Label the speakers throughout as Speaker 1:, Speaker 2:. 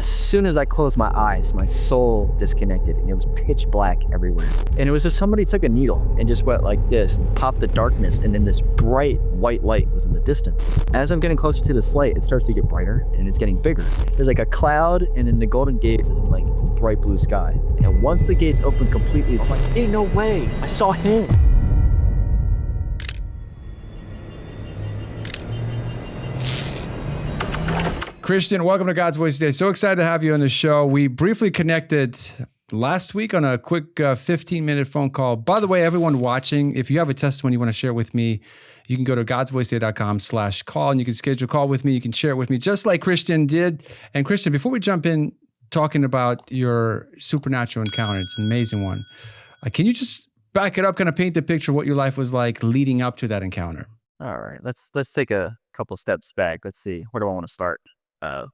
Speaker 1: as soon as I closed my eyes, my soul disconnected and it was pitch black everywhere. And it was just somebody took a needle and just went like this, popped the darkness, and then this bright white light was in the distance. As I'm getting closer to this light, it starts to get brighter and it's getting bigger. There's like a cloud and then the golden gates and then like bright blue sky. And once the gates open completely, I'm like, ain't no way, I saw him.
Speaker 2: Christian, welcome to God's Voice Today. So excited to have you on the show. We briefly connected last week on a quick 15-minute phone call. By the way, everyone watching, if you have a testimony you want to share with me, you can go to godsvoicetoday.com/call and you can schedule a call with me. You can share it with me just like Christian did. And Christian, before we jump in talking about your supernatural encounter, it's an amazing one. Can you just back it up, kind of paint the picture of what your life was like leading up to that encounter?
Speaker 1: All right, let's take a couple steps back. Let's see, where do I want to start? I'm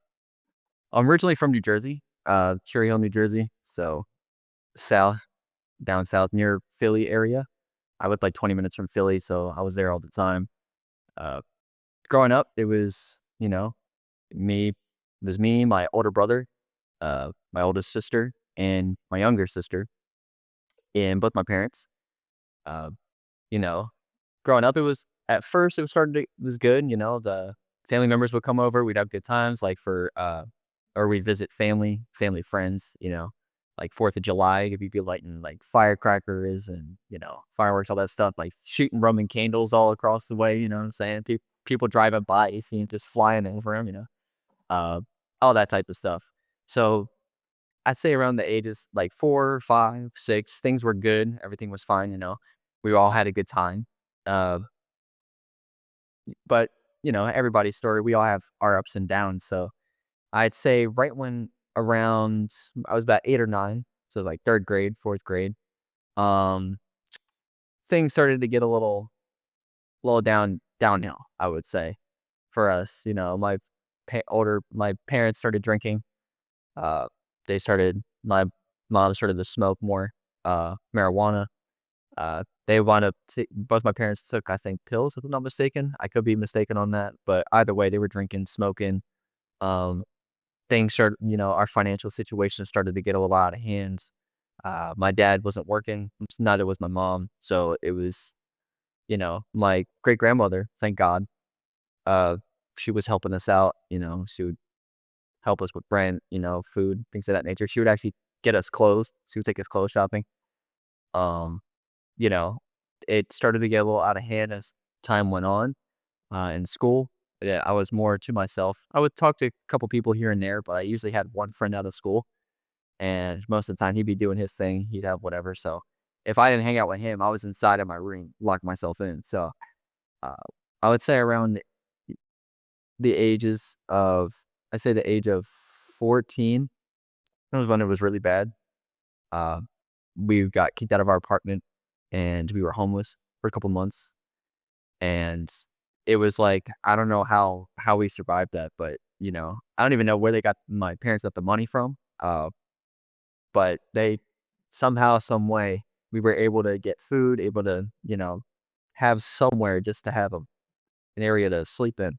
Speaker 1: originally from New Jersey, Cherry Hill, New Jersey. So down south near Philly area. I lived like 20 minutes from Philly, so I was there all the time. Growing up, it was, me, my older brother, my oldest sister, and my younger sister, and both my parents. Growing up, at first it was good. The family members would come over. We'd have good times, like or we'd visit family friends, like 4th of July. We'd be lighting like firecrackers and, fireworks, all that stuff, like shooting Roman candles all across the way, you know what I'm saying? People driving by, you see them just flying over them, all that type of stuff. So I'd say around the ages like 4, 5, 6, things were good. Everything was fine, we all had a good time. But everybody's story, we all have our ups and downs. So I'd say right when around I was about 8 or 9, so like 3rd grade, 4th grade, things started to get a little downhill, I would say, for us. My parents started drinking. My mom started to smoke more marijuana. Both my parents took, I think, pills, if I'm not mistaken. I could be mistaken on that, but either way, they were drinking, smoking. Things started, our financial situation started to get a little out of hand. My dad wasn't working, neither was my mom. So it was, my great grandmother, thank God, she was helping us out. She would help us with rent, food, things of that nature. She would actually get us clothes. She would take us clothes shopping. It started to get a little out of hand as time went on in school. Yeah, I was more to myself. I would talk to a couple people here and there, but I usually had one friend out of school. And most of the time he'd be doing his thing. He'd have whatever. So if I didn't hang out with him, I was inside of my room, locked myself in. So I would say around the ages of, the age of 14, that was when it was really bad. We got kicked out of our apartment and we were homeless for a couple months. And it was like, I don't know how we survived that, but I don't even know where my parents got the money from. But they somehow, some way, we were able to get food, able to, have somewhere just to have an area to sleep in.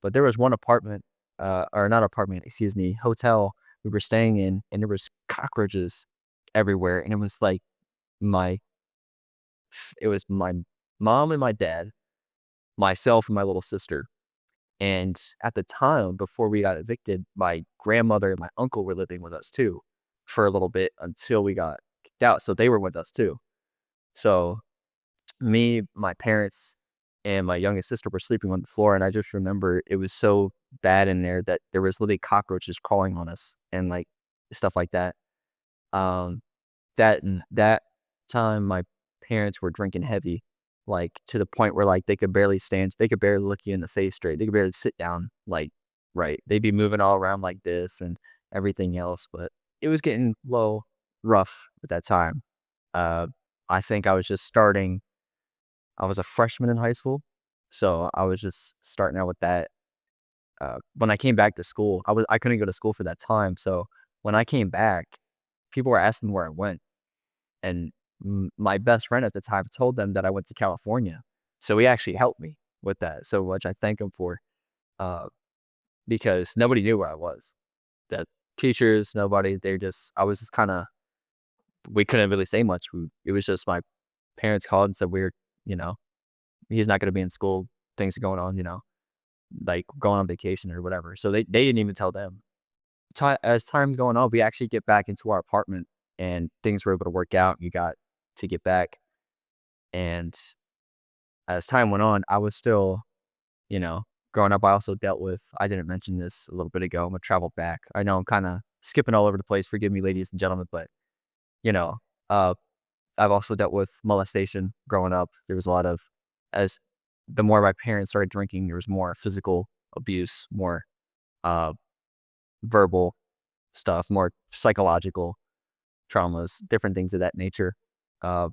Speaker 1: But there was one apartment, or not apartment, excuse me, hotel we were staying in, and there was cockroaches everywhere. And it was like my mom and my dad, myself and my little sister. And at the time, before we got evicted, my grandmother and my uncle were living with us too for a little bit until we got kicked out. So they were with us too. So me, my parents, and my youngest sister were sleeping on the floor. And I just remember it was so bad in there that there was literally cockroaches crawling on us and like stuff like that. That time, my parents were drinking heavy, like to the point where like they could barely look you in the face straight. They could barely sit down, like, right. They'd be moving all around like this and everything else, but it was getting rough at that time. I think I was a freshman in high school. So I was just starting out with that. When I came back to school, I couldn't go to school for that time. So when I came back, people were asking where I went. And my best friend at the time told them that I went to California. So he actually helped me with that so much. I thank him for, because nobody knew where I was. teachers, nobody. I was just kind of, we couldn't really say much. It was just my parents called and said, you know, he's not going to be in school. Things are going on, like going on vacation or whatever. So they didn't even tell them. As time's going on, we actually get back into our apartment and things were able to work out. We got to get back. And as time went on, I was still, you know, growing up. I also dealt with, I didn't mention this a little bit ago. I'm going to travel back. I know I'm kind of skipping all over the place. Forgive me, ladies and gentlemen, but, you know, uh, I've also dealt with molestation growing up. There was a lot of, as the more my parents started drinking, there was more physical abuse, more uh, verbal stuff, more psychological traumas, different things of that nature. Uh,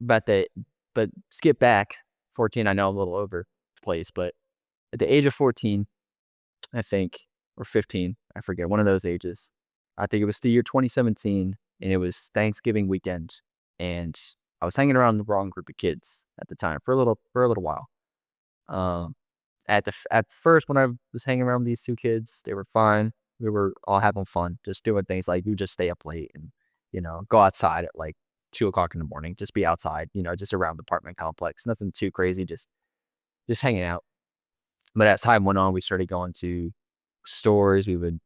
Speaker 1: but they, but skip back 14. I know I'm a little over the place, but at the age of 14, I think, or 15, I forget, one of those ages. I think it was the year 2017, and it was Thanksgiving weekend, and I was hanging around the wrong group of kids at the time for a little while. Um, at first, when I was hanging around with these two kids, they were fine. We were all having fun, just doing things like you just stay up late and go outside at like 2 o'clock in the morning, just be outside, just around the apartment complex. Nothing too crazy, just hanging out. But as time went on, we started going to stores. We would,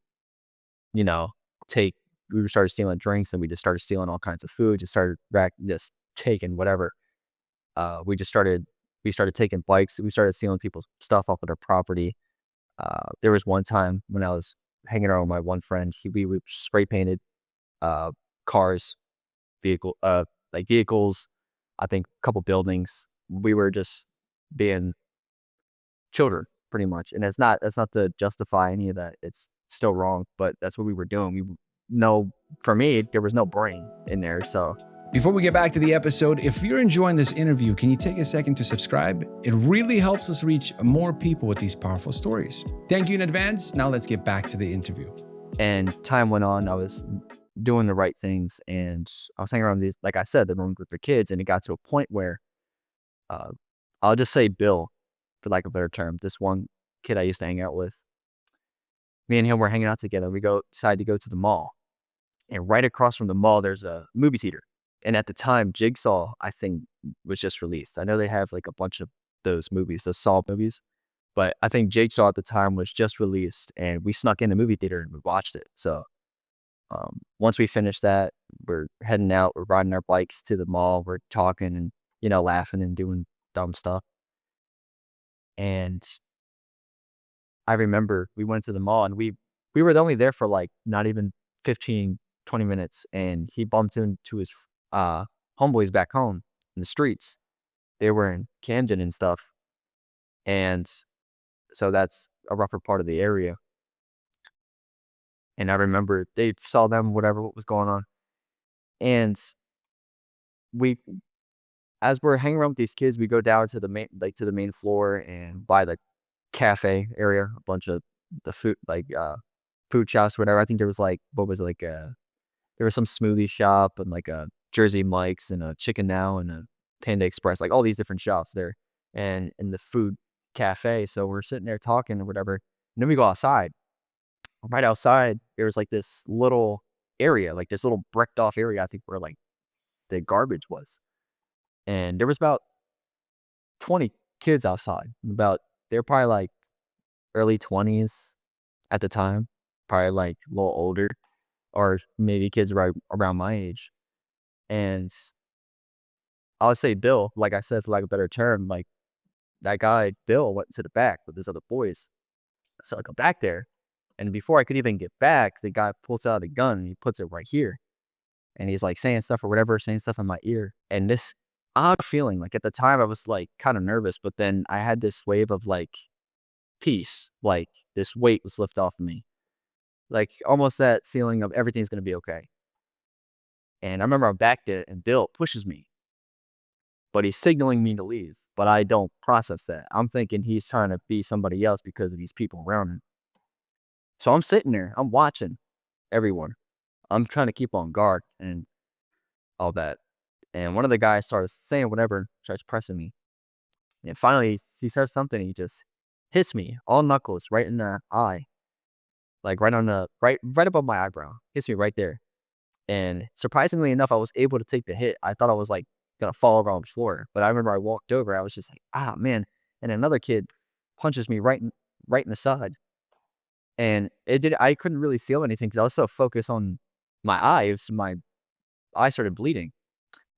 Speaker 1: you know, take we would started stealing drinks and we just started stealing all kinds of food, just taking whatever. We just started we started taking bikes. We started stealing people's stuff off of their property. There was one time when I was hanging around with my one friend, we spray painted uh cars, vehicles, I think a couple buildings. We were just being children pretty much. And that's not to justify any of that. It's still wrong, but that's what we were doing. No, for me, there was no brain in there. So
Speaker 2: Before we get back to the episode, if you're enjoying this interview, can you take a second to subscribe? It really helps us reach more people with these powerful stories. Thank you in advance. Now let's get back to the interview.
Speaker 1: and time went on, I was doing the right things and I was hanging around these, like I said, the wrong group of kids, and it got to a point where uh I'll just say Bill, for lack of a better term, this one kid I used to hang out with. Me and him were hanging out together. We decide to go to the mall. And right across from the mall, there's a movie theater. And at the time, Jigsaw, I think, was just released. I know they have like a bunch of those movies, those Saw movies, but I think Jigsaw at the time was just released, and we snuck in the movie theater and we watched it. So once we finished that, we're heading out. We're riding our bikes to the mall. We're talking and laughing and doing dumb stuff. And I remember we went to the mall and we were only there for like not even 15, 20 minutes, and he bumped into his uh homeboys back home in the streets. They were in Camden and stuff. And so that's a rougher part of the area. And I remember they saw them, whatever what was going on. And we as we're hanging around with these kids, we go down to the main floor and by the cafe area, a bunch of the food food shops, whatever. I think there was like what was it, like there was some smoothie shop and like a Jersey Mike's and a Chicken Now and a Panda Express, like all these different shops there and in the food cafe. So we're sitting there talking or whatever. And then we go outside. Right outside, there was like this little area, like this little bricked off area, I think where like the garbage was. And there was about 20 kids outside. They're probably like early 20s at the time, probably like a little older, or maybe kids right around my age. And I would say Bill, like I said, for lack of a better term, like that guy, Bill, went to the back with his other boys. So I go back there. And before I could even get back, the guy pulls out a gun and he puts it right here. And he's like saying stuff or whatever, saying stuff in my ear. And this odd feeling, like at the time I was like kind of nervous, but then I had this wave of like peace, like this weight was lifted off of me. Like almost that feeling of everything's gonna be okay. And I remember I'm back there and Bill pushes me, but he's signaling me to leave. But I don't process that. I'm thinking he's trying to be somebody else because of these people around him. So I'm sitting there, I'm watching everyone. I'm trying to keep on guard and all that. And one of the guys started saying whatever, starts pressing me. And finally he says something, he just hits me, all knuckles, right in the eye. like right on the right above my eyebrow. Hits me right there. And surprisingly enough, I was able to take the hit. I thought I was like gonna fall over on the floor, but I remember I walked over. I was just like, ah, man. And another kid punches me right in the side, and it did. I couldn't really feel anything because I was so focused on my eyes. My eye started bleeding.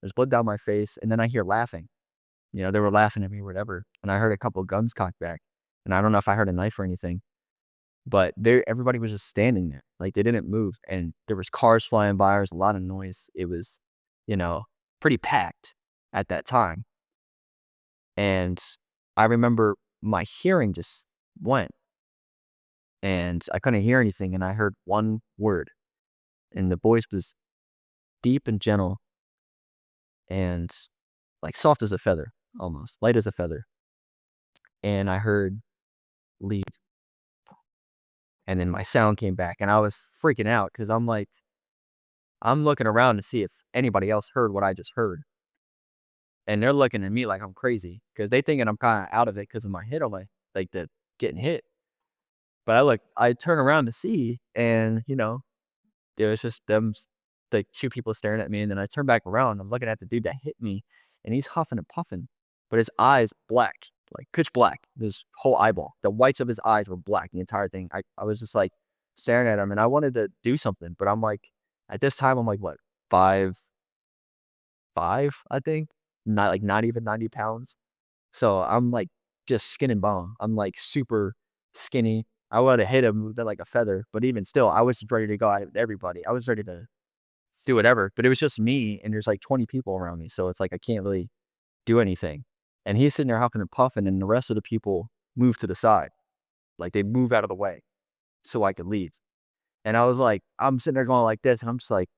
Speaker 1: There's blood down my face, and then I hear laughing. They were laughing at me, or whatever. And I heard a couple guns cocked back, and I don't know if I heard a knife or anything. But everybody was just standing there, like, they didn't move, and there was cars flying by, there was a lot of noise. It was, you know, pretty packed at that time, and I remember my hearing just went, and I couldn't hear anything, and I heard one word, and the voice was deep and gentle and, like, soft as a feather, almost, light as a feather, and I heard, "Leave," and then my sound came back, and I was freaking out because 'cause I'm like I'm looking around to see if anybody else heard what I just heard, and they're looking at me like I'm crazy because they thinking I'm kinda out of it because of my hit on like, the getting hit. But I turn around to see, and, it was just them like, 2 people staring at me, and then I turn back around, I'm looking at the dude that hit me, and he's huffing and puffing, but his eyes black, like, pitch black, his whole eyeball. The whites of his eyes were black, the entire thing. I was just, like, staring at him, and I wanted to do something, but I'm like at this time, I'm like, what, 5'5", I think? Not even 90 pounds. So, I'm, like, just skin and bone. I'm, like, super skinny. I woulda hit him with, like, a feather, but even still, I was ready to go at everybody. I was ready to do whatever, but it was just me, and there's, like, 20 people around me, so it's like I can't really do anything. And he's sitting there huffing and puffing, and the rest of the people move to the side. Like, they move out of the way so I could leave. And I was like I'm sitting there going like this, and I'm just like,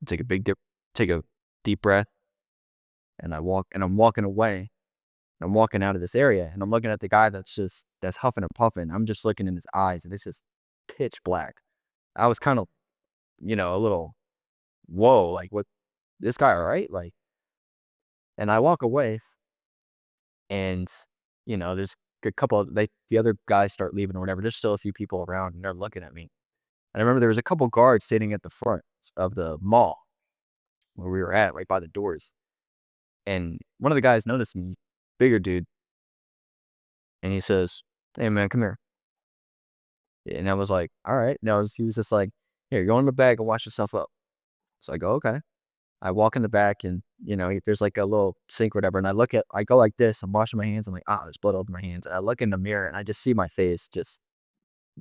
Speaker 1: I take a big dip take a deep breath, and I'm walking away. I'm walking out of this area, and I'm looking at the guy that's huffing and puffing. I'm just looking in his eyes, and it's just pitch black. I was kind of, a little, "Whoa, like, what this guy alright?" Like, and I walk away, and, there's a couple of the other guys start leaving or whatever. There's still a few people around, and they're looking at me. And I remember there was a couple guards sitting at the front of the mall where we were at, right by the doors. And one of the guys noticed me, bigger dude, and he says, "Hey, man, come here." And I was like, "All right." He was just like, "Here, go in the back and wash yourself up." So I go, "Okay." I walk in the back, and, there's like a little sink or whatever. And I go like this. I'm washing my hands. I'm like, ah, there's blood all over my hands. And I look in the mirror, and I just see my face just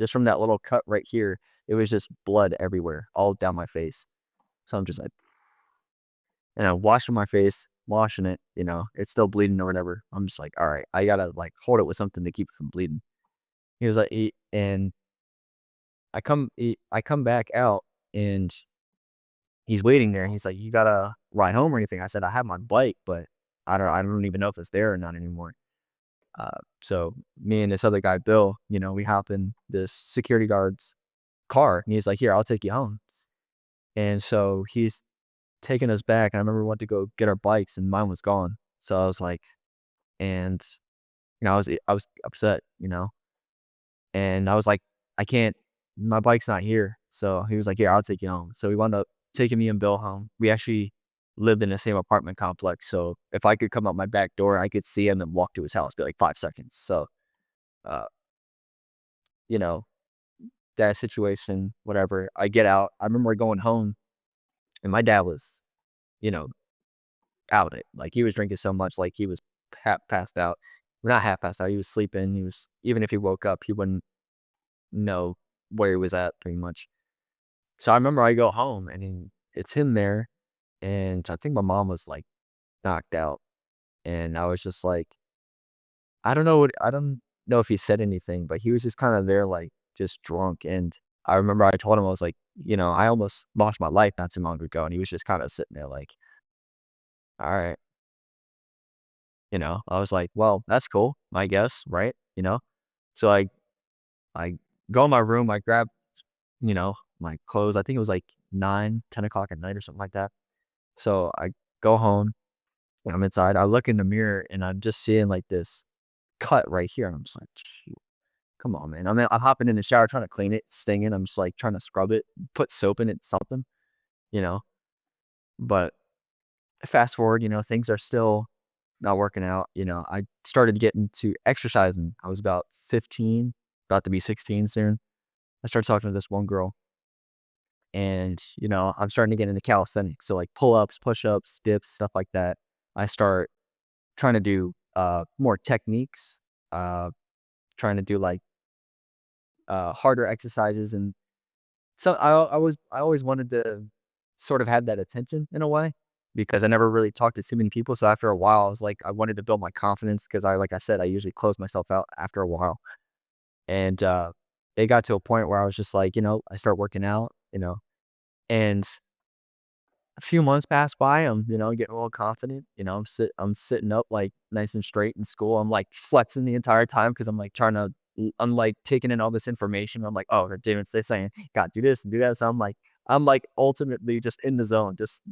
Speaker 1: from that little cut right here. It was just blood everywhere, all down my face. So I'm just like, and I'm washing my face, washing it, it's still bleeding or whatever. I'm just like, all right, I gotta like hold it with something to keep it from bleeding. He was like, and I come back out, and he's waiting there. And he's like, "You got to ride home or anything?" I said, "I have my bike, but I don't even know if it's there or not anymore." So me and this other guy, Bill, we hop in this security guard's car, and he's like, "Here, I'll take you home." And so he's taking us back. And I remember we went to go get our bikes, and mine was gone. So I was like, and I was upset, and I was like, "I can't. My bike's not here." So he was like, "Here, I'll take you home." So we wound up taking me and Bill home. We actually lived in the same apartment complex, so if I could come out my back door, I could see him and walk to his house, be like 5 seconds. So, uh, you know, that situation, whatever. I get out. I remember going home, and my dad was, you know, out it. Like, he was drinking so much, like, he was half passed out. Well, not half passed out, he was sleeping. He was even if he woke up, he wouldn't know where he was at pretty much. So I remember I go home, and it's him there, and I think my mom was, like, knocked out, and I was just like, I don't know if he said anything, but he was just kinda there, like, just drunk. And I remember I told him, I was like, "I almost lost my life not too long ago," and he was just kinda sitting there like, "Alright." I was like, "Well, that's cool, I guess, right?" So I go in my room, I grab, my clothes. I think it was, like, 9, 10 o'clock at night or something like that. So I go home, and I'm inside. I look in the mirror, and I'm just seeing, like, this cut right here. And I'm just like, "Shoot, come on, man." I'm hopping in the shower trying to clean it, it's stinging. I'm just like trying to scrub it, put soap in it, something, you know. But fast forward, things are still not working out. I started getting to exercising. I was about 15, about to be 16 soon. I started talking to this one girl, and I'm starting to get into calisthenics. So like pull ups, push ups, dips, stuff like that. I start trying to do more techniques, uh, trying to do like harder exercises, and so I always wanted to sort of have that attention in a way because I never really talked to too many people. So after a while, I was like, I wanted to build my confidence because like I said, I usually close myself out after a while. And it got to a point where I was just like, I start working out, and a few months pass by. I'm, getting a little confident. I'm sitting up like nice and straight in school. I'm like flexing the entire time because I'm like trying to. I'm like taking in all this information. I'm like, oh, they're saying, God, do this and do that. So I'm like ultimately just in the zone, just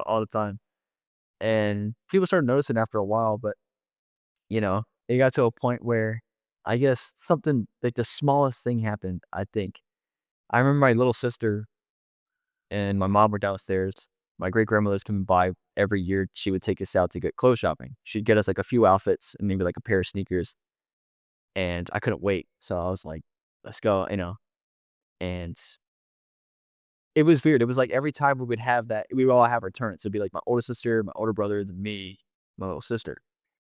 Speaker 1: all the time. And people started noticing after a while, but it got to a point where I guess something like the smallest thing happened. I think I remember my little sister and my mom were downstairs. My great grandmother's coming by every year. She would take us out to get clothes shopping. She'd get us like a few outfits and maybe like a pair of sneakers. And I couldn't wait. So I was like, let's go. And it was weird. It was like every time we would have that, we would all have our turns. So it'd be like my older sister, my older brother, then me, my little sister.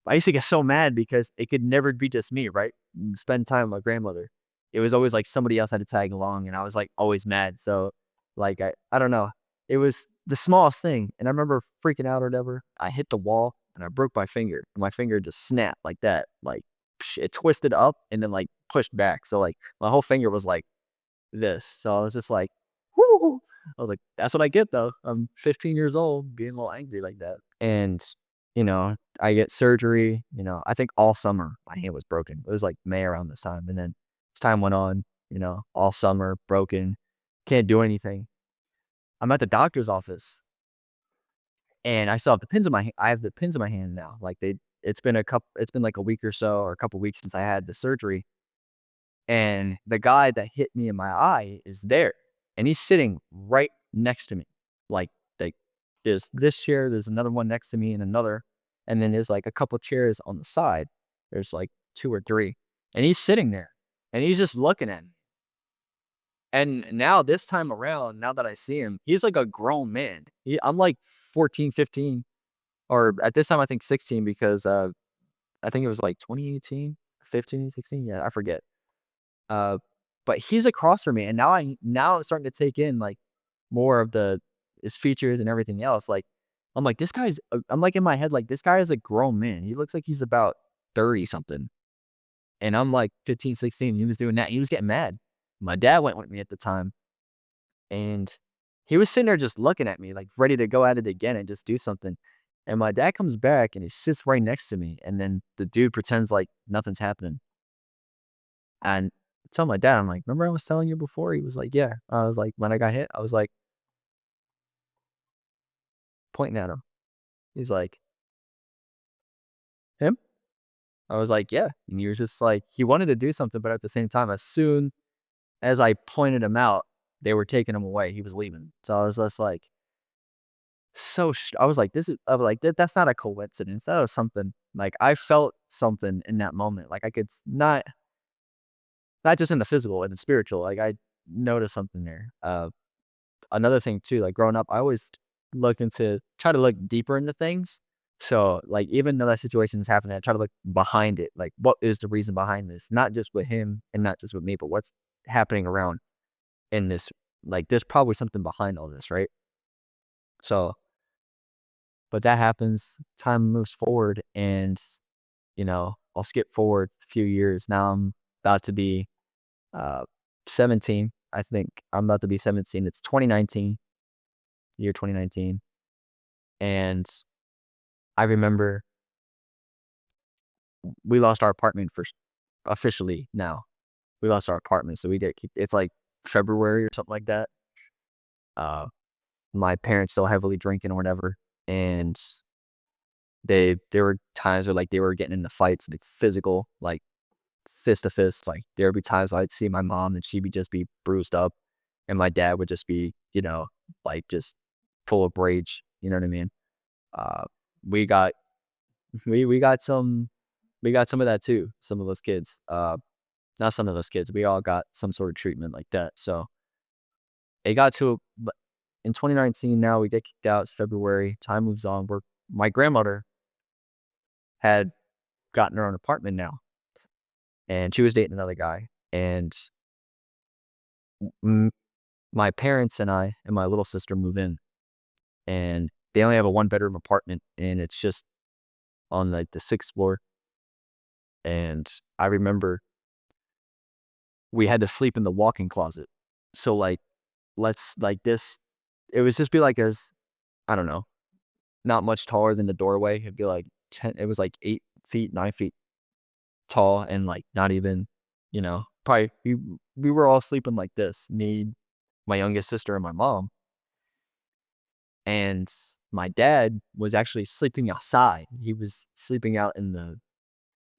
Speaker 1: I used to get so mad because it could never be just me, right? Spend time with my grandmother. It was always like somebody else had to tag along, and I was like always mad. So, like, I don't know. It was the smallest thing, and I remember freaking out or whatever. I hit the wall and I broke my finger. My finger just snapped like that, like it twisted up and then like pushed back. So like my whole finger was like this. So I was just like, whoo. I was like, that's what I get though. I'm 15 years old, being a little angry like that. And, I get surgery, I think all summer my hand was broken. It was like May around this time. And then as time went on, all summer broken, can't do anything. I'm at the doctor's office and I still have the pins in my I have the pins in my hand now. Like it's been like a week or so or a couple weeks since I had the surgery. And the guy that hit me in my eye is there, and he's sitting right next to me. Like, there's this chair, there's another one next to me and another, and then there's, like, a couple chairs on the side. There's, like, 2 or 3, and he's sitting there, and he's just looking at me. And now this time around, now that I see him, he's like a grown man. I'm, like, 14, 15, or at this time, I think 16 because, I think it was, like, 2018, 15, 16. Yeah, I forget. Uh, but he's across from me, and now I'm starting to take in, like, more of his features and everything else, like, I'm like, I'm like, in my head, like, "This guy is a grown man." He looks like he's about 30 something, and I'm, like, 15, 16. He was doing that, he was getting mad. My dad went with me at the time, and he was sitting there just looking at me, like, ready to go at it again and just do something, and my dad comes back, and he sits right next to me, and then the dude pretends like nothing's happening. And I tell my dad, I'm like, "Remember I was telling you before?" He was like, "Yeah." I was like, when I got hit, I was like, pointing at him. He's like, "Him?" I was like, "Yeah." And he was just like, he wanted to do something, but at the same time, as soon as I pointed him out, they were taking him away. He was leaving. So I was just like, I was like, I was like, that's not a coincidence. That was something. Like, I felt something in that moment. Like, I could not just in the physical and the spiritual. Like, I noticed something there. Another thing too, like growing up, I always try to look deeper into things. So, like, even though that situation is happening, I try to look behind it. Like, what is the reason behind this? Not just with him and not just with me, but what's happening around in this. Like, there's probably something behind all this, right? So, but that happens, time moves forward, and, I'll skip forward a few years. Now I'm about to be uh, 17. I think I'm about to be 17. It's 2019, year 2019. And I remember we lost our apartment officially now. We lost our apartment, so we get it's like February or something like that. Uh, my parents still heavily drinking or whatever, and there were times where, like, they were getting into fights, like, physical, like, fist to fist, like, there would be times I'd see my mom and she'd just be bruised up, and my dad would just be, like, just full of rage, you know what I mean? Uh, we got we got some of that too, some of us kids, not some of us kids, we all got some sort of treatment like that, so it got to but in 2019 now, we get kicked out, it's February, time moves on, my grandmother had gotten her own apartment now, and she was dating another guy, and m my parents and I and my little sister move in, and they only have a one-bedroom apartment, and it's just on, like, the 6th floor, and I remember we had to sleep in the walk-in closet. So, like, let's like, this it was just be like as I don't know, not much taller than the doorway, it'd be, like, 10 it was, like, 8 feet, 9 feet tall and, like, not even, probably we were all sleeping like this, me, my youngest sister, and my mom, and my dad was actually sleeping outside. He was sleeping out in the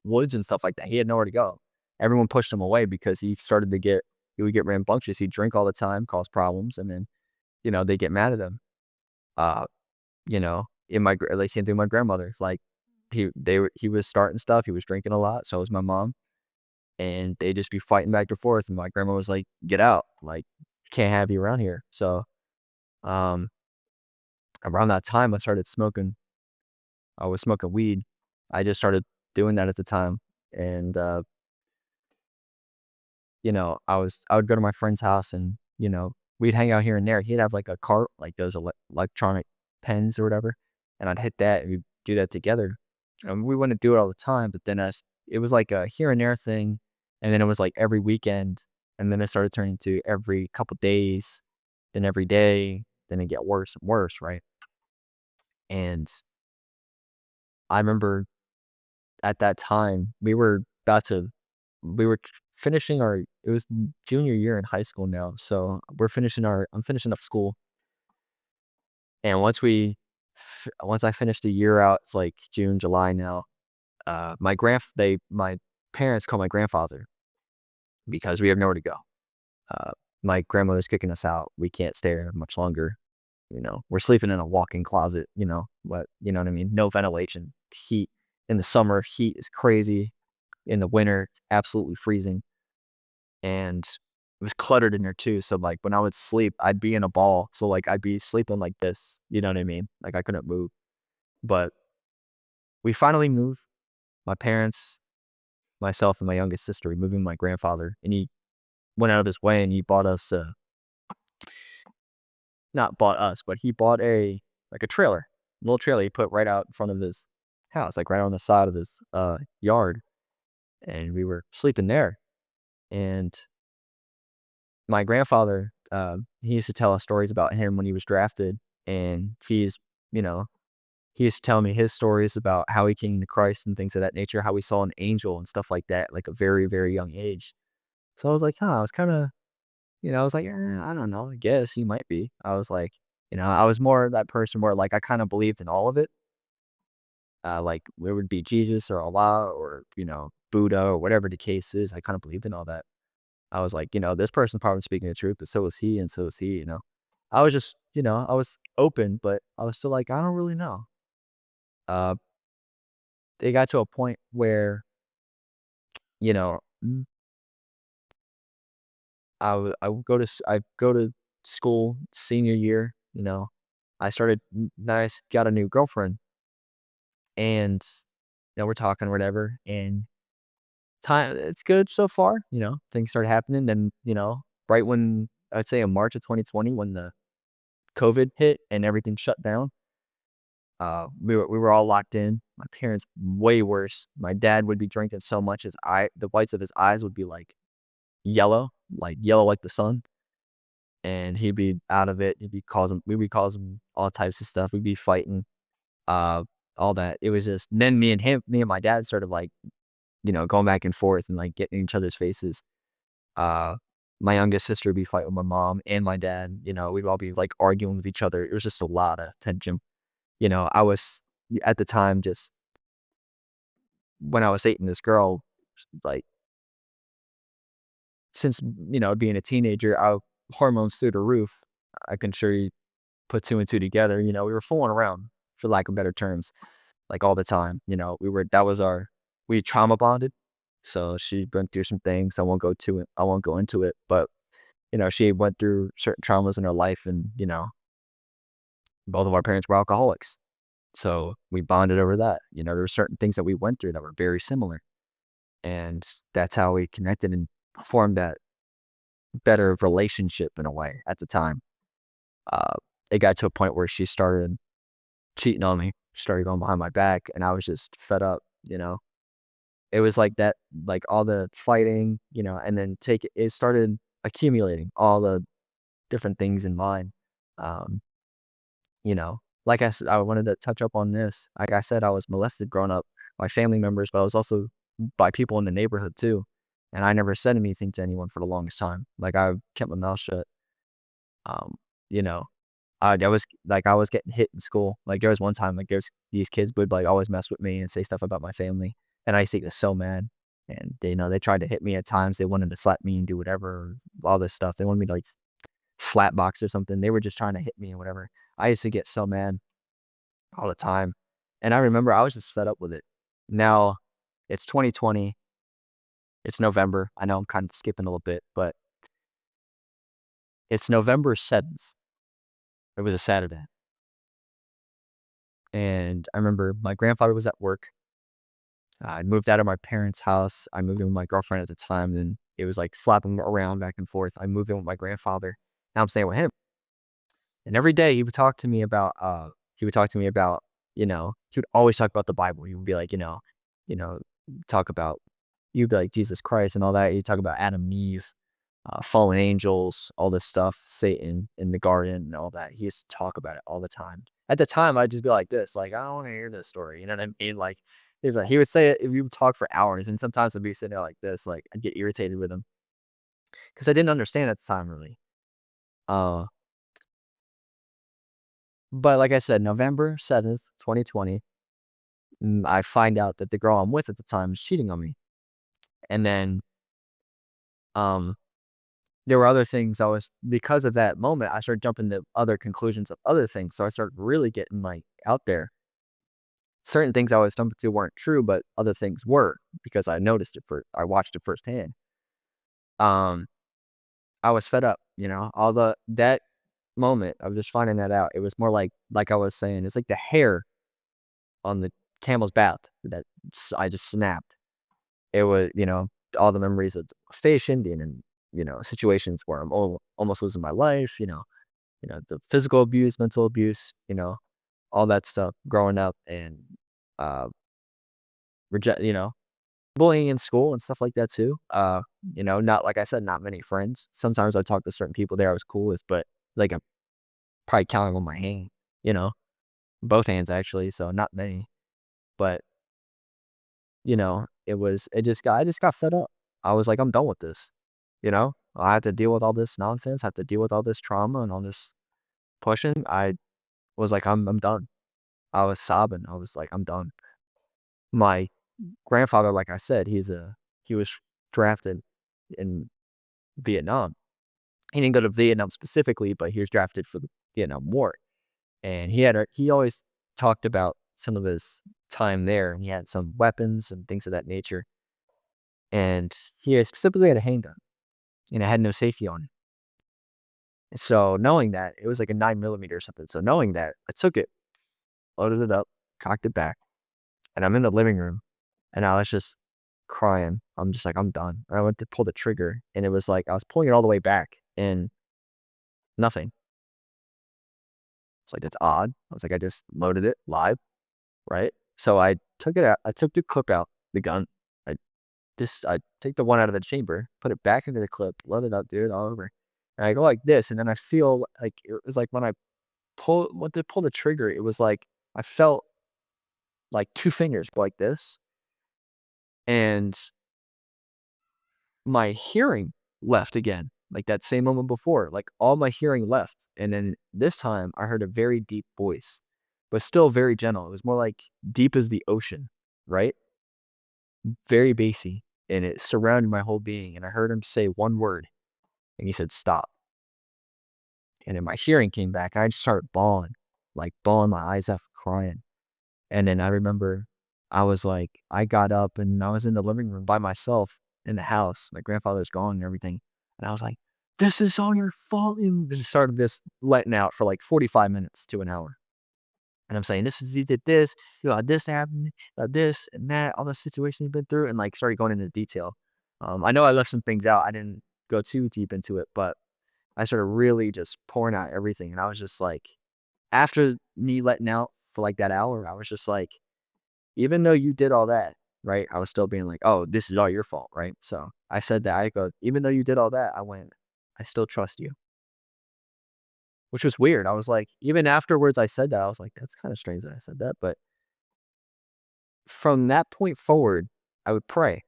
Speaker 1: woods and stuff like that. He had nowhere to go. Everyone pushed him away because he would get rambunctious. He'd drink all the time, cause problems, and then, they get mad at him. Uh, like same thing with my grandmother. Like he was starting stuff. He was drinking a lot. So was my mom, and they just be fighting back and forth. And my grandma was like, "Get out! Like, can't have you around here." So, um, around that time, I was smoking weed. I just started doing that at the time, and I would go to my friend's house and, we'd hang out here and there. He'd have like a cart, like those electronic pens or whatever, and I'd hit that and we'd do that together. And we wouldn't do it all the time, but then it was like a here and there thing, and then it was like every weekend, and then it started turning to every couple days, then every day, then it get worse and worse, right? And I remember at that time we were finishing our it was junior year in high school now, so I'm finishing up school, and once I finished the year out, it's like June, July now, my parents call my grandfather because we have nowhere to go. Uh, my grandmother's kicking us out, we can't stay here much longer, we're sleeping in a walk-in closet, you know what I mean? No ventilation, heat in the summer, heat is crazy, in the winter, it's absolutely freezing. And it was cluttered in there too. So like when I would sleep, I'd be in a ball. So like I'd be sleeping like this. You know what I mean? Like I couldn't move. But we finally moved. My parents, myself, and my youngest sister. We moved in with my grandfather, and he went out of his way and he bought us not bought us, but he bought a trailer, little trailer he put right out in front of his house, like right on the side of his yard, and we were sleeping there. And my grandfather, he used to tell us stories about him when he was drafted, and you know, he used to tell me his stories about how he came to Christ and things of that nature, how he saw an angel and stuff like that, like a very, very young age. So I was like, huh, I was kind of, I was like, I don't know, I guess he might be. I was like, I was more that person where like I kind of believed in all of it. Like it would be Jesus or Allah or, Buddha or whatever the case is. I kind of believed in all that. I was like, this person's probably speaking the truth, but so was he, and so was he. I was just, I was open, but I was still like, I don't really know. Uh, it got to a point where, you know, I would I go to school senior year. I started, nice, got a new girlfriend, and we're talking or whatever, and time it's good so far. Things started happening, then right when I'd say in March of 2020 when the COVID hit and everything shut down. We were all locked in. My parents way worse. My dad would be drinking so much the whites of his eyes would be like yellow like the sun, and he'd be out of it. We'd be causing all types of stuff. We'd be fighting, uh, all that. It was just then me and my dad started like going back and forth and like getting in each other's faces. Uh, my youngest sister would be fighting with my mom and my dad. We'd all be like arguing with each other. It was just a lot of tension. I was at the time, just when I was dating this girl, like, since, being a teenager, I hormones through the roof. I can sure you put two and two together. We were fooling around, for lack of better terms, like all the time. We trauma bonded. So she went through some things. I won't go into it, but she went through certain traumas in her life, and both of our parents were alcoholics. So we bonded over that. There were certain things that we went through that were very similar, and that's how we connected and formed that better relationship in a way at the time. Uh, it got to a point where she started cheating on me, started going behind my back, and I was just fed up. It was like that, like all the fighting, and then it started accumulating all the different things in mine. Um, you know, like I said, I wanted to touch up on this. Like I said, I was molested growing up by family members, but I was also by people in the neighborhood too. And I never said anything to anyone for the longest time. Like I kept my mouth shut. Um, you know, I was getting hit in school. Like there was one time, like these kids would like always mess with me and say stuff about my family, and I used to get so mad. And they tried to hit me at times. They wanted to slap me and do whatever, all this stuff. They wanted me to like slap box or something. They were just trying to hit me and whatever. I used to get so mad all the time, and I remember I was just fed up with it. Now it's 2020. It's November. I know I'm kind of skipping a little bit, but it's November 7th. It was a Saturday. And I remember my grandfather was at work. I moved out of my parents' house. I moved in with my girlfriend at the time, and it was like flapping around back and forth. I moved in with my grandfather. Now I'm staying with him. And every day he would talk to me about, he would always talk about the Bible. He would be like, you know, talk about, you'd be like Jesus Christ and all that. He'd talk about Adam and Eve, fallen angels, all this stuff, Satan in the garden and all that. He used to talk about it all the time. At the time, I'd just be like this, like, I don't want to hear this story. You know what I mean? Like, he would say it if you would talk for hours, and sometimes I'd be sitting there like this, like I'd get irritated with him because I didn't understand at the time really. Uh, but like I said, November 7th, 2020, I find out that the girl I'm with at the time is cheating on me, and then um there were other things because of that moment, I started jumping to other conclusions of other things, so I started really getting, like, out there. Certain things I was jumping to weren't true, but other things were because I watched it firsthand. Um, I was fed up, all that moment of just finding that out, it was more like I was saying, it's like the hair on the camel's back that I just snapped. It was, all the memories of the station, being in, situations where I'm almost losing my life, the physical abuse, mental abuse, all that stuff growing up, and uh reject, bullying in school and stuff like that too. Not like I said, not many friends. Sometimes I talk to certain people there I was cool with, but like I'm probably counting on my hand, you know, both hands actually, so not many. But I just got fed up. I was like, I'm done with this. I had to deal with all this nonsense, I have to deal with all this trauma and all this pushing. I was like, I'm done. I was sobbing. I was like, I'm done. My grandfather, like I said, he was drafted in Vietnam. He didn't go to Vietnam specifically, but he was drafted for the Vietnam War. And he always talked about some of his time there, and he had some weapons and things of that nature. And he specifically had a handgun, and it had no safety on it. So knowing that, it was like a 9mm or something. So knowing that, I took it, loaded it up, cocked it back, and I'm in the living room, and I was just crying. I'm just like, I'm done. And I went to pull the trigger, and it was like I was pulling it all the way back, and nothing. It's like, that's odd. I was like, I just loaded it live, right? So I took it out. I took the clip out, the gun. I take the one out of the chamber, put it back into the clip, load it up, dude, all over. And I go like this, and then I feel like it was like when I went to pull the trigger, it was like I felt like two fingers go like this, and my hearing left again, like that same moment before. Like all my hearing left, and then this time I heard a very deep voice. but still very gentle. It was more like deep as the ocean, right? Very bassy, and it surrounded my whole being, and I heard him say one word, and he said, "Stop." And then my hearing came back, I just started bawling, like, bawling my eyes out, crying, and then I remember I was like I got up, and I was in the living room by myself in the house, my grandfather's gone and everything, and I was like, "This is all your fault," and just started just letting out for, like, 45 minutes to an hour. And I'm saying, "This is you did this, you know, this happened, this and that, all the situation you've been through," and, like, started going into detail. I know I left some things out, I didn't go too deep into it, but I started really just pouring out everything, and I was just like after me letting out for, like, that hour, I was just like, "Even though you did all that," right, I was still being like, "Oh, this is all your fault," right? So, I said that, I go, "Even though you did all that," I went, "I still trust you." Which was weird, I was like even afterwards I said that, I was like, "That's kinda strange that I said that," but from that point forward, I would pray,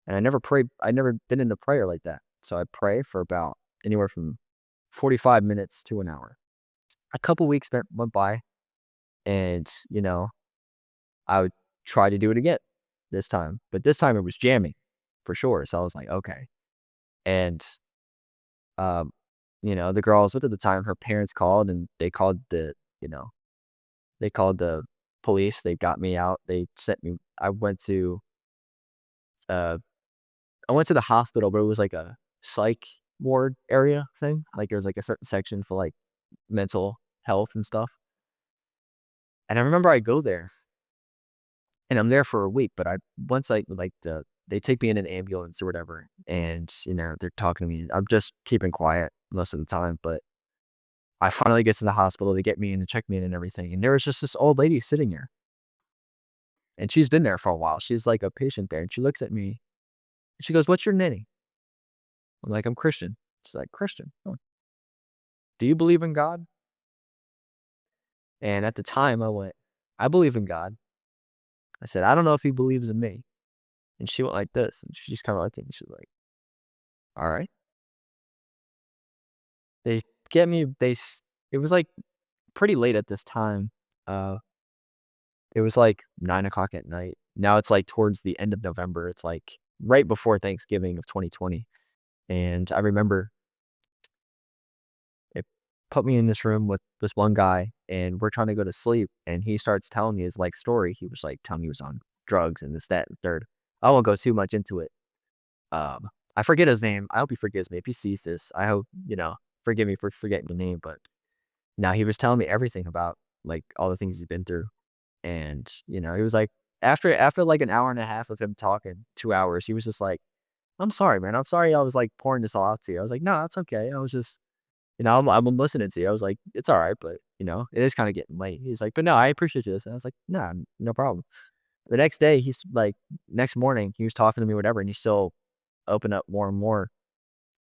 Speaker 1: and I'd never been into prayer like that. So I'd pray for about anywhere from 45 minutes to an hour. A couple weeks went by, and, I would try to do it again this time, but this time it was jamming for sure, so I was like, "Okay." And, um, the girl I was with at the time, her parents called, and you know, they called the police, they got me out, they sent me uh I went to the hospital, but it was like a psych ward area thing. Like, there was, like, a certain section for, like, mental health and stuff. And I remember I go there, and I'm there for a week, but I once I like, they take me in an ambulance or whatever, and, they're talking to me. I'm just keeping quiet most of the time, but I finally get to the hospital, they get me in and check me in and everything, and there was just this old lady sitting there, and she's been there for a while. She's, like, a patient there, and she looks at me, and she goes, "What's your name?" I'm like, "I'm Christian." She's like, "Christian? Huh. Do you believe in God?" And at the time, I went, "I believe in God." I said, "I don't know if he believes in me." And she went like this, and she just kinda looked at me, she's like, "Alright." They get me they s it was, like, pretty late at this time. Uh, it was, like, 9 o'clock at night. Now it's, like, towards the end of November. It's, like, right before Thanksgiving of 2020. And I remember they put me in this room with this one guy, and we're trying to go to sleep, and he starts telling me his life story. He was, like, telling me he was on drugs and this, that, and third. I won't go too much into it. I forget his name. I hope he forgives me if he sees this. I hope, forgive me for forgetting the name, but now he was telling me everything about, like, all the things he's been through, and, he was like after, like, an hour and a half of him talking, 2 hours, he was just like, "I'm sorry, man. I'm sorry I was, like, pouring this all out to you." I was like, "No, it's okay. I was just, I'm listening to you." I was like, "It's alright, but, it is kinda getting late." He's like, "But no, I appreciate this." And I was like, "Nah, no problem." The next day, next morning, he was talking to me, whatever, and he still opened up more and more,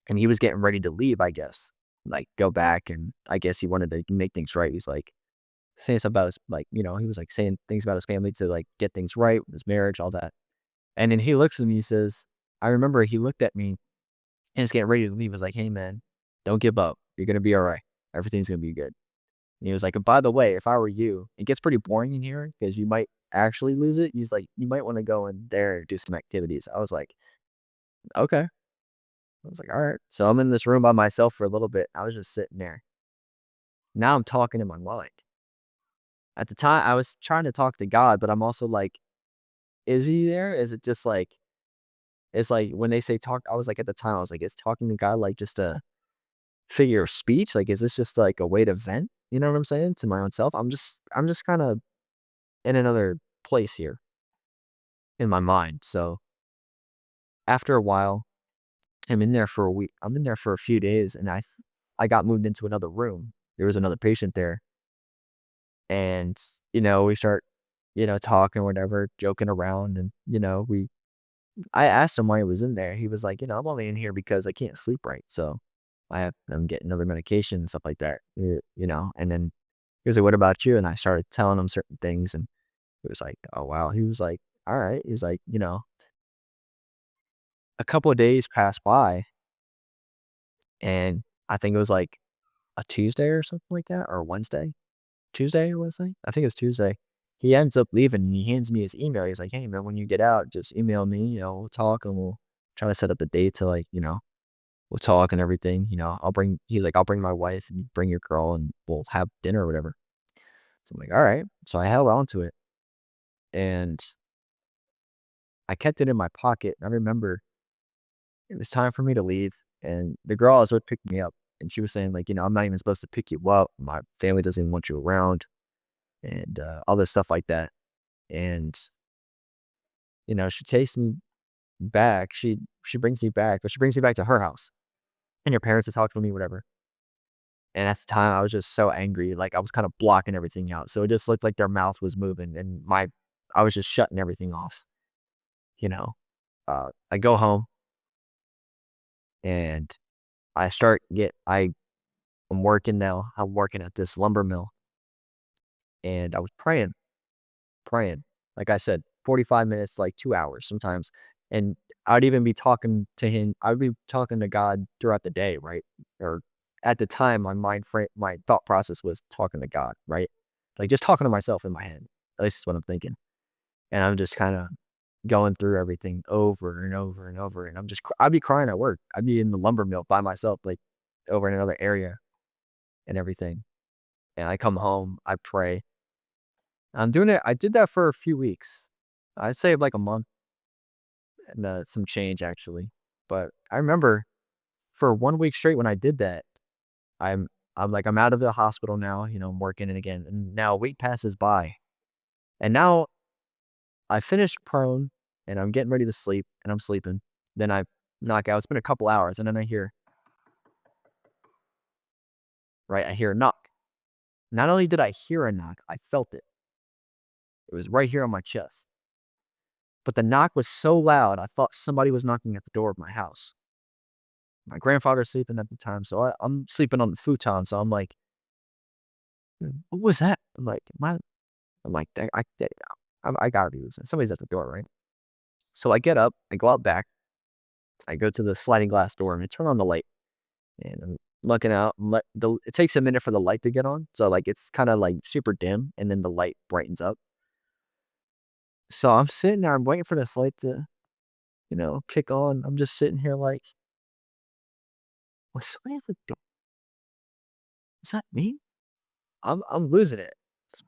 Speaker 1: and he was getting ready to leave, I guess, like, go back, and I guess he wanted to make things right. He's like, saying something about his he was, like, saying things about his family to, like, get things right, his marriage, all that. And then he looks at me, he says I remember he looked at me and was getting ready to leave. He was like, "Hey, man, don't give up. You're gonna be alright. Everything's gonna be good." And he was like, "And by the way, if I were you," it gets pretty boring in here because you might actually lose it. He's like, "You might wanna go in there and do some activities." I was like, "Okay." I was like, "Alright." So I'm in this room by myself for a little bit. I was just sitting there. Now I'm talking in my mind. At the time, I was trying to talk to God, but I'm also like, "Is he there? Is it just like" it's like when they say talk I was like at the time, I was like, "Is talking to God like just a figure of speech? Like, is this just like a way to vent?" You know what I'm saying? To my own self. I'm just kinda in another place here in my mind. So after a while, I'm in there for a few days, and I got moved into another room. There was another patient there, and, we start, talking or whatever, joking around, and, I asked him why he was in there. He was like, "I'm only in here because I can't sleep right, so I'm getting other medication and stuff like that." And then he was like, "What about you?" And I started telling him certain things, and he was like, "Oh, wow." He was like, "Alright." He was like, a couple of days passed by, and I think it was like a Tuesday or something like that, or a Wednesday, Tuesday, was it? I think it was Tuesday. He ends up leaving and he hands me his email. He's like, "Hey, man, when you get out, just email me, we'll talk and we'll try to set up a date to like, we'll talk and everything. He's like, I'll bring my wife and you bring your girl and we'll have dinner or whatever." So I'm like, all right. So I held on to it and I kept it in my pocket. I remember it was time for me to leave and the girl I was with picked me up and she was saying like, "I'm not even supposed to pick you up. My family doesn't even want you around," and all this stuff like that. And, she takes me back. She brings me back, but she brings me back to her house and her parents to talk to me, whatever. And at the time, I was just so angry, like, I was kinda blocking everything out, so it just looked like their mouth was moving and I was just shutting everything off, you know? I go home and I start get I'm working now. I'm working at this lumber mill, and I was praying. Like I said, 45 minutes, like 2 hours sometimes, and I'd even be talking to him I'd be talking to God throughout the day, right? Or at the time, my thought process was talking to God, right? Like, just talking to myself in my head. At least that's what I'm thinking, and I'm just kinda going through everything over and over and over, and I'd be crying at work. I'd be in the lumber mill by myself, like, over in another area and everything, and I come home, I pray. I did that for a few weeks. I'd say like a month and, some change actually. But I remember for 1 week straight when I did that, I'm I'm out of the hospital now, I'm working it again, and now a week passes by, and now I finished prone, and I'm getting ready to sleep, and I'm sleeping. Then I knock out. It's been a couple hours, and then I hear a knock. Not only did I hear a knock, I felt it. It was right here on my chest. But the knock was so loud, I thought somebody was knocking at the door of my house. My grandfather's sleeping at the time, so I'm sleeping on the futon, so I'm like, "What was that?" I'm like, I gotta be losing. Somebody's at the door, right?" So I get up, I go out back, I go to the sliding glass door, and I turn on the light, and I'm looking out. It takes a minute for the light to get on, so like it's kind of like super dim, and then the light brightens up. So I'm sitting there, I'm waiting for this light to, kick on. I'm just sitting here like, was somebody at the door? Is that me? I'm losing it.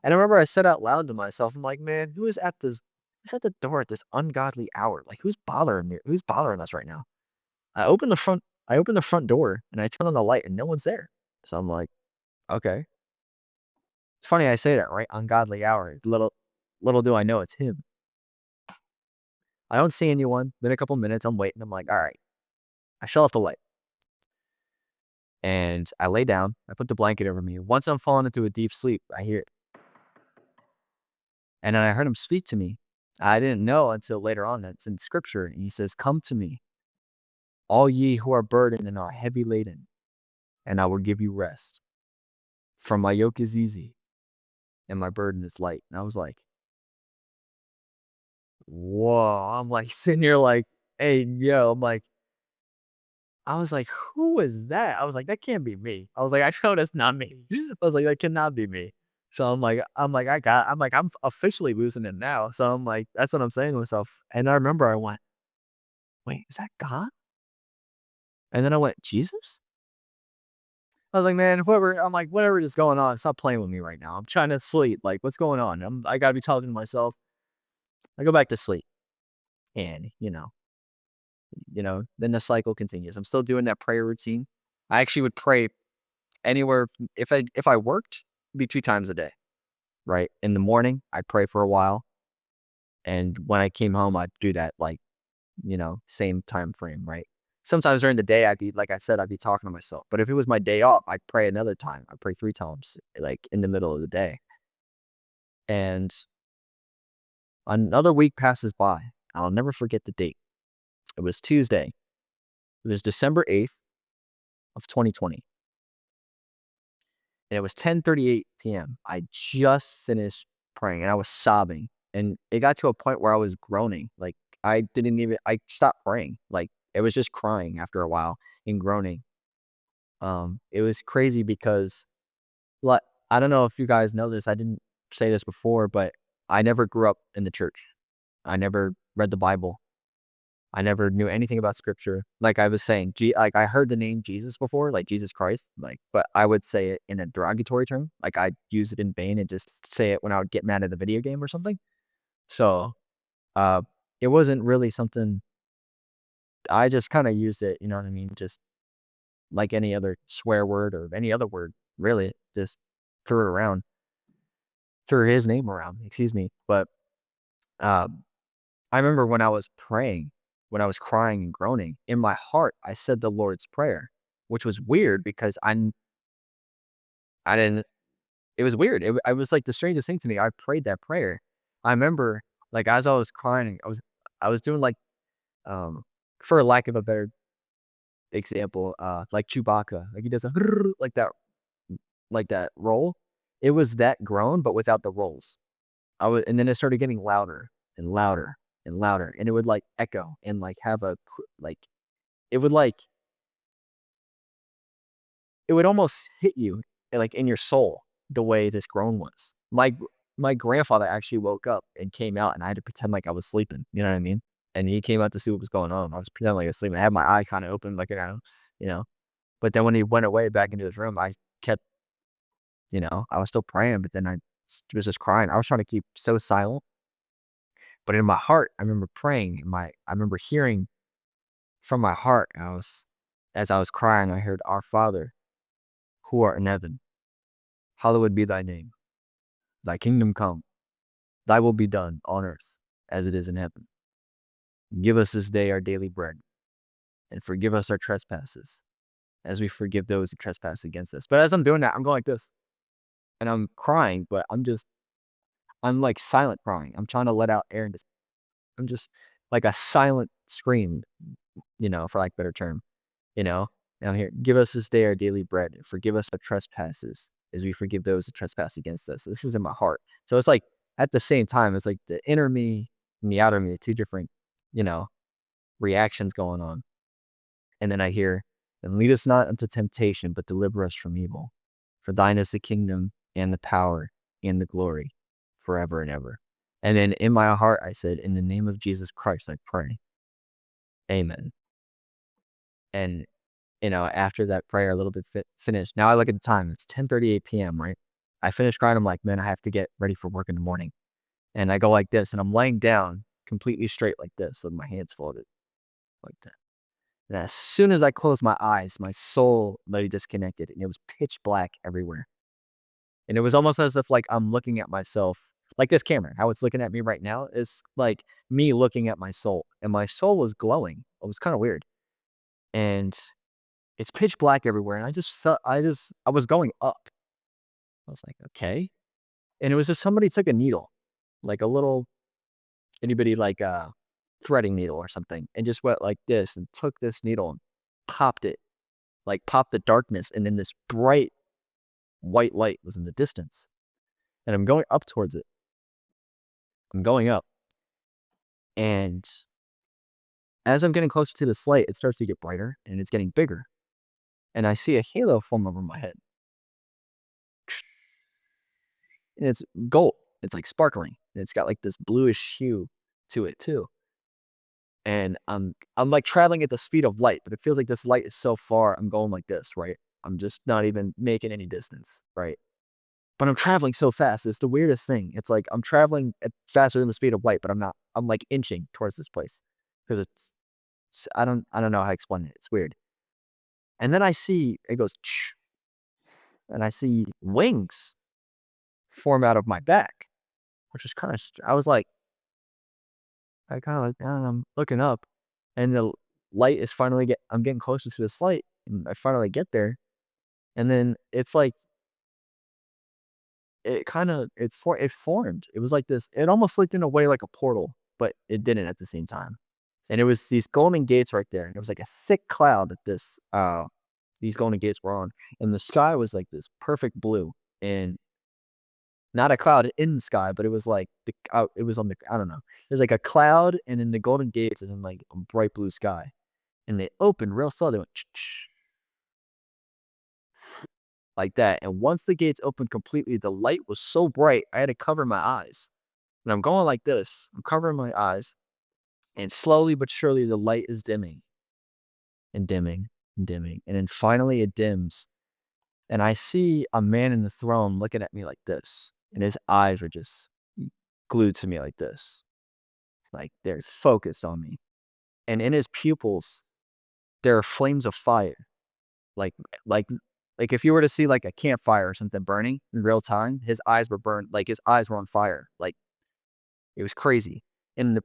Speaker 1: And I remember I said out loud to myself, I'm like, "Man, who's at the door at this ungodly hour? Like, who's bothering me? Who's bothering us right now?" I open the front door and I turn on the light and no one's there. So I'm like, "Okay." It's funny I say that, right? Ungodly hour. Little do I know it's him. I don't see anyone. Been a couple minutes. I'm waiting. I'm like, "All right." I shut off the light and I lay down. I put the blanket over me. Once I'm falling into a deep sleep, I hear it. And then I heard him speak to me. I didn't know until later on that's in scripture. And he says, "Come to me, all ye who are burdened and are heavy laden, and I will give you rest. For my yoke is easy and my burden is light." And I was like, whoa. I'm like sitting here like, "Hey, yo," I was like, "Who is that?" I was like, "That can't be me." I was like, "I know that's not me." I was like, "That cannot be me." So I'm officially losing it now. So I'm like, that's what I'm saying to myself. And I remember I went, "Wait, is that God?" And then I went, "Jesus?" I was like, "Man, whatever is going on, stop playing with me right now. I'm trying to sleep. Like, what's going on? I gotta be talking to myself." I go back to sleep. And, then the cycle continues. I'm still doing that prayer routine. I actually would pray anywhere if I worked, it'd be 2 times a day, right? In the morning, I'd pray for a while, and when I came home, I'd do that, like, same time frame, right? Sometimes during the day, I'd be like I said, I'd be talking to myself, but if it was my day off, I'd pray another time. I'd pray 3 times, like, in the middle of the day, and another week passes by. I'll never forget the date. It was Tuesday. It was December 8th of 2020. And it was 10:38 PM. I just finished praying and I was sobbing. And it got to a point where I was groaning. Like I stopped praying. Like it was just crying after a while and groaning. It was crazy because I don't know if you guys know this. I didn't say this before, but I never grew up in the church. I never read the Bible. I never knew anything about scripture. Like I was saying, like I heard the name Jesus before, like Jesus Christ, like, but I would say it in a derogatory term. Like I'd use it in vain and just say it when I would get mad at a video game or something. So, uh, it wasn't really something I just kind of used it, you know what I mean? Just like any other swear word or any other word, really, just threw it around, threw his name around, excuse me. But um, I remember when I was praying, when I was crying and groaning, in my heart, I said the Lord's Prayer, which was weird because I didn't, it was weird. I was like the strangest thing to me. I prayed that prayer. I remember like as I was crying, I was doing like, um, for lack of a better example, like Chewbacca, like he does a like that roll. It was that groan, but without the rolls. And then it started getting louder and louder and louder, and it would like echo and like have like it would like it would almost hit you like in your soul the way this groan was. My grandfather actually woke up and came out, and I had to pretend like I was sleeping. You know what I mean? And he came out to see what was going on. I was pretending like I was sleeping. I had my eye kind of open, like you know. But then when he went away back into his room, I kept, I was still praying, but then I was just crying. I was trying to keep so silent, but in my heart, I remember praying. I remember hearing from my heart. As I was crying, I heard, "Our Father, who art in heaven, hallowed be thy name. Thy kingdom come. Thy will be done on earth as it is in heaven. Give us this day our daily bread, and forgive us our trespasses, as we forgive those who trespass against us." But as I'm doing that, I'm going like this, and I'm crying, but I'm like silent crying. I'm trying to let out air, and I'm just like a silent scream, for like better term, you know. And I'm here, give us this day our daily bread, and forgive us our trespasses, as we forgive those who trespass against us. This is in my heart. So it's like at the same time, it's like the inner me and the outer me, two different, you know, reactions going on. And then I hear, and lead us not into temptation, but deliver us from evil. For thine is the kingdom and the power and the glory forever and ever. And then in my heart, I said, in the name of Jesus Christ, I pray. Amen. And, after that prayer, a little bit finished. Now I look at the time, it's 10:38 p.m., right? I finished crying. I'm like, man, I have to get ready for work in the morning. And I go like this, and I'm laying down completely straight like this with my hands folded like that. And as soon as I closed my eyes, my soul literally disconnected, and it was pitch black everywhere. And it was almost as if like I'm looking at myself, like this camera, how it's looking at me right now is like me looking at my soul, and my soul was glowing. It was kind of weird, and it's pitch black everywhere. And I was going up. I was like, okay, and it was just somebody took a needle, like a little anybody like threading needle or something, and just went like this and took this needle and popped it, like popped the darkness, and then this bright white light was in the distance. And I'm going up towards it. I'm going up. And as I'm getting closer to this light, it starts to get brighter and it's getting bigger. And I see a halo form over my head. And it's gold. It's like sparkling. And it's got like this bluish hue to it too. And I'm like traveling at the speed of light, but it feels like this light is so far. I'm going like this, right? I'm just not even making any distance, right? But I'm traveling so fast. It's the weirdest thing. It's like I'm traveling at faster than the speed of light, but I'm not. I'm like inching towards this place because I don't know how to explain it. It's weird. And then I see it goes, and I see wings form out of my back, which is kind of. I was like, I kind of like, I'm looking up, and the light is finally I'm getting closer to this light, and I finally get there, and then it's like it formed. It was like this. It almost slipped in a way like a portal, but it didn't at the same time. And it was these golden gates right there. And it was like a thick cloud that these golden gates were on. And the sky was like this perfect blue. And not a cloud in the sky, but it was like it was on the I don't know. There's like a cloud and then the golden gates and then like a bright blue sky. And they opened real slow. They went like that. And once the gates opened completely, the light was so bright, I had to cover my eyes. And I'm going like this. I'm covering my eyes, and slowly but surely the light is dimming and dimming and dimming. And then finally it dims. And I see a man in the throne looking at me like this. And his eyes are just glued to me like this. Like they're focused on me. And in his pupils, there are flames of fire. Like like like if you were to see like a campfire or something burning in real time, his eyes were burned, like his eyes were on fire. Like it was crazy. And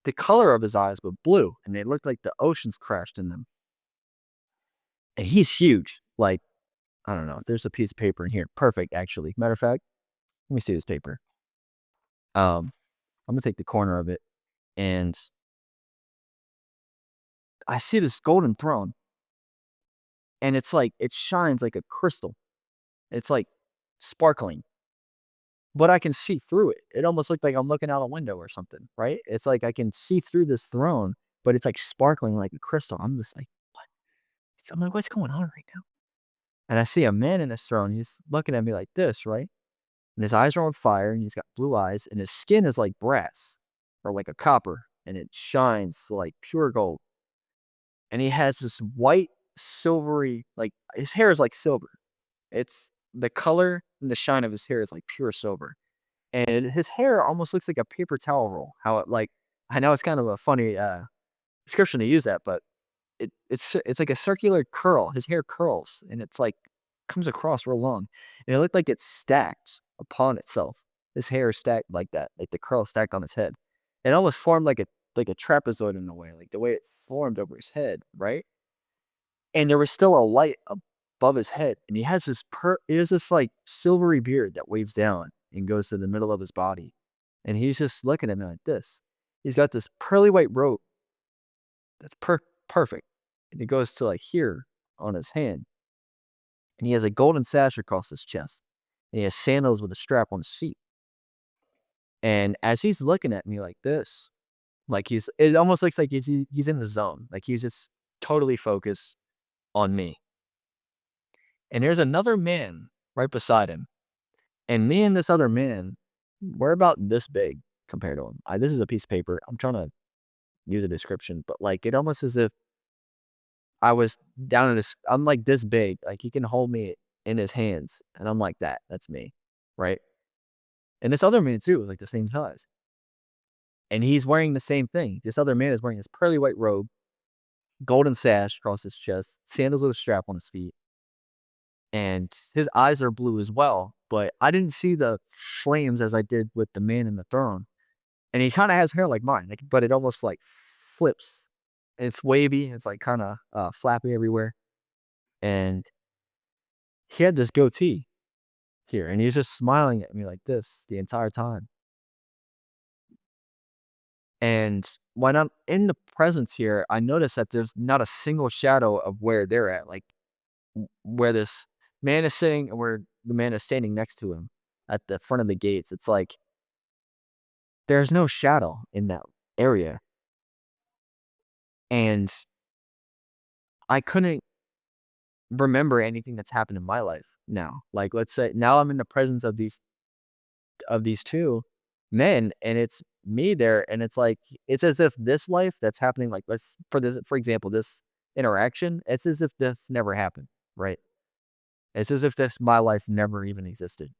Speaker 1: the color of his eyes were blue, and they looked like the oceans crashed in them. And he's huge. Like, I don't know if there's a piece of paper in here. Perfect, actually. Matter of fact, let me see this paper. I'm gonna take the corner of it, and I see this golden throne, and it's like it shines like a crystal. It's like sparkling, but I can see through it. It almost looked like I'm looking out a window or something, right? It's like I can see through this throne, but it's like sparkling like a crystal. I'm just like, what? I'm like, what's going on right now? And I see a man in this throne. He's looking at me like this, right? And his eyes are on fire, and he's got blue eyes, and his skin is like brass or like a copper, and it shines like pure gold. And he has this white, silvery, like his hair is like silver. It's the color and the shine of his hair is like pure silver. And his hair almost looks like a paper towel roll. How it like I know it's kind of a funny description to use that, but it's like a circular curl. His hair curls, and it's like comes across real long, and it looked like it's stacked upon itself. His hair is stacked like that, like the curl stacked on his head. It almost formed like a trapezoid in a way, like the way it formed over his head, right? And there was still a light above his head, and he has this like silvery beard that waves down and goes to the middle of his body, and he's just looking at me like this. He's got this pearly white robe that's perfect, and it goes to like here on his hand, and he has a golden sash across his chest, and he has sandals with a strap on his feet. And as he's looking at me like this, like it almost looks like he's in the zone, like he's just totally focused on me. And there's another man right beside him, and me and this other man, we're about this big compared to him. This is a piece of paper. I'm trying to use a description, but like it almost as if I was down in this. I'm like this big, like he can hold me in his hands, and I'm like that. That's me, right? And this other man too was like the same size, and he's wearing the same thing. This other man is wearing his pearly white robe, golden sash across his chest, sandals with a strap on his feet, and his eyes are blue as well. But I didn't see the flames as I did with the man in the throne. And he kind of has hair like mine, like, but it almost like flips. It's wavy. It's like kind of flappy everywhere. And he had this goatee here, and he was just smiling at me like this the entire time. And when I'm in the presence here, I notice that there's not a single shadow of where they're at, like where this man is sitting and where the man is standing next to him at the front of the gates. It's like there's no shadow in that area. And I couldn't remember anything that's happened in my life now. Like, let's say now I'm in the presence of these two men, and it's me there, and it's like it's as if this life that's happening, like for example, this interaction, it's as if this never happened, right? It's as if this my life never even existed.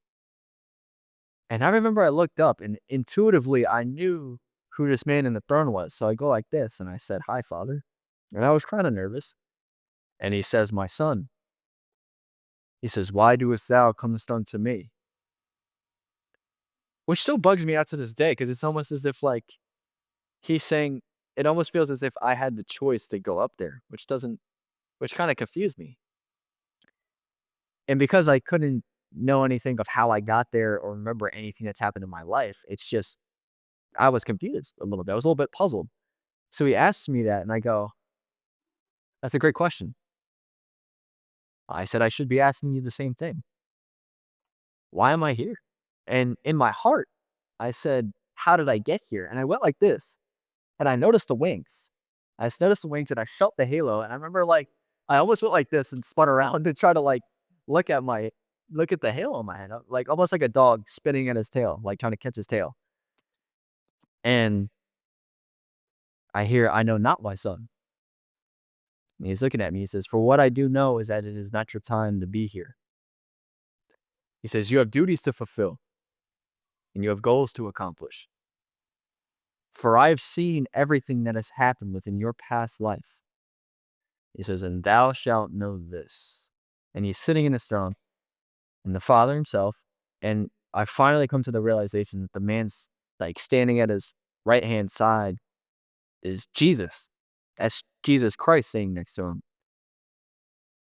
Speaker 1: And I remember I looked up, and intuitively I knew who this man in the throne was. So I go like this, and I said, "Hi, Father," and I was kind of nervous. And he says, "My son," he says, "Why doest thou comest unto me?" Which still bugs me out to this day, because it's almost as if like he's saying it almost feels as if I had the choice to go up there, which kind of confused me. And because I couldn't know anything of how I got there or remember anything that's happened in my life, it's just I was confused a little bit. I was a little bit puzzled. So he asks me that, and I go, "That's a great question." I said, "I should be asking you the same thing. Why am I here?" And in my heart, I said, "How did I get here?" And I went like this, and I noticed the wings. Noticed the wings, and I felt the halo. And I remember like I almost went like this and spun around to try to like look at the hail on my head, like almost like a dog spinning at his tail, like trying to catch his tail. And I know not my son. And he's looking at me. He says, "For what I do know is that it is not your time to be here." He says, "You have duties to fulfill and you have goals to accomplish. For I have seen everything that has happened within your past life." He says, "And thou shalt know this." And he's sitting in his throne, and the Father himself. And I finally come to the realization that the man's like standing at his right hand side is Jesus. That's Jesus Christ sitting next to him.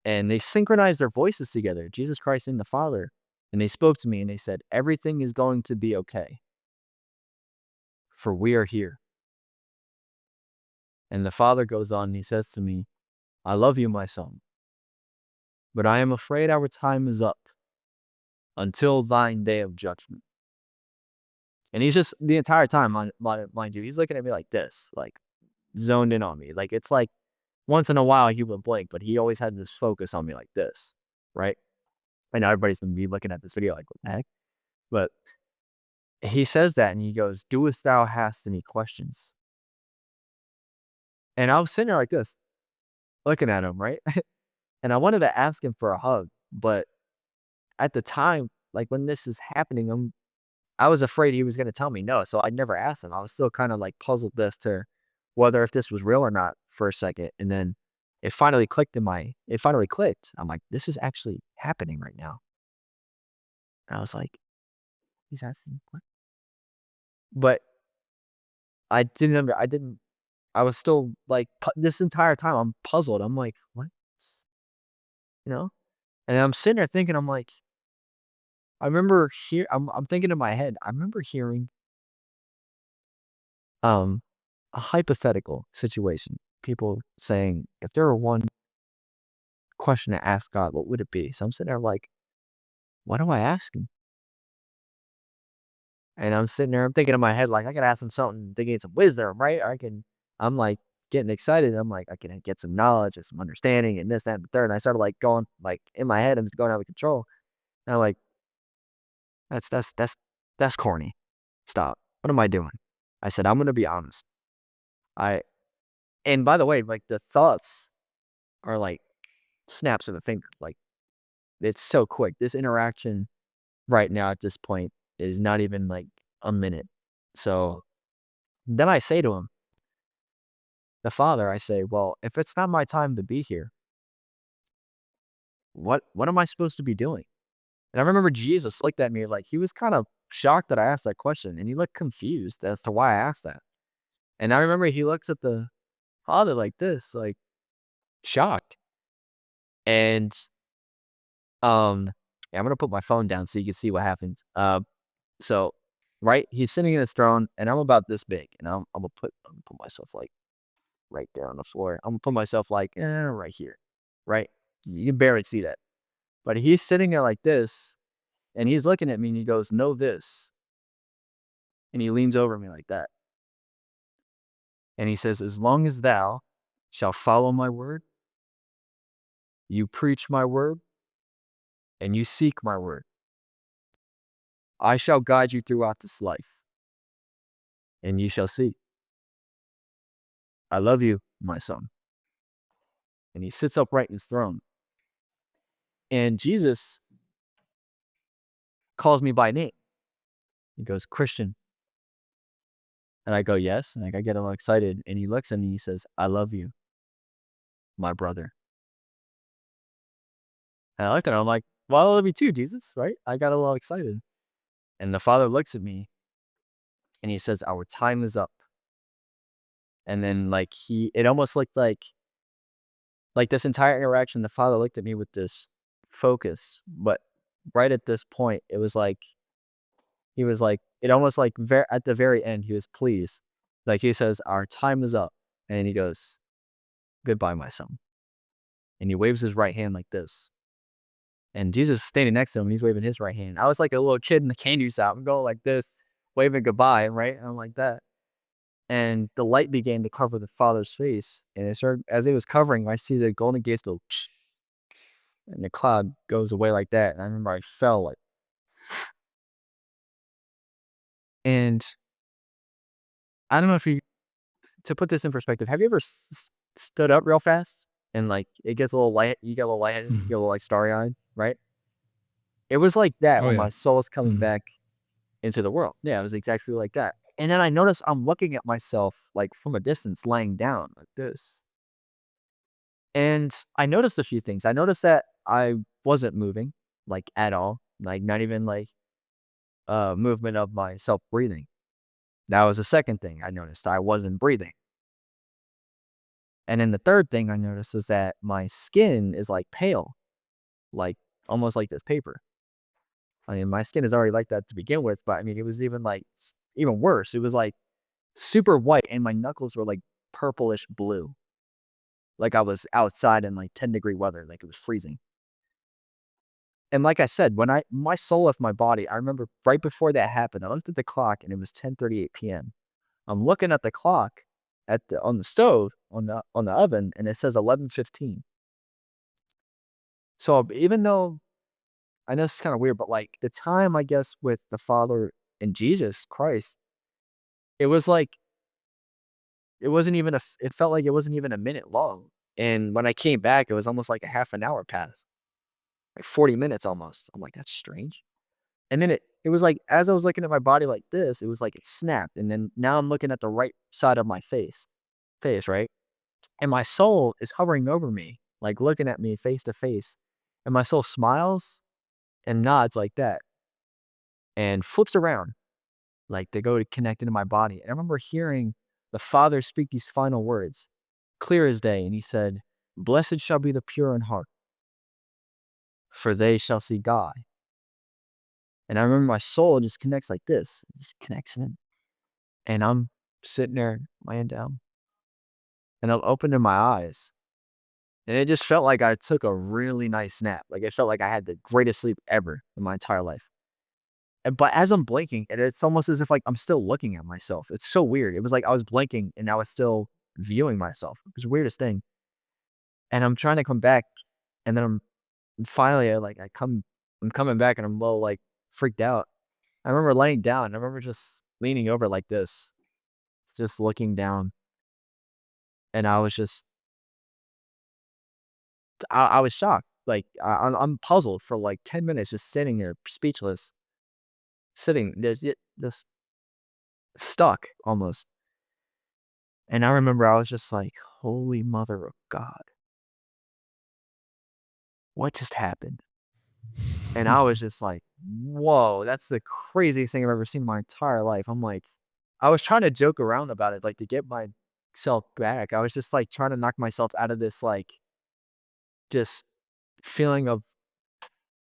Speaker 1: And they synchronized their voices together, Jesus Christ and the Father. And they spoke to me and they said, "Everything is going to be okay, for we are here." And the Father goes on and he says to me, "I love you, my son, but I am afraid our time is up until thine day of judgment." And he's just the entire time, mind you, he's looking at me like this, like zoned in on me. Like it's like once in a while he would blink, but he always had this focus on me like this, right? I know everybody's gonna be looking at this video like, what the heck? But he says that and he goes, "Doest thou hast any questions?" And I was sitting there like this, looking at him, right? And I wanted to ask him for a hug, but at the time, like when this is happening, I was afraid he was gonna tell me no, so I never asked him. I was still kind of like puzzled as to whether if this was real or not for a second. And then it finally clicked. I'm like, this is actually happening right now. And I was like, he's asking what? But I didn't, I was still like, this entire time I'm puzzled. I'm like, what? You know? And I'm sitting there thinking, I'm like, I'm thinking in my head, I remember hearing, um, a hypothetical situation. People saying, if there were one question to ask God, what would it be? So I'm sitting there like, what do I ask him? And I'm sitting there, I'm thinking in my head, like, I could ask him something to get some wisdom, right? I'm like getting excited. I'm like, I can get some knowledge and some understanding and this, that, and the third. And I started like going, like in my head, I'm just going out of control. And I'm like, that's corny. Stop. What am I doing? I said, I'm going to be honest. And by the way, like the thoughts are like snaps of a finger. Like it's so quick. This interaction right now at this point is not even like a minute. So then I say to him, the Father, I say, well, if it's not my time to be here, what am I supposed to be doing? And I remember Jesus looked at me like he was kind of shocked that I asked that question, and he looked confused as to why I asked that. And I remember he looks at the Father like this, like shocked. And yeah, I'm gonna put my phone down so you can see what happens. So right, he's sitting in his throne, and I'm about this big, and I'm gonna put myself like right there on the floor. I'm gonna put myself like right here, right. You can barely see that, but he's sitting there like this, and he's looking at me, and he goes, "Know this," and he leans over me like that, and he says, "As long as thou shall follow my word, you preach my word, and you seek my word, I shall guide you throughout this life, and ye shall see. I love you, my son." And he sits upright in his throne. And Jesus calls me by name. He goes, "Christian." And I go, "Yes." And like, I get all excited. And he looks at me and he says, "I love you, my brother." And I looked at him, I'm like, "Well, I love you too, Jesus," right? I got a little excited. And the Father looks at me and he says, "Our time is up." And then like it almost looked like this entire interaction, the Father looked at me with this focus. But right at this point, it was like, he was like, it almost like at the very end, he was pleased. Like he says, "Our time is up." And he goes, "Goodbye, my son." And he waves his right hand like this. And Jesus is standing next to him and he's waving his right hand. I was like a little kid in the candy shop. I'm going like this, waving goodbye, right? And I'm like that. And the light began to cover the Father's face. And it started, as it was covering, I see the golden gates go, and the cloud goes away like that. And I remember I fell like, and I don't know if you to put this in perspective, have you ever stood up real fast and like it gets a little light, you get a little lightheaded, you
Speaker 2: Mhm.
Speaker 1: get a little like starry eyed, right? It was like that
Speaker 2: Oh
Speaker 1: when
Speaker 2: yeah.
Speaker 1: my soul is coming
Speaker 2: Mhm.
Speaker 1: back into the world. Yeah, it was exactly like that. And then I noticed I'm looking at myself like from a distance, laying down like this. And I noticed a few things. I noticed that I wasn't moving like at all, like not even like movement of myself breathing. That was the second thing I noticed. I wasn't breathing. And then the third thing I noticed was that my skin is like pale, like almost like this paper. I mean, my skin is already like that to begin with, but I mean, it was even like even worse. It was like super white, and my knuckles were like purplish blue, like I was outside in like 10-degree weather, like it was freezing. And like I said, when my soul left my body, I remember right before that happened, I looked at the clock and it was 10:38 p.m. I'm looking at the clock at the on the stove on the oven, and it says 11:15. So even though I know it's kind of weird, but like the time I guess with the Father and Jesus Christ, it was like it wasn't even it felt like it wasn't even a minute long. And when I came back, it was almost like a half an hour passed, like 40 minutes almost. I'm like, that's strange. And then it was like as I was looking at my body like this, it was like it snapped. And then now I'm looking at the right side of my face, right? And my soul is hovering over me, like looking at me face to face. And my soul smiles and nods like that and flips around like they go to connect into my body. And I remember hearing the Father speak these final words, clear as day. And he said, "Blessed shall be the pure in heart, for they shall see God." And I remember my soul just connects like this, it just connects in. And I'm sitting there laying down and I'm opening my eyes. And it just felt like I took a really nice nap. Like it felt like I had the greatest sleep ever in my entire life. But as I'm blinking, it's almost as if like I'm still looking at myself. It's so weird. It was like I was blinking and I was still viewing myself. It was the weirdest thing. And I'm trying to come back, and then finally I'm coming back and I'm a little like freaked out. I remember laying down. I remember just leaning over like this, just looking down, and I was just I was shocked. Like I'm puzzled for like 10 minutes, just sitting there speechless, sitting just stuck almost. And I remember I was just like, "Holy mother of God, what just happened?" And I was just like, "Whoa, that's the craziest thing I've ever seen in my entire life." I'm like, I was trying to joke around about it, like to get myself back. I was just like trying to knock myself out of this like just feeling of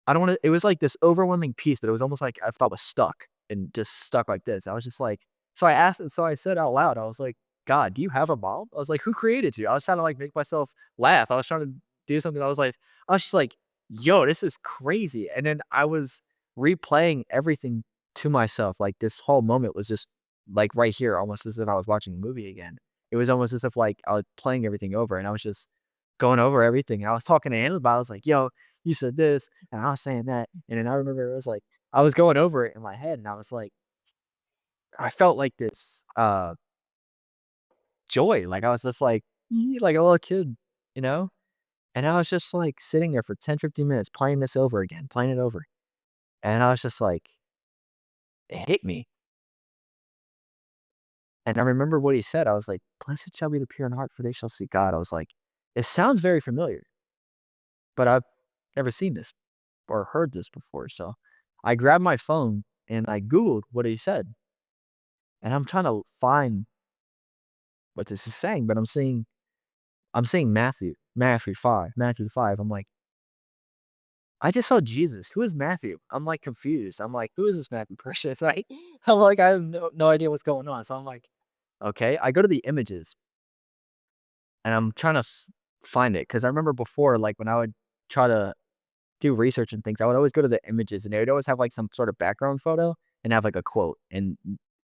Speaker 1: I don't want to. It was like this overwhelming peace, but it was almost like I felt was stuck and just stuck like this. I was just like, so I asked, so I said out loud, I was like, "God, do you have a mom?" I was like, "Who created you?" I was trying to like make myself laugh. I was trying to do something. I was just like, "Yo, this is crazy." And then I was replaying everything to myself. Like this whole moment was just like right here, almost as if I was watching a movie again. It was almost as if like I was playing everything over, and I was just going over everything. And I was talking to him about. I was like, "Yo, you said this, and I was saying that." And then I remember it was like I was going over it in my head, and I was like, I felt like this joy, like I was just like like a little kid, you know. And I was just like sitting there for 10, 15 minutes playing this over again, playing it over, and I was just like, it hit me. And I remember what he said. I was like, "Blessed shall be the pure in heart, for they shall see God." I was like, it sounds very familiar, but I've never seen this or heard this before. So I grabbed my phone and I Googled what he said. And I'm trying to find what this is saying, but I'm seeing Matthew 5, Matthew 5. I'm like, I just saw Jesus. Who is Matthew? I'm like confused. I'm like, who is this Matthew person? Right? I'm like, I have no idea what's going on. So I'm like, okay. I go to the images and I'm trying to find it because I remember before, like when I would try to do research and things, I would always go to the images and they would always have like some sort of background photo and have like a quote, and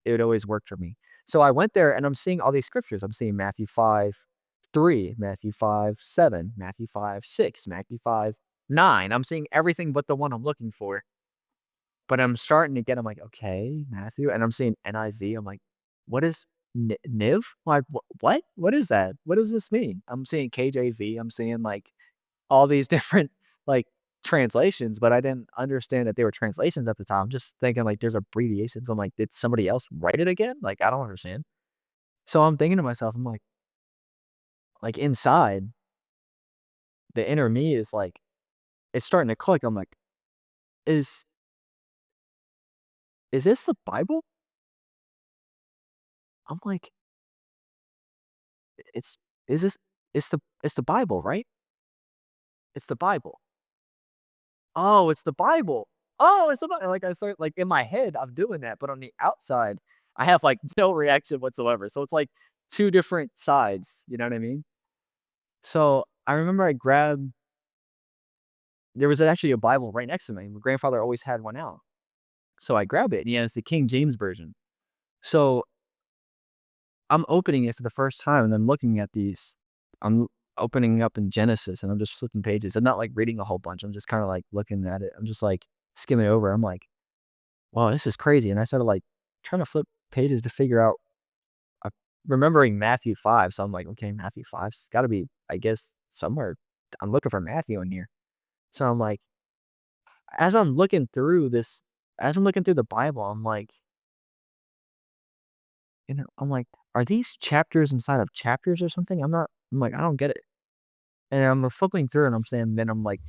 Speaker 1: it would always work for me. So I went there and I'm seeing all these scriptures. I'm seeing Matthew 5:3, Matthew 5:7, Matthew 5:6, Matthew 5. 9. I'm seeing everything but the one I'm looking for. But I'm starting to get, I'm like, okay, Matthew, and I'm seeing NIV. I'm like, what is Niv? Like, what? What is that? What does this mean? I'm seeing KJV. I'm seeing like all these different like translations, but I didn't understand that they were translations at the time. I'm just thinking like there's abbreviations. I'm like, did somebody else write it again? Like, I don't understand. So I'm thinking to myself, I'm like inside the inner me is like, it's starting to click. I'm like, is is this the Bible? I'm like, it's is this it's the Bible, right? It's the Bible. Oh, it's the Bible. Oh, it's the Bible. Like I start like in my head, I'm doing that, but on the outside, I have like no reaction whatsoever. So it's like two different sides. You know what I mean? So I remember I grabbed. There was actually a Bible right next to me. My grandfather always had one out, so I grab it. And yeah, it's the King James version. So I'm opening it for the first time, and I'm looking at these. I'm opening up in Genesis, and I'm just flipping pages. I'm not like reading a whole bunch. I'm just kind of like looking at it. I'm just like skimming over. I'm like, wow, this is crazy. And I started like trying to flip pages to figure out, uh, remembering Matthew 5. So I'm like, okay, Matthew 5's got to be, I guess, somewhere. I'm looking for Matthew in here. So I'm like, as I'm looking through this, as I'm looking through the Bible, I'm like, I'm like, are these chapters inside of chapters or something? I'm like, I don't get it. And I'm flipping through and I'm saying, then I'm like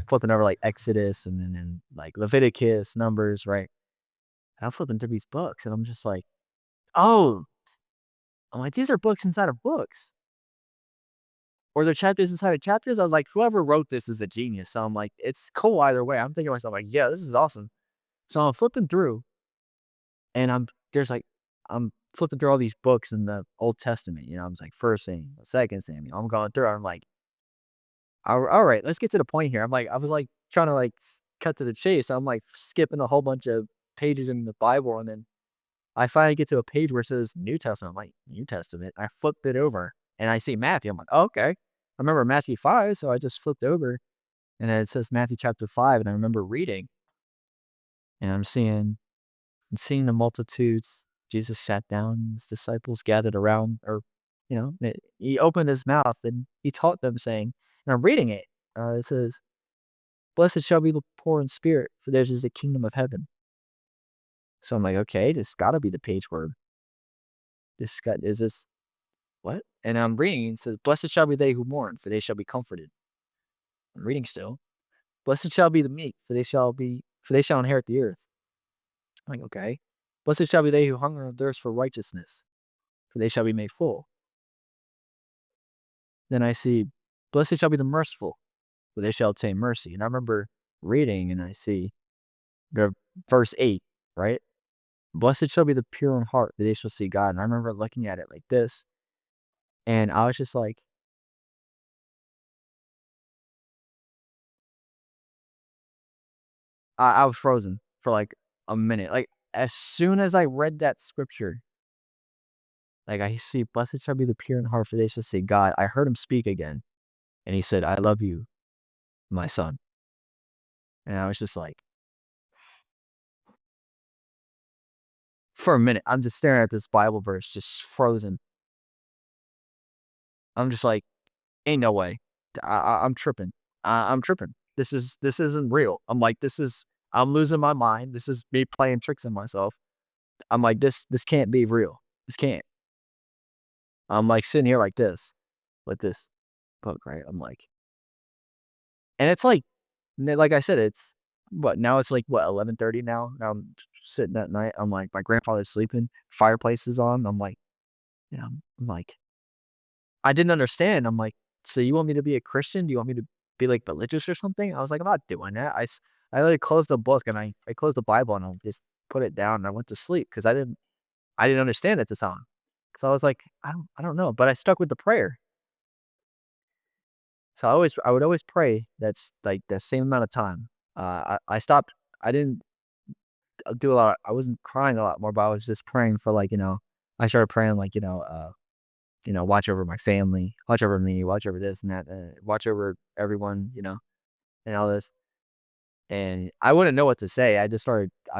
Speaker 1: flipping over like Exodus and then like Leviticus, Numbers, right? And I'm flipping through these books and I'm just like, oh, I'm like, these are books inside of books. Or they're chapters inside of chapters. I was like, whoever wrote this is a genius. So I'm like, it's cool either way. I'm thinking to myself, like, yeah, this is awesome. So I'm flipping through and there's like, I'm flipping through all these books in the Old Testament. I was like, first Samuel, second Samuel. I'm going through. I'm like, all right, let's get to the point here. I was like trying to like cut to the chase. I'm like skipping a whole bunch of pages in the Bible. And then I finally get to a page where it says New Testament. I'm like, New Testament. I flipped it over and I see Matthew. I'm like, oh, okay. I remember Matthew 5. So I just flipped over and then it says Matthew chapter 5. And I remember reading and I'm seeing the multitudes. Jesus sat down, his disciples gathered around, or, he opened his mouth and he taught them, saying, and I'm reading it. It says, blessed shall be the poor in spirit, for theirs is the kingdom of heaven. So I'm like, okay, this got to be the page where is this what? And I'm reading, and it says, blessed shall be they who mourn, for they shall be comforted. I'm reading still. Blessed shall be the meek, for they shall inherit the earth. I'm like, okay. Blessed shall be they who hunger and thirst for righteousness, for they shall be made full. Then I see, blessed shall be the merciful, for they shall obtain mercy. And I remember reading and I see the verse 8, right? Blessed shall be the pure in heart, for they shall see God. And I remember looking at it like this, and I was just like, I was frozen for like a minute. Like as soon as I read that scripture, like I see, blessed shall be the pure in heart, for they shall see God. I heard him speak again, and he said, I love you, my son. And I was just like, for a minute, I'm just staring at this Bible verse, just frozen. I'm just like, ain't no way. I'm tripping. I'm tripping. This isn't real. I'm like, I'm losing my mind. This is me playing tricks on myself. I'm like, this can't be real. This can't. I'm like sitting here like this, with this book, right? I'm like, and it's like I said, it's what now? It's like what 11:30 now. Now I'm sitting at night. I'm like, my grandfather's sleeping. Fireplace is on. I'm like, I'm like, I didn't understand. I'm like, so you want me to be a Christian? Do you want me to be like religious or something? I was like, I'm not doing that. I literally closed the book and I closed the Bible and I just put it down and I went to sleep because I didn't understand it at the time. So I was like, I don't know, but I stuck with the prayer. So I would always pray that's like the same amount of time. I stopped. I didn't do a lot. I wasn't crying a lot more, but I was just praying for like I started praying like watch over my family, watch over me, watch over this and that, watch over everyone. and all this. And I wouldn't know what to say. I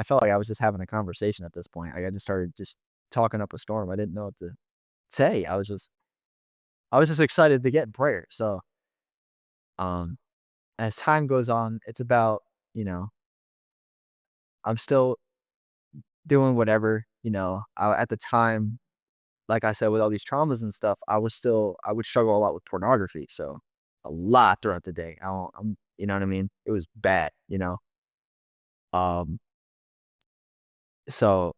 Speaker 1: felt like I was just having a conversation at this point. Like, I just started just talking up a storm. I didn't know what to say. I was just excited to get in prayer. So, um, as time goes on, it's about, you know, I'm still doing whatever, at the time, like I said, with all these traumas and stuff, I would struggle a lot with pornography. So a lot throughout the day. You know what I mean? It was bad. Um, so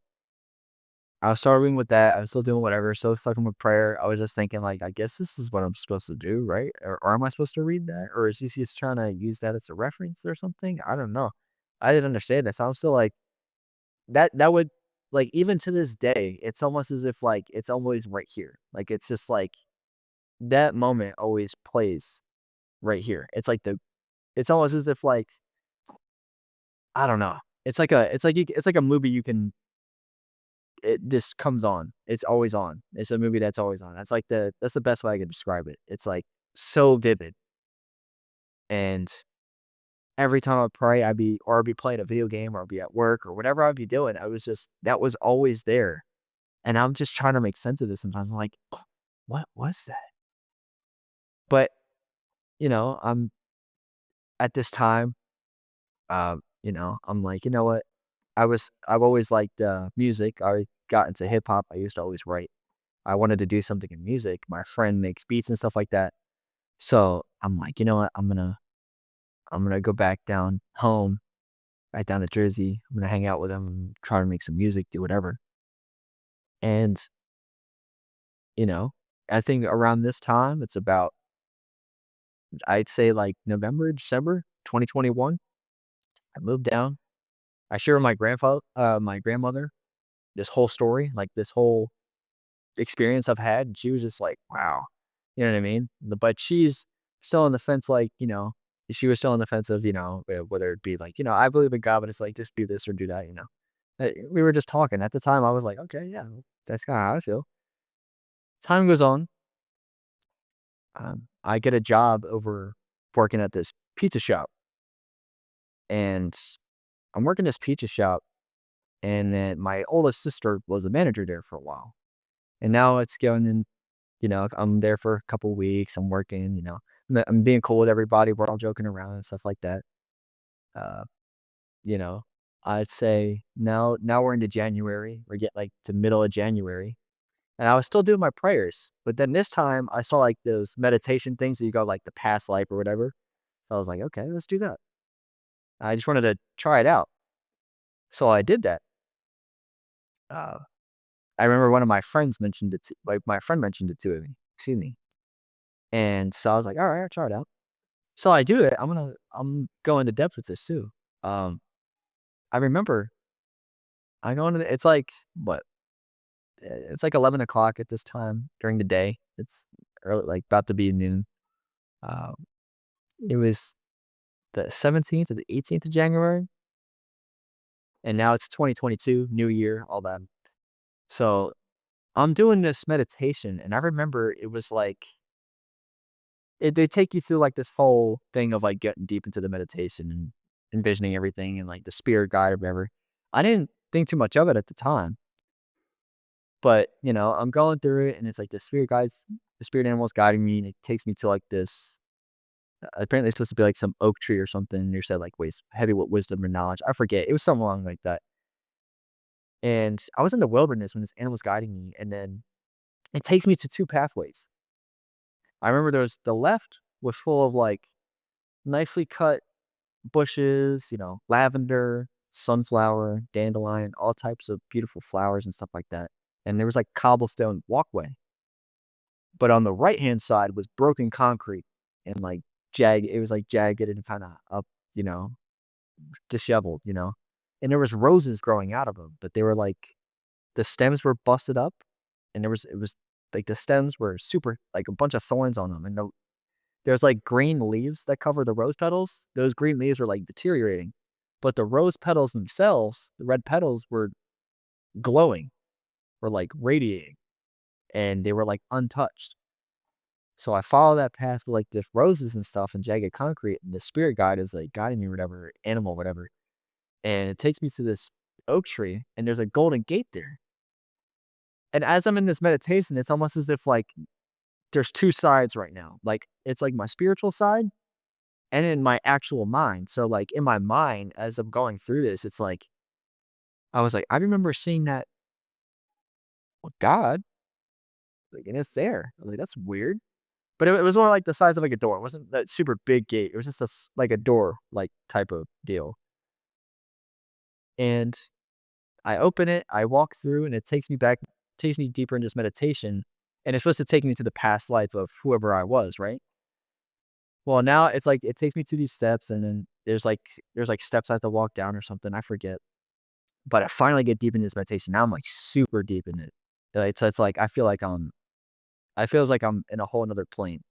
Speaker 1: I was struggling with that. I was still doing whatever, still stuck with prayer. I was just thinking, like, I guess this is what I'm supposed to do, right? Or am I supposed to read that? Or is he just trying to use that as a reference or something? I don't know. I didn't understand that. So I'm still like, that would, like, even to this day, it's almost as if, like, it's always right here. Like, it's just like that moment always plays right here. It's almost as if, like, I don't know. It's like a movie you can it just comes on. It's always on. It's a movie that's always on. That's the best way I can describe it. It's, like, so vivid, and every time I pray, I'd be playing a video game or I'd be at work or whatever I'd be doing, I was just that was always there, and I'm just trying to make sense of this sometimes. I'm like, "What was that?" But, I'm at this time, I'm like, "You know what?" I've always liked, music. I got into hip hop. I used to always write. I wanted to do something in music. My friend makes beats and stuff like that. So I'm like, you know what? I'm gonna go back down home, back down to Jersey. I'm gonna hang out with him, try to make some music, do whatever. And, you know, I think around this time, it's about I'd say like November, December 2021. I moved down. I share with my grandmother, this whole story, like this whole experience I've had, and she was just like, "Wow." You know what I mean? But she's still on the fence, like, she was still on the fence of, whether it be like, "I believe in God, but it's like, just do this or do that." We were just talking. At the time, I was like, "Okay, yeah, that's kinda how I feel." Time goes on, I get a job over working at this pizza shop, and I'm working this pizza shop, and then my oldest sister was a manager there for a while, and now it's going in. I'm there for a couple weeks. I'm working. I'm being cool with everybody. We're all joking around and stuff like that. Uh, you know, I'd say now we're into January. We're getting like to middle of January, and I was still doing my prayers. But then this time, I saw like those meditation things. So you go like the past life or whatever. I was like, okay, let's do that. I just wanted to try it out, so I did that. Uh, I remember one of my friends mentioned it. Like my friend mentioned it to me. Excuse me. And so I was like, all right, I'll try it out. So I do it. I'm going to depth with this too. Um, I remember I go into it's like what? It's like 11 o'clock at this time during the day. It's early, like about to be noon. Um, it was the 17th or the 18th of January, and now it's 2022, New Year, all that. So I'm doing this meditation, and I remember it was like they take you through like this whole thing of like getting deep into the meditation and envisioning everything and like the spirit guide or whatever. I didn't think too much of it at the time, but I'm going through it and it's like the spirit animals guiding me and it takes me to like this. Apparently, it's supposed to be like some oak tree or something. And you said like ways heavy with wisdom and knowledge. I forget. It was something along like that. And I was in the wilderness when this animal's guiding me, and then it takes me to two pathways. I remember there was the left was full of like nicely cut bushes, lavender, sunflower, dandelion, all types of beautiful flowers and stuff like that. And there was like cobblestone walkway. But on the right-hand side was broken concrete and like it was like jagged and kind of up, you know, disheveled. And there was roses growing out of them, but they were like the stems were busted up and it was like the stems were super like a bunch of thorns on them and there's, like, green leaves that cover the rose petals. Those green leaves were, like, deteriorating, but the rose petals themselves, the red petals were glowing, were, like, radiating, and they were, like, untouched. So I follow that path with like the roses and stuff and jagged concrete, and the spirit guide is like guiding me, whatever, animal, whatever. And it takes me to this oak tree, and there's a golden gate there. And as I'm in this meditation, it's almost as if like there's two sides right now. Like it's like my spiritual side and in my actual mind. So like in my mind, as I'm going through this, it's like I was like, I remember seeing that with God, like, and it's there. I was like, that's weird. But it was more like the size of like a door. It wasn't that super big gate. It was just like a door like type of deal. And I open it, I walk through, and it takes me deeper into this meditation. And it's supposed to take me to the past life of whoever I was, right? Well, now it's like it takes me through these steps, and then there's like steps I have to walk down or something. I forget. But I finally get deep in this meditation. Now I'm like super deep in it. So it's like I feels like I'm in a whole another plane.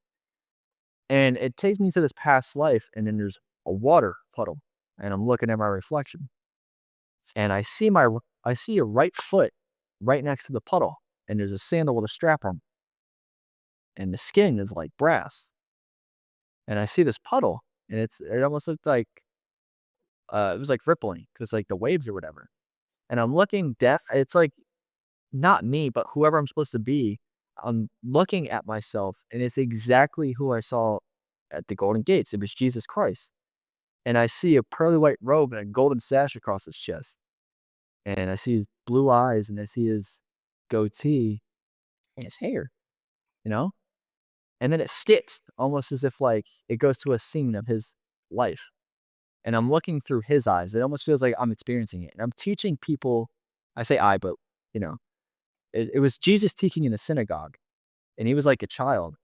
Speaker 1: And it takes me to this past life, and then there's a water puddle, and I'm looking at my reflection, and I see a right foot right next to the puddle, and there's a sandal with a strap on, and the skin is like brass, and I see this puddle, and it almost looked like it was like rippling because like the waves or whatever, and I'm looking deaf. It's like not me, but whoever I'm supposed to be. I'm looking at myself, and it's exactly who I saw at the Golden Gates. It was Jesus Christ. And I see a pearly white robe and a golden sash across his chest. And I see his blue eyes and I see his goatee and his hair, you know? And then it sticks almost as if like it goes to a scene of his life. And I'm looking through his eyes. It almost feels like I'm experiencing it. And I'm teaching people, I say I, but you know, it was Jesus teaching in a synagogue. And he was like a child.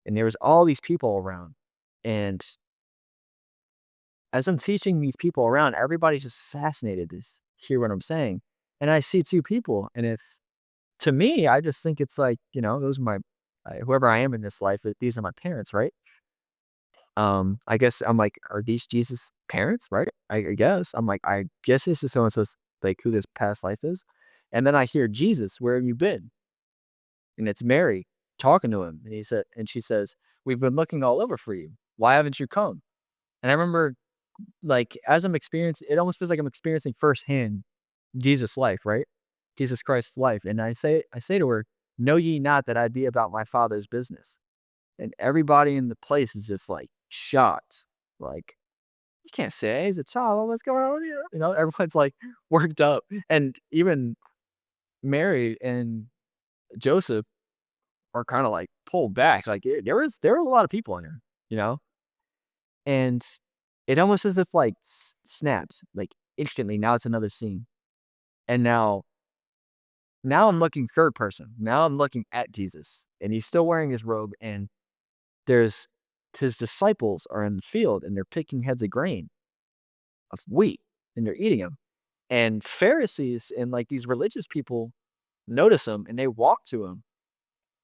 Speaker 1: And there was all these people around. And as I'm teaching these people around, everybody's just fascinated to hear what I'm saying. And I see two people, and if to me, I just think it's like, those are my whoever I am in this life, these are my parents, right? I guess I'm like, are these Jesus' parents, right? I guess I'm like, I guess this is so and so's like who this past life is, and then I hear Jesus, where have you been? And it's Mary talking to him, and she says, we've been looking all over for you. Why haven't you come? And I remember like, as I'm experiencing it almost feels like I'm experiencing firsthand Jesus' life, right? Jesus Christ's life, and I say to her, "Know ye not that I be about my Father's business?" And everybody in the place is just, like, shocked, like, "You can't say he's a child, what's going on here?" Everyone's, like, worked up, and even Mary and Joseph are kinda, like, pulled back, like, there were a lot of people in there, you know? And it almost as if, like, snaps, like, instantly, now it's another scene, and now I'm looking third person, now I'm looking at Jesus, and he's still wearing his robe, and there's his disciples are in the field, and they're picking heads of grain, of wheat, and they're eating them, and Pharisees and, like, these religious people notice him, and they walk to him,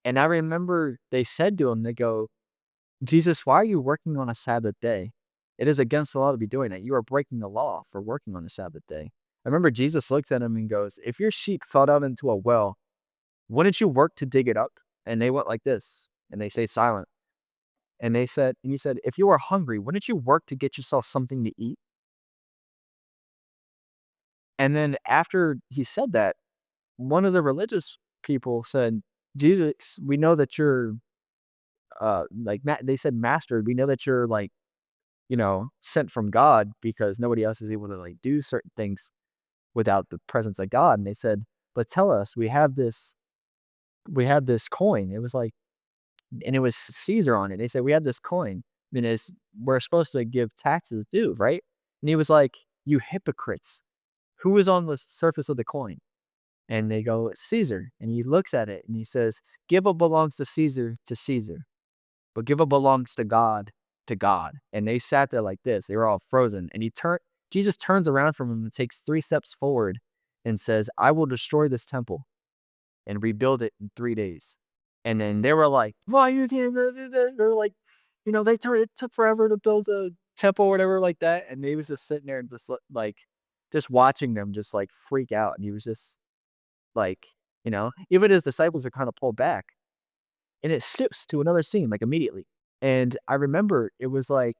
Speaker 1: and I remember they said to him, they go, Jesus, why are you working on a Sabbath day? It is against the law to be doing that. You are breaking the law for working on the Sabbath day. I remember Jesus looks at him and goes, if your sheep fell down into a well, wouldn't you work to dig it up? And they went like this, and they stayed silent. And he said, if you are hungry, wouldn't you work to get yourself something to eat? And then after he said that, one of the religious people said, Jesus, we know that you're, they said, Master, we know that you're like, sent from God because nobody else is able to like do certain things without the presence of God. And they said, but tell us, we have this coin. It was like, and it was Caesar on it. They said, we have this coin. And we're supposed to give taxes due, right? And he was like, you hypocrites, who is on the surface of the coin? And they go, it's Caesar. And he looks at it and he says, give what belongs to Caesar, but give what belongs to God to God. And they sat there like this. They were all frozen. And Jesus turns around from him and takes 3 steps forward and says, I will destroy this temple and rebuild it in 3 days. And then they were like, why you can't do that? They're like, it took forever to build a temple or whatever like that. And he was just sitting there and just like, just watching them just like freak out. And he was just like, even his disciples are kind of pulled back. and it shifts to another scene, like, immediately. And I remember it was like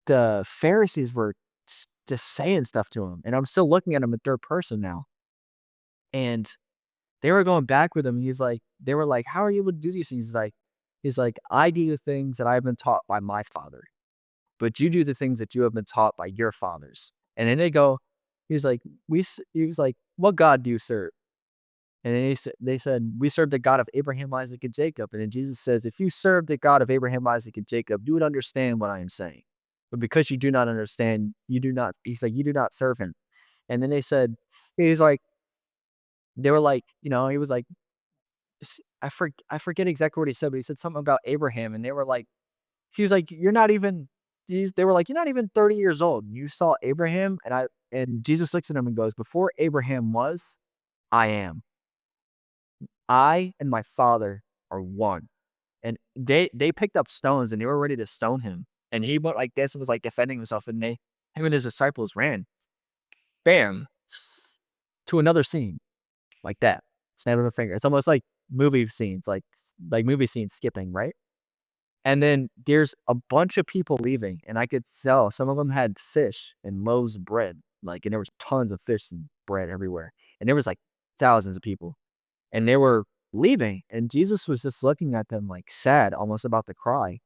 Speaker 1: the Pharisees were just saying stuff to him, and I'm still looking at him in third person now. And they were going back with him. And they were like, "How are you able to do these things?" He's like, "I do the things that I've been taught by my father, but you do the things that you have been taught by your fathers." And then he was like, he was like, "What God do you serve?" And then they said, "We serve the God of Abraham, Isaac, and Jacob." And then Jesus says, "If you serve the God of Abraham, Isaac, and Jacob, you would understand what I am saying. But because you do not understand, you do not," he's like, "you do not serve him." And then he's like, they were like, he was like, I forget exactly what he said, but he said something about Abraham. And they were like, he was like, "You're not even," they were like, "You're not even 30 years old. You saw Abraham." And Jesus looks at him and goes, "Before Abraham was, I am. I and my father are one." And they picked up stones and they were ready to stone him. And he went like this and was like defending himself. And him and his disciples ran, bam, to another scene like that. Snap of a finger. It's almost like movie scenes, like movie scenes skipping, right? And then there's a bunch of people leaving, and I could tell some of them had fish and loaves of bread, and there was tons of fish and bread everywhere. And there was like thousands of people, and they were leaving, and Jesus was just looking at them like sad, almost about to cry.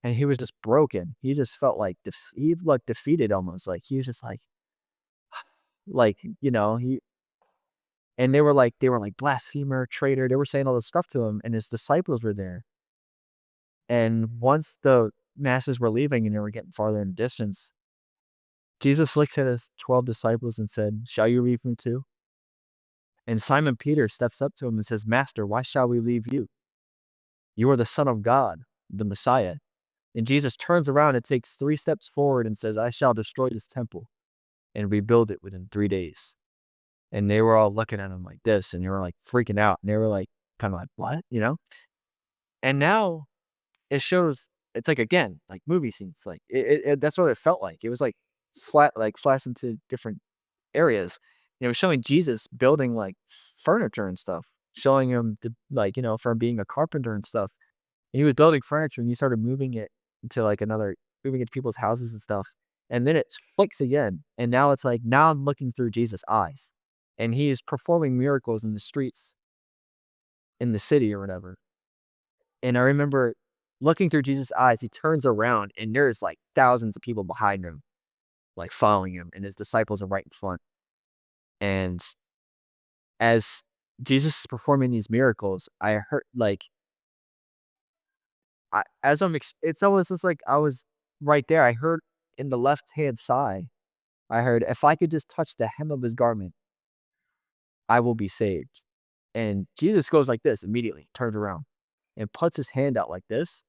Speaker 1: And he was just broken. He just felt like he looked defeated almost. Like he was just like, he and they were like blasphemer, traitor. They were saying all this stuff to him, and his disciples were there. And once the masses were leaving and they were getting farther in the distance, Jesus looked at his 12 disciples and said, "Shall you leave me too?" And Simon Peter steps up to him and says, "Master, why shall we leave you? You are the Son of God, the Messiah." And Jesus turns around and takes 3 steps forward and says, "I shall destroy this temple and rebuild it within 3 days." And they were all looking at him like this, and they were like freaking out. And they were like, kind of like, "What?" And now it shows, it's like, again, like movie scenes, like that's what it felt like. It was like flash into different areas. It was showing Jesus building like furniture and stuff, showing him from being a carpenter and stuff. And he was building furniture and he started moving it to moving it to people's houses and stuff. And then it flicks again. And now it's like, now I'm looking through Jesus' eyes. And he is performing miracles in the streets in the city or whatever. And I remember looking through Jesus' eyes, he turns around and there's like thousands of people behind him, like following him, and his disciples are right in front. And as Jesus is performing these miracles, I heard it's almost just like I was right there. I heard in the left hand side, I heard, "If I could just touch the hem of his garment, I will be saved." And Jesus goes like this immediately, turns around and puts his hand out like this,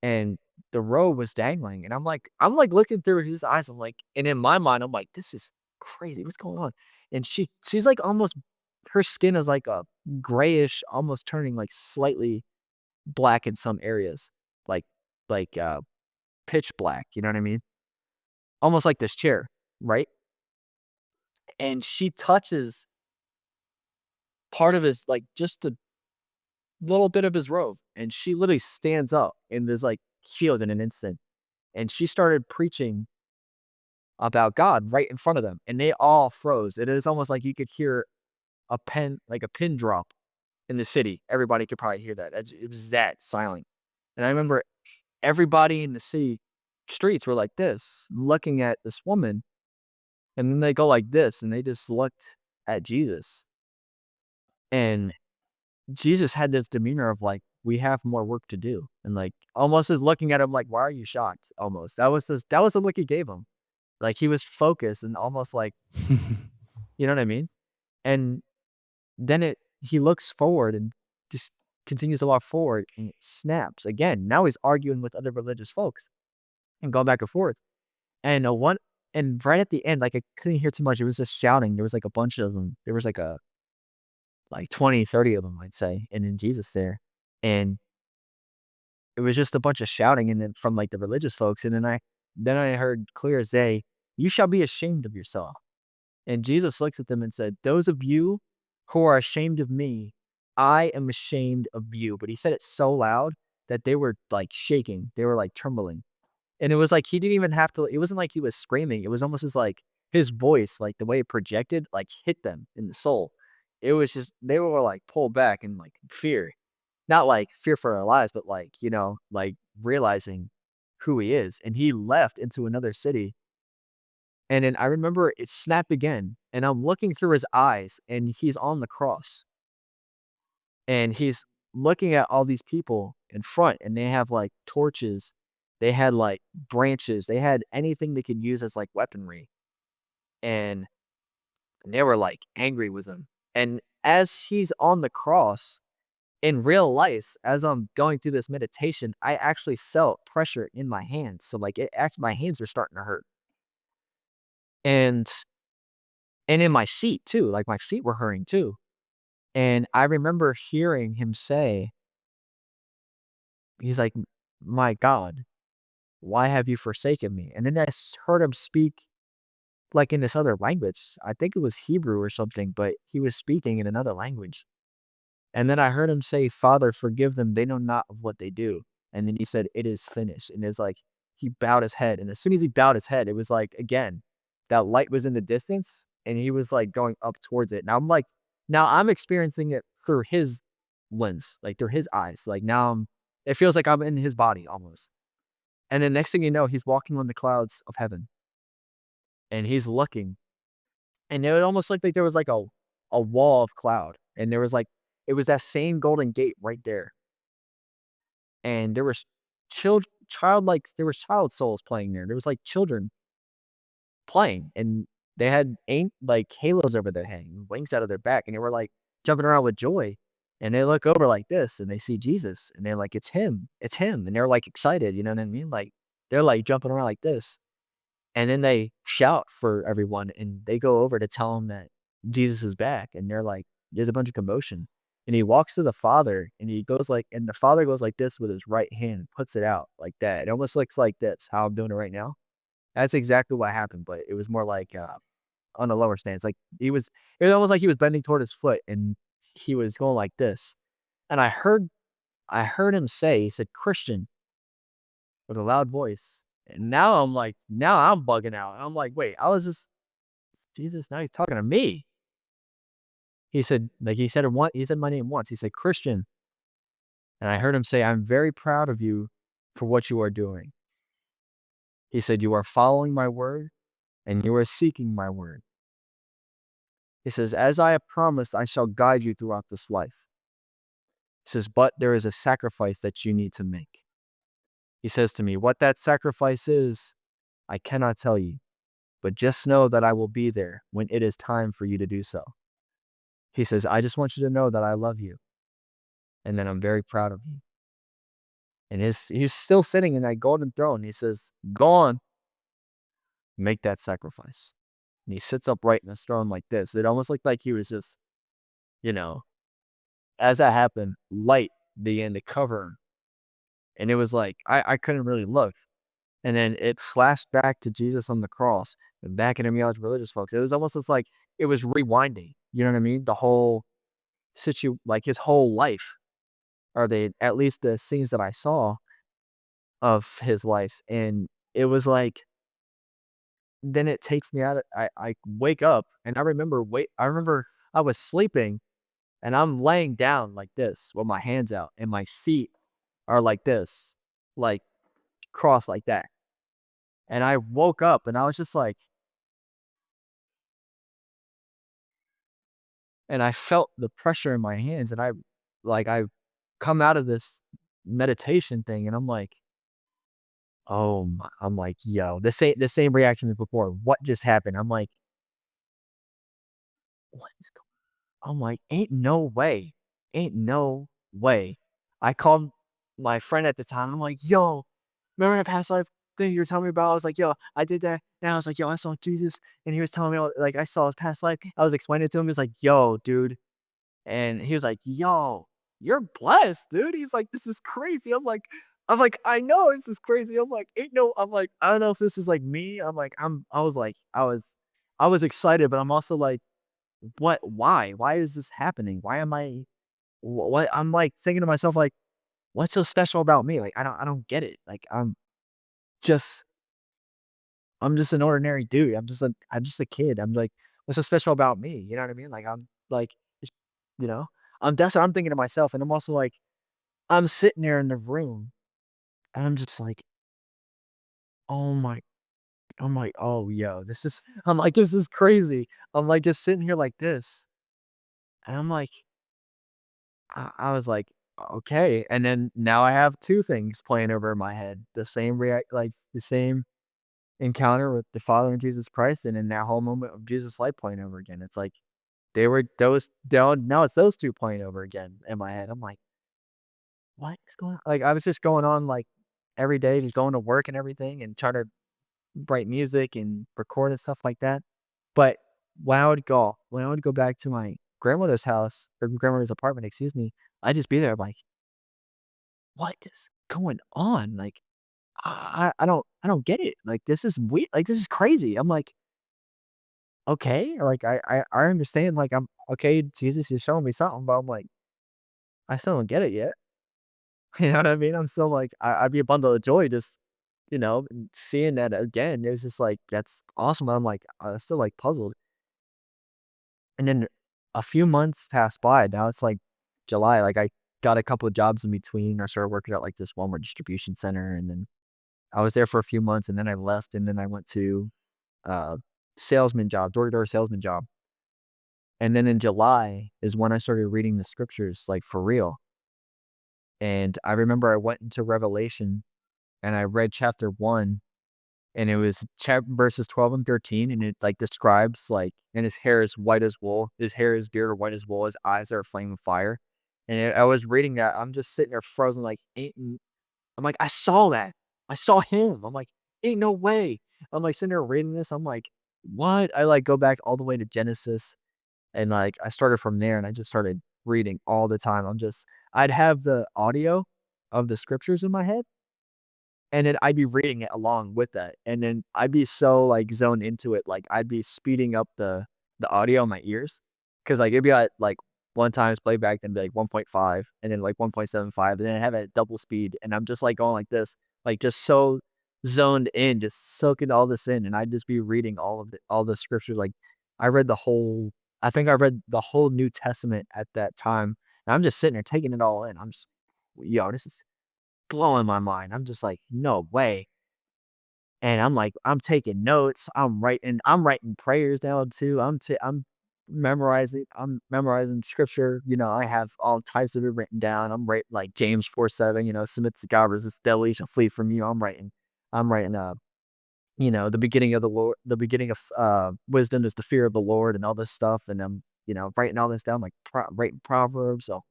Speaker 1: and the robe was dangling. And I'm like looking through his eyes. And in my mind, I'm like, "This is crazy. What's going on?" And she's like almost, her skin is like a grayish, almost turning like slightly black in some areas, like pitch black. You know what I mean? Almost like this chair, right? And she touches part of his, like just a little bit of his robe, and she literally stands up and is like healed in an instant. And she started preaching about God right in front of them, and they all froze. It is almost like you could hear like a pin drop in the city. Everybody could probably hear that. It was that silent. And I remember everybody in the city streets were like this, looking at this woman, and then they go like this, and they just looked at Jesus. And Jesus had this demeanor of like, "We have more work to do." And like almost is looking at him like, "Why are you shocked?" Almost. That was the look he gave him. Like he was focused and almost like, you know what I mean? And then he looks forward and just continues to walk forward, and it snaps again. Now he's arguing with other religious folks and going back and forth. And right at the end, like I couldn't hear too much. It was just shouting. There was like a bunch of them. There was like 20, 30 of them, I'd say. And then Jesus there. And it was just a bunch of shouting, and then from like the religious folks. And then I heard clear as day, "You shall be ashamed of yourself." And Jesus looks at them and said, "Those of you who are ashamed of me, I am ashamed of you. But he said it so loud that they were like shaking. They were like trembling. And it was like he didn't even have to, it wasn't like he was screaming. It was almost as like his voice, like the way it projected, like hit them in the soul. It was just, they were like pulled back in like fear. Not like fear for our lives, but like, like realizing who he is. And he left into another city. And then I remember it snapped again. And I'm looking through his eyes and he's on the cross. And he's looking at all these people in front and they have like torches. They had like branches. They had anything they could use as like weaponry. And they were like angry with him. And as he's on the cross, in real life, as I'm going through this meditation, I actually felt pressure in my hands. So like it actually my hands were starting to hurt. And in my feet too, like my feet were hurting too. And I remember hearing him say, he's like, "My God, why have you forsaken me?" And then heard him speak like in this other language. I think it was Hebrew or something, but he was speaking in another language. And then I heard him say, "Father, forgive them. They know not of what they do." And then he said, "It is finished." And it's like he bowed his head. And as soon as he bowed his head, it was like, again, that light was in the distance and he was like going up towards it. Now I'm like, now I'm experiencing it through his lens, like through his eyes. Like now it feels like I'm in his body almost. And then next thing you know, he's walking on the clouds of heaven and he's looking. And it almost looked like there was like a wall of cloud. And there was like, it was that same golden gate right there. And there was there was child souls playing there. There was like children playing and they had like halos over their head, wings out of their back, and they were like jumping around with joy. And they look over like this and they see Jesus and they're like, it's him. And they're like excited, you know what I mean? Like they're like jumping around like this. And then they shout for everyone and they go over to tell him that Jesus is back. And they're like, there's a bunch of commotion. And he walks to the father and he goes like, and the father goes like this with his right hand and puts it out like that. It almost looks like this, how I'm doing it right now. That's exactly what happened, but it was more like on a lower stance. Like it was almost like he was bending toward his foot and he was going like this. And I heard him say, he said, "Christian," with a loud voice. And now I'm like, now I'm bugging out. I'm like, wait, I was just Jesus. Now he's talking to me. He said, like he said it once. He said my name once. He said, "Christian," and I heard him say, "I'm very proud of you for what you are doing." He said, "You are following my word, and you are seeking my word." He says, "As I have promised, I shall guide you throughout this life." He says, "But there is a sacrifice that you need to make." He says to me, "What that sacrifice is, I cannot tell you, but just know that I will be there when it is time for you to do so." He says, "I just want you to know that I love you and that I'm very proud of you." And he's still sitting in that golden throne. He says, "Go on, make that sacrifice." And he sits upright in his throne like this. It almost looked like he was just, you know, as that happened, light began to cover him. And it was like, I couldn't really look. And then it flashed back to Jesus on the cross and back into me, all religious folks. It was almost as like it was rewinding. You know what I mean? The whole like his whole life, or at least the scenes that I saw of his life. And it was like, then it takes me out of, I wake up and I remember I was sleeping and I'm laying down like this with my hands out and my feet are like this, like crossed like that. And I woke up and I was just like, and I felt the pressure in my hands and I come out of this meditation thing and I'm like, oh my, I'm like, yo, the same reaction as before. What just happened? I'm like, what is I'm like, "Ain't no way. Ain't no way." I called my friend at the time. I'm like, "Yo, remember that past life thing you were telling me about?" I was like, "Yo, I did that." And I was like, "Yo, I saw Jesus." And he was telling me, all, like, I saw his past life. I was explaining it to him. He was like, "Yo, dude." And he was like, "Yo, you're blessed, dude." He's like, "This is crazy." I'm like, "I know this is crazy." I'm like, "Ain't no," I'm like, "I don't know if this is like me." I'm like, I was like, I was excited, but I'm also like, what why? Why is this happening? Why am I what I'm like thinking to myself, like, what's so special about me? Like, I don't get it. Like, just I'm just an ordinary dude. I'm just a kid. I'm like, what's so special about me? You know what I mean? Like, I'm like, it's- you know, that's what I'm thinking to myself. And I'm also like, I'm sitting there in the room and I'm just like, oh my, I'm like, oh, yo, I'm like, this is crazy. I'm like, just sitting here like this. And I'm like, I was like, okay. And then now I have two things playing over in my head. The same like the same encounter with the Father and Jesus Christ, and then that whole moment of Jesus' life playing over again. It's like they were those down now it's those 2 playing over again in my head. I'm like, "What is going on?" Like, I was just going on, like, every day, just going to work and everything and try to write music and record and stuff like that. But when I would go back to my grandmother's house or grandmother's apartment, excuse me, I'd just be there, I'm like, "What is going on?" Like, I don't get it. Like, this is weird. Like, this is crazy. I'm like, okay, like, I understand, like, I'm okay, Jesus is showing me something, but I'm like, I still don't get it yet. You know what I mean? I'm still like, I'd be a bundle of joy just, seeing that again. It was just like, that's awesome. I'm like, I was still like puzzled. And then a few months passed by. Now it's like July. Like, I got a couple of jobs in between. I started working at like this Walmart distribution center, and then I was there for a few months, and then I left, and then I went to uh salesman job, door-to-door salesman job. And then in July is when I started reading the scriptures, like, for real. And I remember I went into Revelation, and I read chapter 1, and it was verses 12 and 13, and it, like, describes, like and his hair is white as wool. His hair, his beard are white as wool. His eyes are a flame of fire. And I was reading that. I'm just sitting there frozen, like, ain't I'm like, "I saw that. I saw him." I'm like, "Ain't no way." I'm, like, sitting there reading this. I'm like, "What?" I, like, go back all the way to Genesis. And, like, I started from there, and I just started reading all the time. I'd have the audio of the scriptures in my head, and then I'd be reading it along with that, and then I'd be so, like, zoned into it, like, I'd be speeding up the audio in my ears, cause like, it'd be at, like, 1 times playback, then be, like, 1.5, and then, like, 1.75, and then I have it at double speed, and I'm just, like, going like this, like, just so zoned in, just soaking all this in, and I'd just be reading all the scriptures, like, I read the whole I think I read the whole New Testament at that time, and I'm just sitting there taking it all in. I'm just, "Yo, this is blowing my mind." I'm just like, "No way." And I'm like, I'm taking notes. I'm writing prayers down too. I'm memorizing scripture. I have all types of it written down. I'm writing like James 4:7, submit to God, resist the devil, he shall flee from you. I'm writing the beginning of the beginning of wisdom is the fear of the Lord and all this stuff. And I'm, writing all this down, like writing Proverbs, so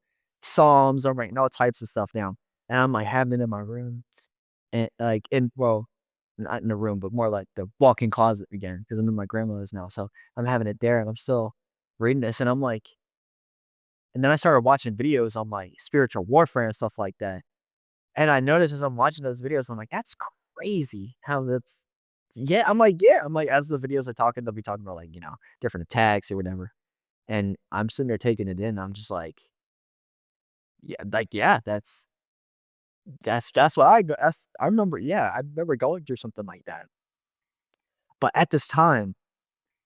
Speaker 1: Psalms. I'm writing all types of stuff down. And I'm like having it in my room and like well, not in the room, but more like the walk-in closet again, because I'm in my grandmother's now. So I'm having it there and I'm still reading this. And I'm like, and then I started watching videos on like spiritual warfare and stuff like that. And I noticed as I'm watching those videos, I'm like, that's crazy how that's yeah, I'm like, yeah. I'm like, as the videos are talking, they'll be talking about like, different attacks or whatever. And I'm sitting there taking it in. I'm just yeah, that's what I remember. Yeah, I remember going through something like that. But at this time,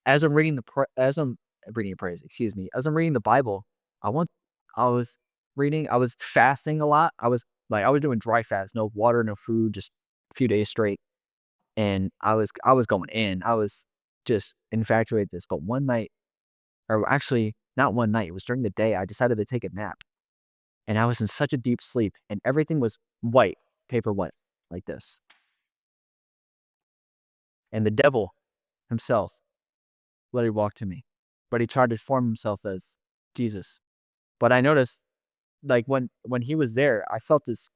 Speaker 1: as I'm reading praise, excuse me, as I'm reading the Bible, I want I was fasting a lot. I was doing dry fast, no water, no food, just a few days straight. And I was going in. I was just infatuated with this. But one night, or actually not one night, it was during the day, I decided to take a nap. And I was in such a deep sleep and everything was white, paper white, like this. And the devil himself literally walked to me. But he tried to form himself as Jesus. But I noticed, like, when he was there, I felt this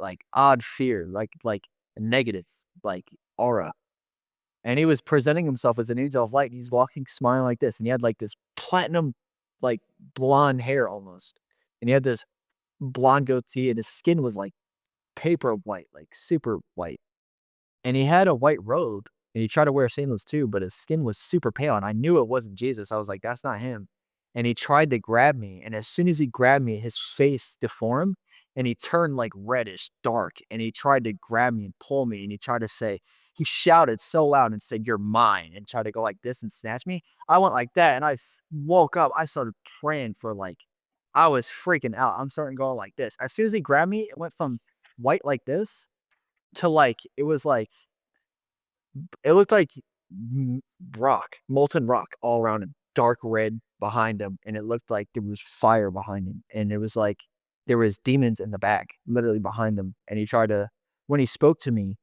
Speaker 1: like odd fear, like a negative, like, aura. And he was presenting himself as an angel of light, and he's walking smiling like this, and he had, like, this platinum, like, blonde hair almost, and he had this blonde goatee, and his skin was, like, paper white, like, super white, and he had a white robe, and he tried to wear sandals too, but his skin was super pale, and I knew it wasn't Jesus. I was like, "That's not him." and he tried to grab me, and as soon as he grabbed me, his face deformed, and he turned, like, reddish, dark, and he tried to grab me and pull me, and he tried to say he shouted so loud and said, "You're mine," and tried to go like this and snatch me. I went like that, and woke up. I started praying for, like, I was freaking out. I'm starting going like this. As soon as he grabbed me, it went from white like this to, like, it looked like rock, molten rock all around him, dark red behind him, and it looked like there was fire behind him, and it was like there was demons in the back, literally behind him. And he tried to, when he spoke to me,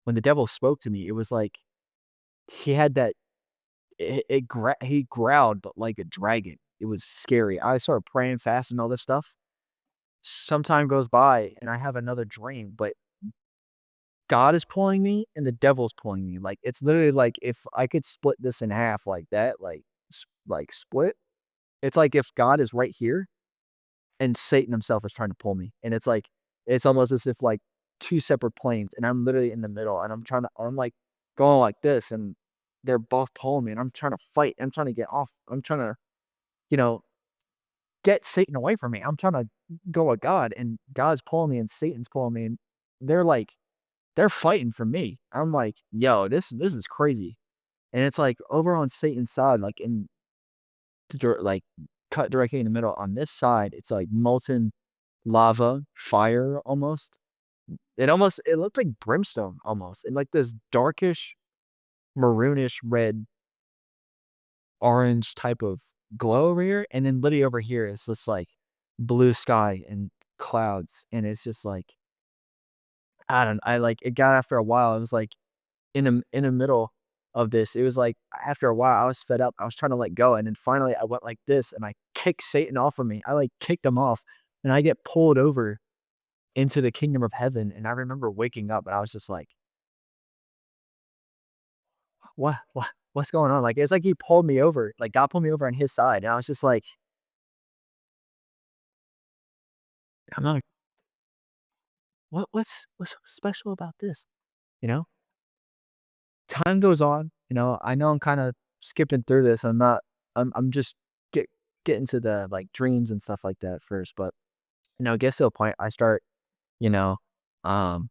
Speaker 1: when the devil spoke to me, it was like he had that. He growled but like a dragon. It was scary. I started praying fast and all this stuff. Some time goes by, and I have another dream, but God is pulling me and the devil's pulling me. Like, it's literally like if I could split this in half like that, like split. It's like if God is right here and Satan himself is trying to pull me. And it's like it's almost as if like two separate planes, and I'm literally in the middle, and I'm like going like this, and they're both pulling me, and I'm trying to fight. I'm trying to get off. I'm trying to, you know, get Satan away from me. I'm trying to go with God, and God's pulling me and Satan's pulling me, and they're like they're fighting for me. I'm like, "Yo, this is crazy." And it's like over on Satan's side, like like cut directly in the middle. On this side, it's like molten lava, fire almost. It looked like brimstone almost, and like this darkish, maroonish red, orange type of glow over here. And then literally over here is this like blue sky and clouds. And it's just like I like it got after a while. It was like in the middle of this, it was like after a while, I was fed up. I was trying to let go, and then finally I went like this, and I kicked Satan off of me. I like kicked him off, and I get pulled over into the kingdom of heaven. And I remember waking up, and I was just like, what's going on?" Like it's like he pulled me over, like God pulled me over on his side, and I was just like, I'm not. What's so special about this? You know. Time goes on. I know I'm kind of skipping through this. I'm not. I'm just getting to the like dreams and stuff like that first, but it gets to a point I start, you know, um,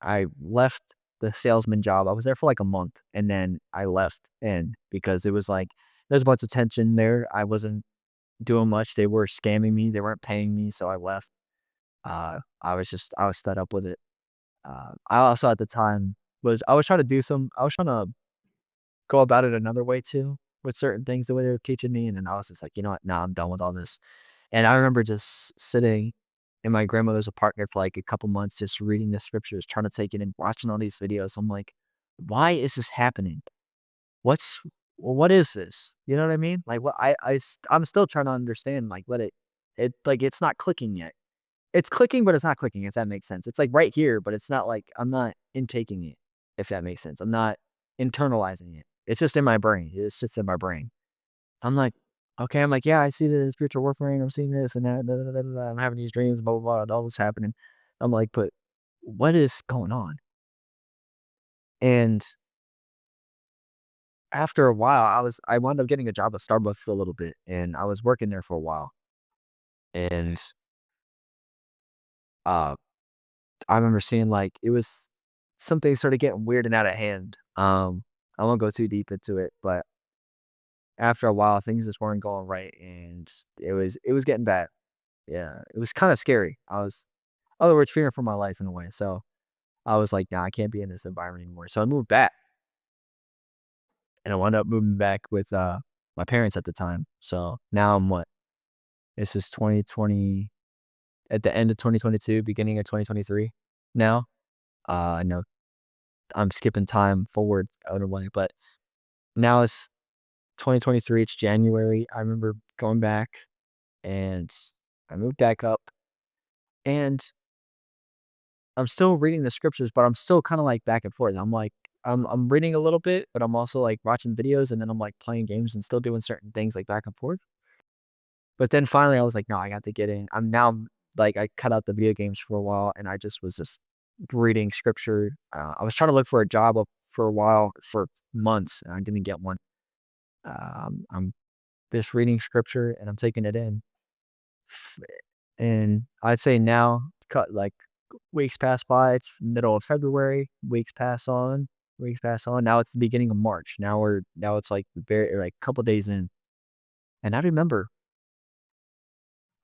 Speaker 1: I left the salesman job. I was there for like a month, and then I left, and because it was like there's a bunch of tension there. I wasn't doing much. They were scamming me. They weren't paying me, so I left. I was fed up with it. I also at the time I was trying to do some. I was trying to go about it another way too with certain things the way they were teaching me. And then I was just like, you know what? Nah, I'm done with all this. And I remember just sitting in my grandmother's apartment for like a couple months, just reading the scriptures, trying to take it in, watching all these videos. I'm like, why is this happening? What's what is this? You know what I mean? Like I'm still trying to understand, like, like, it's not clicking yet. It's clicking, but it's not clicking, if that makes sense. It's like right here, but it's not like I'm not intaking it, if that makes sense. I'm not internalizing it. It's just in my brain. It sits in my brain. I'm like, okay, I'm like, yeah, I see the spiritual warfare, and I'm seeing this and that. Da, da, da, da, da. I'm having these dreams, blah, blah, blah, all this happening. I'm like, but what is going on? And after a while, I wound up getting a job at Starbucks for a little bit, and I was working there for a while. And uh, I remember seeing like it was something started getting weird and out of hand. I won't go too deep into it, but after a while, things just weren't going right, and it was getting bad. Yeah, it was kind of scary. Other words, fearing for my life in a way. So I was like, nah, I can't be in this environment anymore. So I moved back, and I wound up moving back with my parents at the time. So now I'm what? This is 2020, at the end of 2022, beginning of 2023. Now, I know I'm skipping time forward out of the way, but now it's 2023. It's January. I remember going back, and I moved back up, and I'm still reading the scriptures, but I'm still kinda, like, back and forth. I'm like I'm reading a little bit, but I'm also, like, watching videos, and then I'm, like, playing games and still doing certain things, like, back and forth. But then finally, I was like, "No, I got to get in." Like, I cut out the video games for a while, and I just was just reading scripture. I was trying to look for a job for a while, for months, and I didn't get one. I'm this reading scripture and I'm taking it in. And I'd say now, cut like weeks pass by. It's middle of February. Weeks pass on. Weeks pass on. Now it's the beginning of March. Now it's like very like a couple days in. And I remember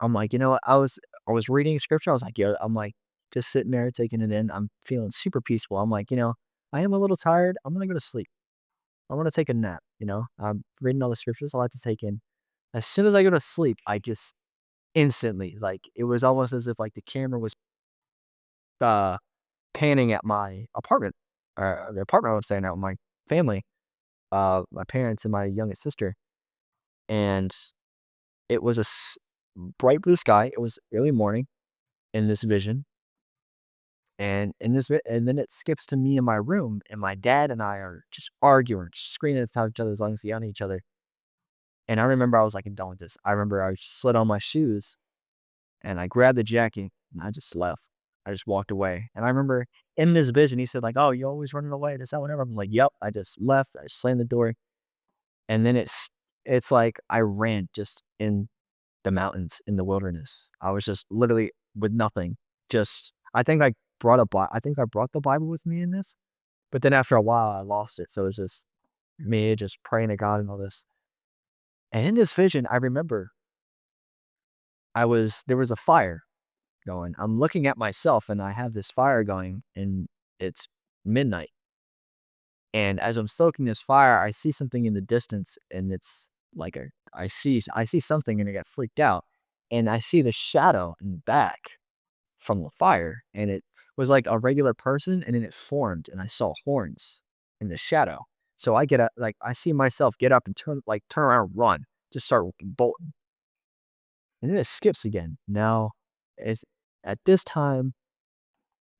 Speaker 1: I'm like, you know what? I was reading scripture. I was like, yo, I'm like just sitting there taking it in. I'm feeling super peaceful. I'm like, I am a little tired. I'm gonna go to sleep. I want to take a nap. I'm reading all the scriptures I like to take in. As soon as I go to sleep, I just instantly like it was almost as if like the camera was uh panning at my apartment, or the apartment I was staying at with my family, my parents and my youngest sister, and it was bright blue sky. It was early morning in this vision, and then it skips to me in my room, and my dad and I are just arguing, just screaming at each other, as long as yelling at each other. And I remember I was like, I'm done with this. I remember I slid on my shoes and I grabbed the jacket and I just left. I just walked away. And I remember in this vision, he said, like, oh, you always running away. This, that, whatever. I was like, yep. I just left. I slammed the door. And then it's like I ran just in the mountains, in the wilderness. I was just literally with nothing. Just, I think I brought the Bible with me in this. But then after a while, I lost it. So it was just me just praying to God and all this. And in this vision, I remember there was a fire going. I'm looking at myself and I have this fire going and it's midnight. And as I'm stoking this fire, I see something in the distance and it's like I see something and I get freaked out. And I see the shadow in back from the fire. And it was like a regular person and then it formed and I saw horns in the shadow. So I get up, like I see myself get up and turn around, run, just start bolting. And then it skips again. Now, it's at this time,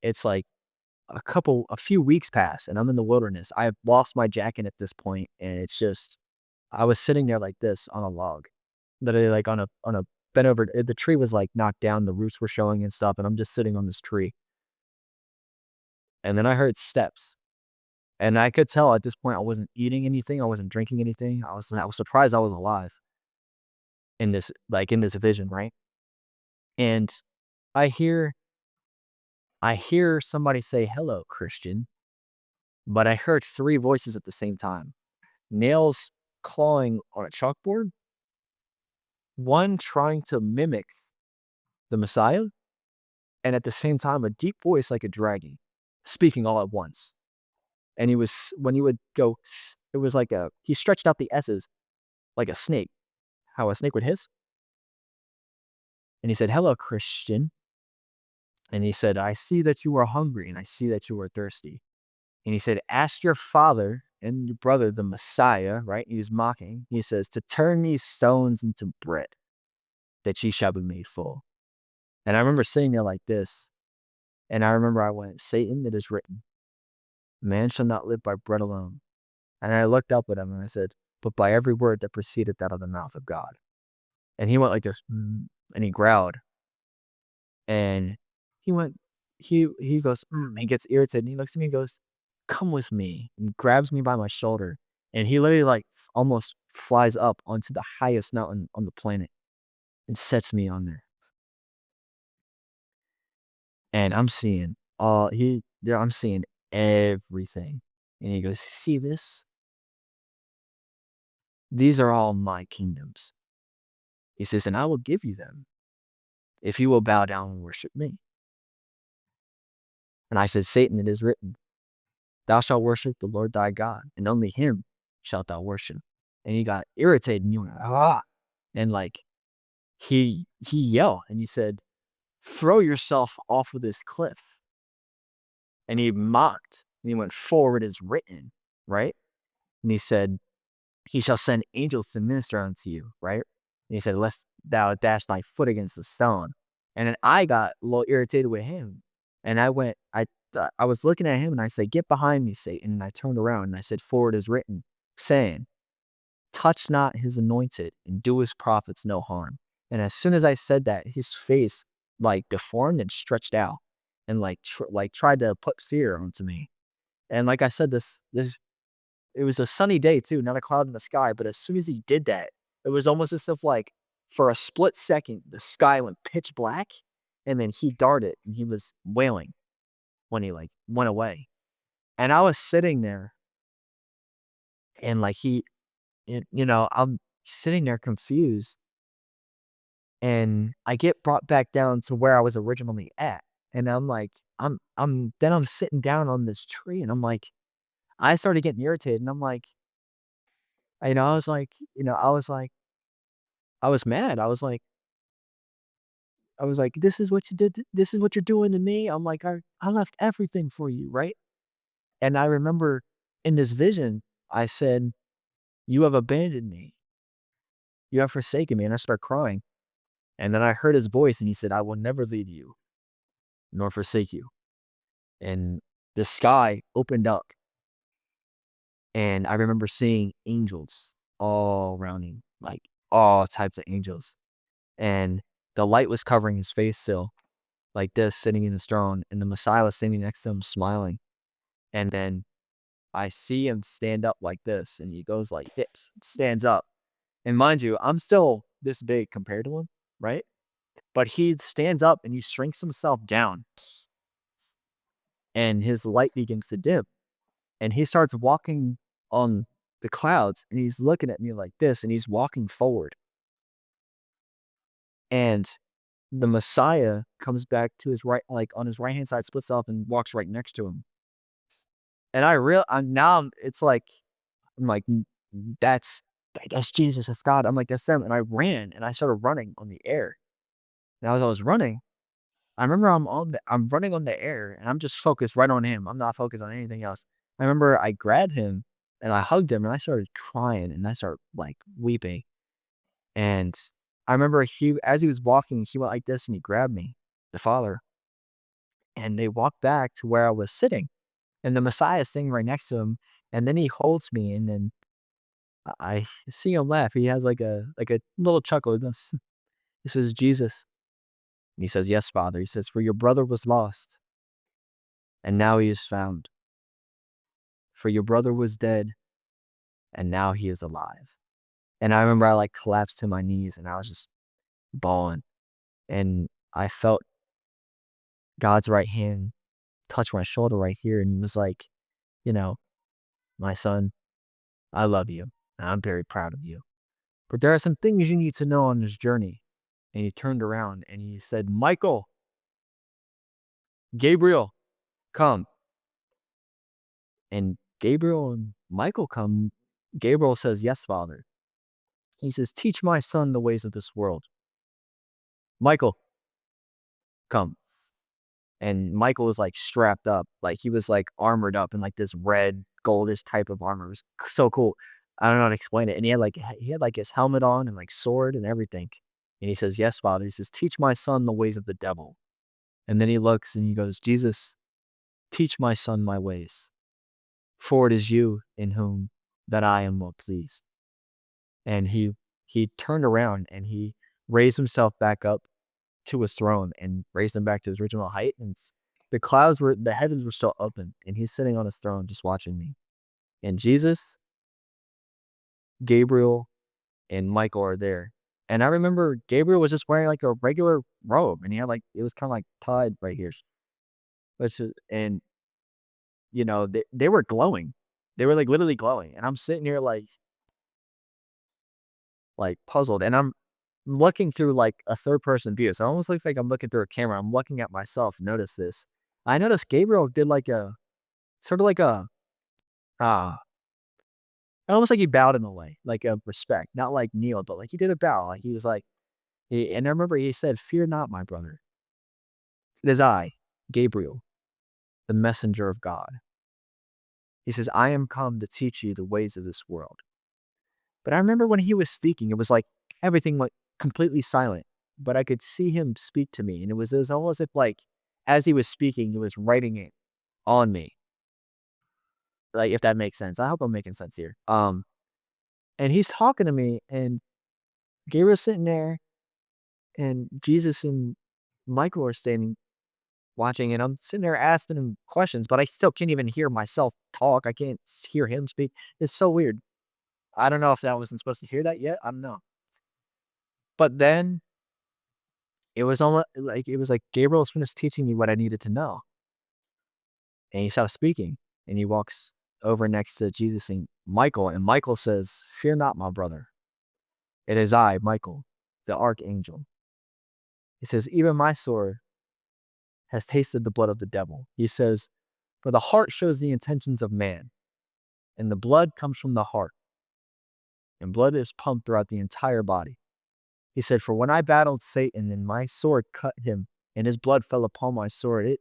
Speaker 1: it's like a few weeks pass, and I'm in the wilderness. I've lost my jacket at this point, and it's just I was sitting there like this on a log, literally like on a bent over. The tree was like knocked down, the roots were showing and stuff, and I'm just sitting on this tree. And then I heard steps, and I could tell at this point I wasn't eating anything, I wasn't drinking anything. I was surprised I was alive in this vision, right? And I hear I hear somebody say, "Hello, Christian," but I heard 3 voices at the same time. Nails clawing on a chalkboard, one trying to mimic the Messiah, and at the same time, a deep voice like a dragon, speaking all at once. And when he would go, it was like he stretched out the S's like a snake, how a snake would hiss. And he said, "Hello, Christian." And he said, "I see that you are hungry and I see that you are thirsty." And he said, "Ask your father and your brother, the Messiah," right? He's mocking. He says, "to turn these stones into bread, that ye shall be made full." And I remember sitting there like this. And I remember I went, "Satan, it is written, man shall not live by bread alone." And I looked up at him and I said, "but by every word that proceedeth out of the mouth of God." And he went like this, and he growled. And he went, he goes, he gets irritated. And he looks at me and goes, "Come with me," and grabs me by my shoulder. And he literally like almost flies up onto the highest mountain on the planet and sets me on there. And I'm seeing everything. And he goes, "See this? These are all my kingdoms." He says, "And I will give you them if you will bow down and worship me." And I said, "Satan, it is written, thou shalt worship the Lord thy God, and only him shalt thou worship." And he got irritated and he went, "Ah." And like he yelled and he said, "Throw yourself off of this cliff." And he mocked and he went, "Forward is written," right? And he said, "He shall send angels to minister unto you," right? And he said, "Lest thou dash thy foot against the stone." And then I got a little irritated with him. And I was looking at him and I said, "Get behind me, Satan." And I turned around and I said, "Forward is written, saying, touch not his anointed and do his prophets no harm." And as soon as I said that, his face like deformed and stretched out and like tried to put fear onto me. And like I said, this it was a sunny day too, not a cloud in the sky. But as soon as he did that, It was almost as if, like, for a split second, the sky went pitch black, and then he darted, and he was wailing when he, like, went away. And I was sitting there, and, like, I'm sitting there confused, and I get brought back down to where I was originally at, and I'm like, I'm sitting down on this tree, and I'm like, I started getting irritated, and I'm like, I was like, I was mad. I was like, "This is what you did. This is what you're doing to me." I'm like, I left everything for you, right? And I remember in this vision, I said, "You have abandoned me. You have forsaken me." And I start crying. And then I heard his voice, and he said, "I will never leave you nor forsake you." And the sky opened up, and I remember seeing angels all around him, like all types of angels. And the light was covering his face still, like this, sitting in his throne, and the Messiah was standing next to him, smiling. And then I see him stand up like this, and he goes like this, stands up. And mind you, I'm still this big compared to him, right? But he stands up and he shrinks himself down, and his light begins to dim. And he starts walking on the clouds, and he's looking at me like this, and he's walking forward. And the Messiah comes back to his right, like on his right hand side, splits up and walks right next to him. And it's like, I'm like, That's that's Jesus, that's God." I'm like, "That's them." And I ran and I started running on the air. And as I was running, I remember I'm running on the air, and I'm just focused right on him. I'm not focused on anything else. I remember I grabbed him and I hugged him, and I started crying, and I started like weeping. And I remember as he was walking, he went like this and he grabbed me, the Father, and they walked back to where I was sitting. And the Messiah is sitting right next to him. And then he holds me, and then I see him laugh. He has like a little chuckle. He says, "Jesus." And he says, "Yes, Father." He says, "For your brother was lost, and now he is found. For your brother was dead, and now he is alive." And I remember I like collapsed to my knees, and I was just bawling. And I felt God's right hand touch my shoulder right here, and he was like, you know, "My son, I love you, and I'm very proud of you. But there are some things you need to know on this journey." And he turned around and he said, "Michael, Gabriel, come." And Gabriel and Michael come. Gabriel says, "Yes, Father." He says, "Teach my son the ways of this world. Michael, come." And Michael was like strapped up, like he was like armored up in like this red, goldish type of armor. It was so cool. I don't know how to explain it. And he had like his helmet on and like sword and everything. And he says, "Yes, Father." He says, "Teach my son the ways of the devil." And then he looks and he goes, "Jesus, teach my son my ways. For it is you in whom that I am well pleased." And he turned around and he raised himself back up to his throne and raised him back to his original height. And the heavens were still open, and he's sitting on his throne just watching me. And Jesus, Gabriel, and Michael are there. And I remember Gabriel was just wearing like a regular robe, and he had like it was kind of like tied right here, and they were glowing. They were like literally glowing, and I'm sitting here like puzzled, and I'm looking through like a third person view. So it almost looks like I'm looking through a camera. I'm looking at myself. Notice this. I noticed Gabriel did like a sort of like a uh almost like he bowed in a way, like a respect, not like kneeled, but like he did a bow. Like he was like, and I remember he said, "Fear not, my brother. It is I, Gabriel, the messenger of God." He says, "I am come to teach you the ways of this world." But I remember when he was speaking, it was like everything went completely silent, but I could see him speak to me. And it was almost as if like, as he was speaking, he was writing it on me. Like, if that makes sense. I hope I'm making sense here. And he's talking to me, and Gabriel's sitting there, and Jesus and Michael are standing watching, and I'm sitting there asking him questions, but I still can't even hear myself talk. I can't hear him speak. It's so weird. I don't know if I wasn't supposed to hear that yet. I don't know. But then it was like Gabriel was finished teaching me what I needed to know. And he stops speaking, and he walks over next to Jesus and Michael says, "Fear not, my brother. It is I, Michael, the archangel." He says, "Even my sword has tasted the blood of the devil." He says, "For the heart shows the intentions of man, and the blood comes from the heart, and blood is pumped throughout the entire body." He said, "For when I battled Satan and my sword cut him, and his blood fell upon my sword,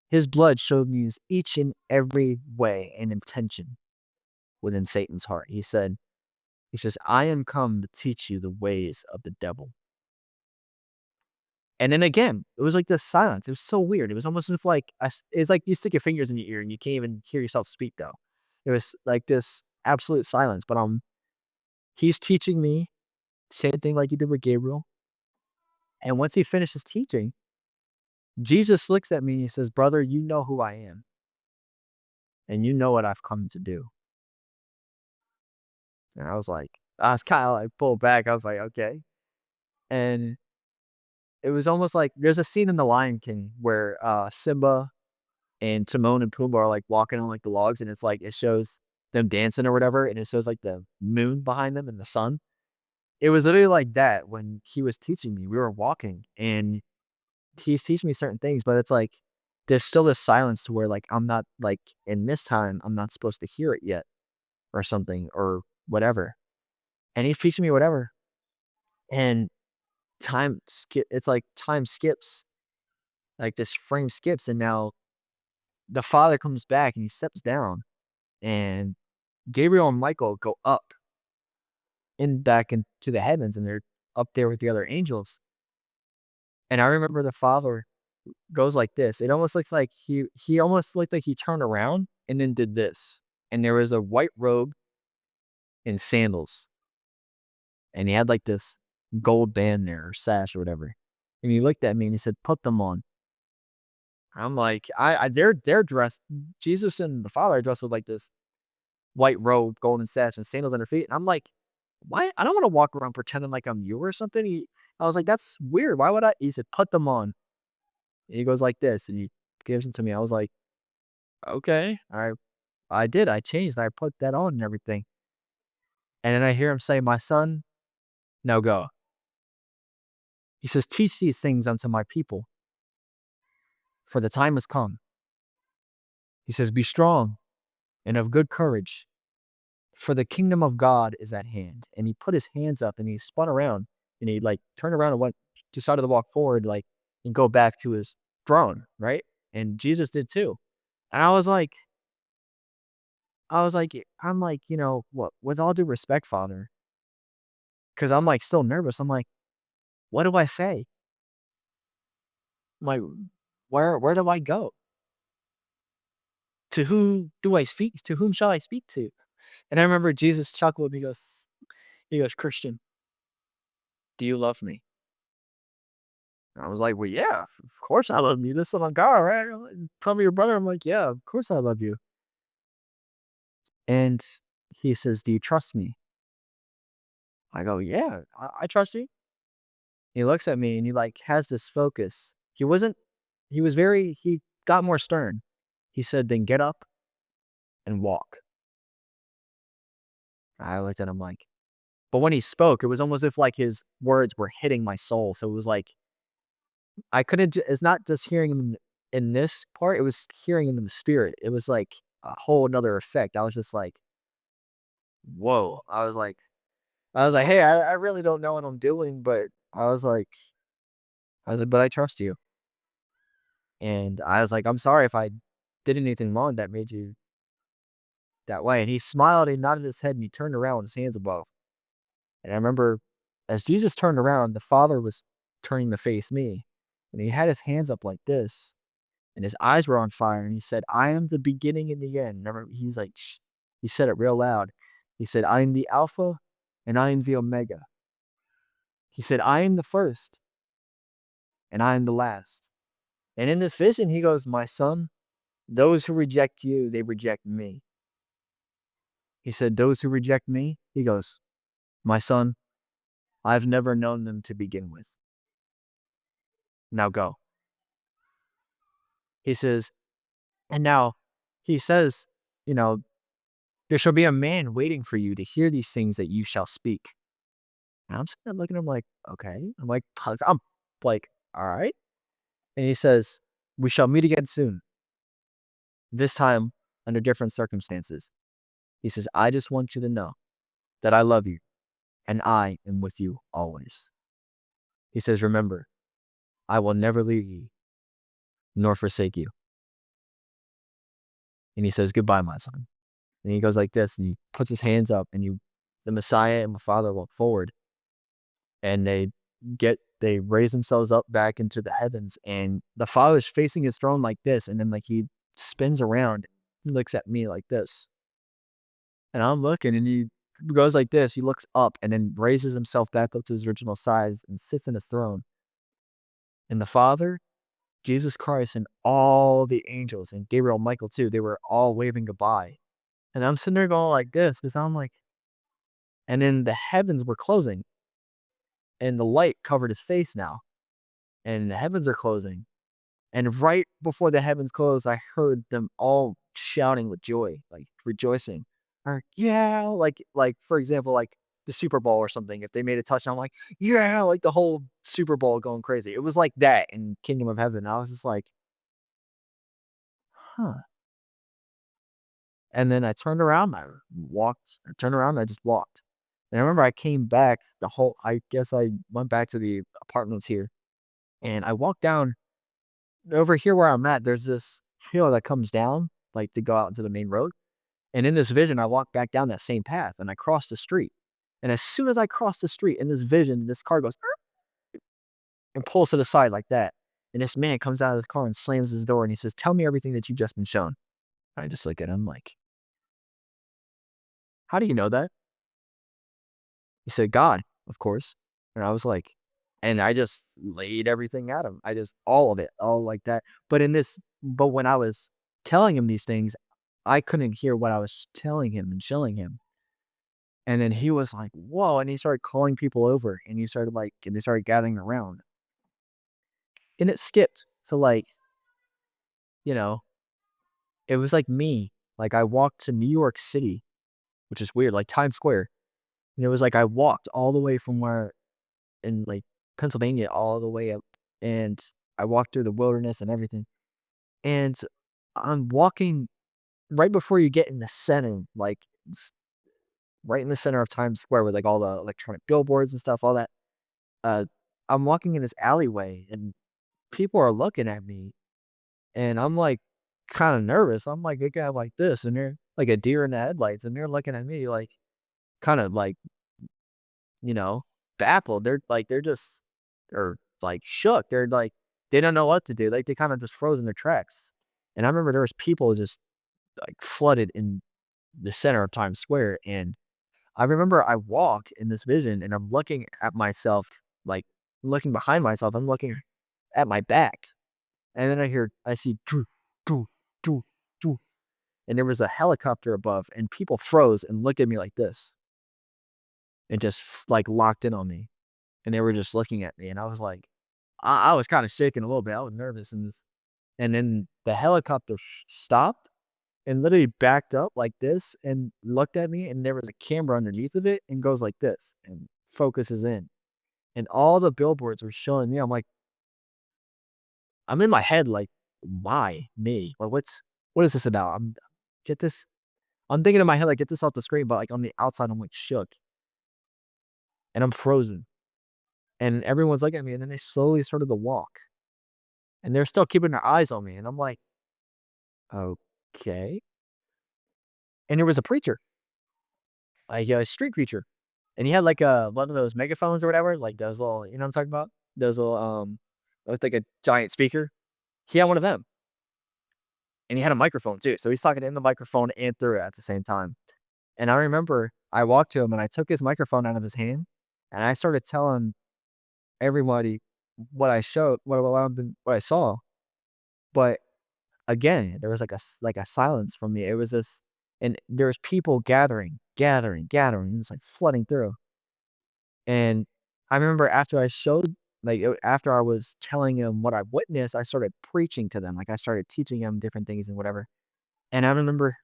Speaker 1: his blood showed me his each and every way and intention within Satan's heart." He says, "I am come to teach you the ways of the devil." And then again, it was like this silence. It was so weird. It was almost as if it's like you stick your fingers in your ear and you can't even hear yourself speak though. It was like this absolute silence. But he's teaching me same thing like he did with Gabriel. And once he finishes teaching, Jesus looks at me and he says, "Brother, you know who I am, and you know what I've come to do." And I was kind of like pulled back. I was like, okay. And it was almost like there's a scene in The Lion King where Simba and Timon and Pumbaa are like walking on like the logs, and it's like it shows them dancing or whatever, and it shows like the moon behind them and the sun. It was literally like that when he was teaching me. We were walking, and he's teaching me certain things, but it's like there's still this silence to where like I'm not like in this time I'm not supposed to hear it yet or something or whatever. And he's teaching me whatever, and it's like time skips, like this frame skips, and now the father comes back and he steps down, and Gabriel and Michael go up and back into the heavens, and they're up there with the other angels. And I remember the father goes like this. It almost looks like he almost looked like he turned around and then did this. And there was a white robe and sandals. And he had like this gold band there or sash or whatever. And he looked at me and he said, "Put them on." I'm like, they're dressed. Jesus and the Father are dressed with like this white robe, golden sash, and sandals on their feet. And I'm like, why? I don't want to walk around pretending like I'm you or something. I was like, that's weird. Why would I? He said, "Put them on." And he goes like this, and he gives them to me. I was like, okay. I did. I changed. I put that on and everything. And then I hear him say, "My son, now go." He says, "Teach these things unto my people, for the time has come." He says, "Be strong and of good courage, for the kingdom of God is at hand." And he put his hands up and he spun around and he like turned around and went, decided to walk forward, like, and go back to his throne, right? And Jesus did too. And I'm like, what, with all due respect, Father, because I'm like still nervous. I'm like, what do I say? I'm like, where do I go? To whom do I speak? To whom shall I speak to? And I remember Jesus chuckled. He goes, "Christian, do you love me?" And I was like, "Well, yeah, of course I love you. This son of God, right? Tell me your brother." I'm like, "Yeah, of course I love you." And he says, "Do you trust me?" I go, "Yeah, I trust you." He looks at me and he like has this focus. He got more stern. He said, "Then get up and walk." I looked at him like, but when he spoke, it was almost as if like his words were hitting my soul. So it was like, I couldn't, it's not just hearing him in this part, it was hearing him in the spirit. It was like a whole nother effect. I was just like, whoa. I was like, "Hey, I really don't know what I'm doing, but but I trust you." And I was like, "I'm sorry if I did anything wrong that made you that way." And he smiled, he nodded his head, and he turned around with his hands above. And I remember as Jesus turned around, the Father was turning to face me. And he had his hands up like this, and his eyes were on fire. And he said, "I am the beginning and the end." Remember, he's like, shh. He said it real loud. He said, "I am the Alpha and I am the Omega." He said, "I am the first and I am the last." And in this vision, he goes, "My son, those who reject you, they reject me." He said, "Those who reject me," he goes, "My son, I've never known them to begin with. Now go. He says, and now he says, you know, there shall be a man waiting for you to hear these things that you shall speak. And I'm sitting there looking at him like, okay. I'm like, all right. And he says, we shall meet again soon, this time under different circumstances. He says, I just want you to know that I love you and I am with you always. He says, remember, I will never leave you nor forsake you. And he says, goodbye, my son. And he goes like this, and he puts his hands up, and the Messiah and the Father walk forward, and they raise themselves up back into the heavens, and the Father's facing his throne like this, and then like he spins around, he looks at me like this, and I'm looking, and he goes like this, he looks up, and then raises himself back up to his original size and sits in his throne. And the Father, Jesus Christ, and all the angels, and Gabriel and Michael too, they were all waving goodbye. And I'm sitting there going like this, because I'm like, and then the heavens were closing, and the light covered his face now, and the heavens are closing. And right before the heavens closed, I heard them all shouting with joy, like rejoicing. Or yeah, like for example, like the Super Bowl or something. If they made a touchdown, like yeah, like the whole Super Bowl going crazy. It was like that in Kingdom of Heaven. I was just like, huh. And then I turned around, I walked, I turned around, I just walked. And I remember I came back I guess I went back to the apartments here, and I walked down over here where I'm at. There's this hill that comes down, like to go out into the main road. And in this vision, I walked back down that same path, and I crossed the street. And as soon as I crossed the street in this vision, this car goes "Er," and pulls to the side like that. And this man comes out of the car and slams his door, and he says, tell me everything that you've just been shown. I just look at him like, how do you know that? He said, God, of course. And I was like, and I just laid everything at him. I just, all of it, all like that. But when I was telling him these things, I couldn't hear what I was telling him and showing him. And then he was like, whoa. And he started calling people over, and and they started gathering around. And it skipped to like, you know, it was like me. Like I walked to New York City, which is weird, like Times Square. And it was like I walked all the way from where in like Pennsylvania all the way up, and I walked through the wilderness and everything. And I'm walking right before you get in the center, like right in the center of Times Square with like all the electronic billboards and stuff, all that. Uh, I'm walking in this alleyway, and people are looking at me, and I'm like kind of nervous. I'm like a guy like this, and they're like a deer in the headlights, and they're looking at me like kind of like you know, baffled. They're just or like shook. They're like they don't know what to do. Like they kind of just froze in their tracks. And I remember there was people just like flooded in the center of Times Square. And I remember I walked in this vision, and I'm looking at myself, like looking behind myself. I'm looking at my back. And then I see doo, doo, doo, doo. And there was a helicopter above, and people froze and looked at me like this and just like locked in on me. And they were just looking at me, and I was like, I was kind of shaking a little bit. I was nervous, and then the helicopter stopped and literally backed up like this and looked at me, and there was a camera underneath of it and goes like this and focuses in, and all the billboards were showing me. I'm in my head like, why me? Like, what is this about? Get this. I'm thinking in my head like, get this off the screen, but like on the outside, I'm like shook and I'm frozen, and everyone's looking at me, and then they slowly started to walk. And they're still keeping their eyes on me, and I'm like, "Okay." And there was a preacher, like a street preacher, and he had like one of those megaphones or whatever, like those little, you know what I'm talking about? Those little with like a giant speaker. He had one of them, and he had a microphone too. So he's talking in the microphone and through it at the same time. And I remember I walked to him, and I took his microphone out of his hand, and I started telling everybody what I saw. But again, there was like a silence from me. It was this and there was people gathering, gathering, gathering, it's like flooding through. And I remember after I showed like, after I was telling him what I witnessed, I started preaching to them, like, I started teaching them different things and whatever, and I remember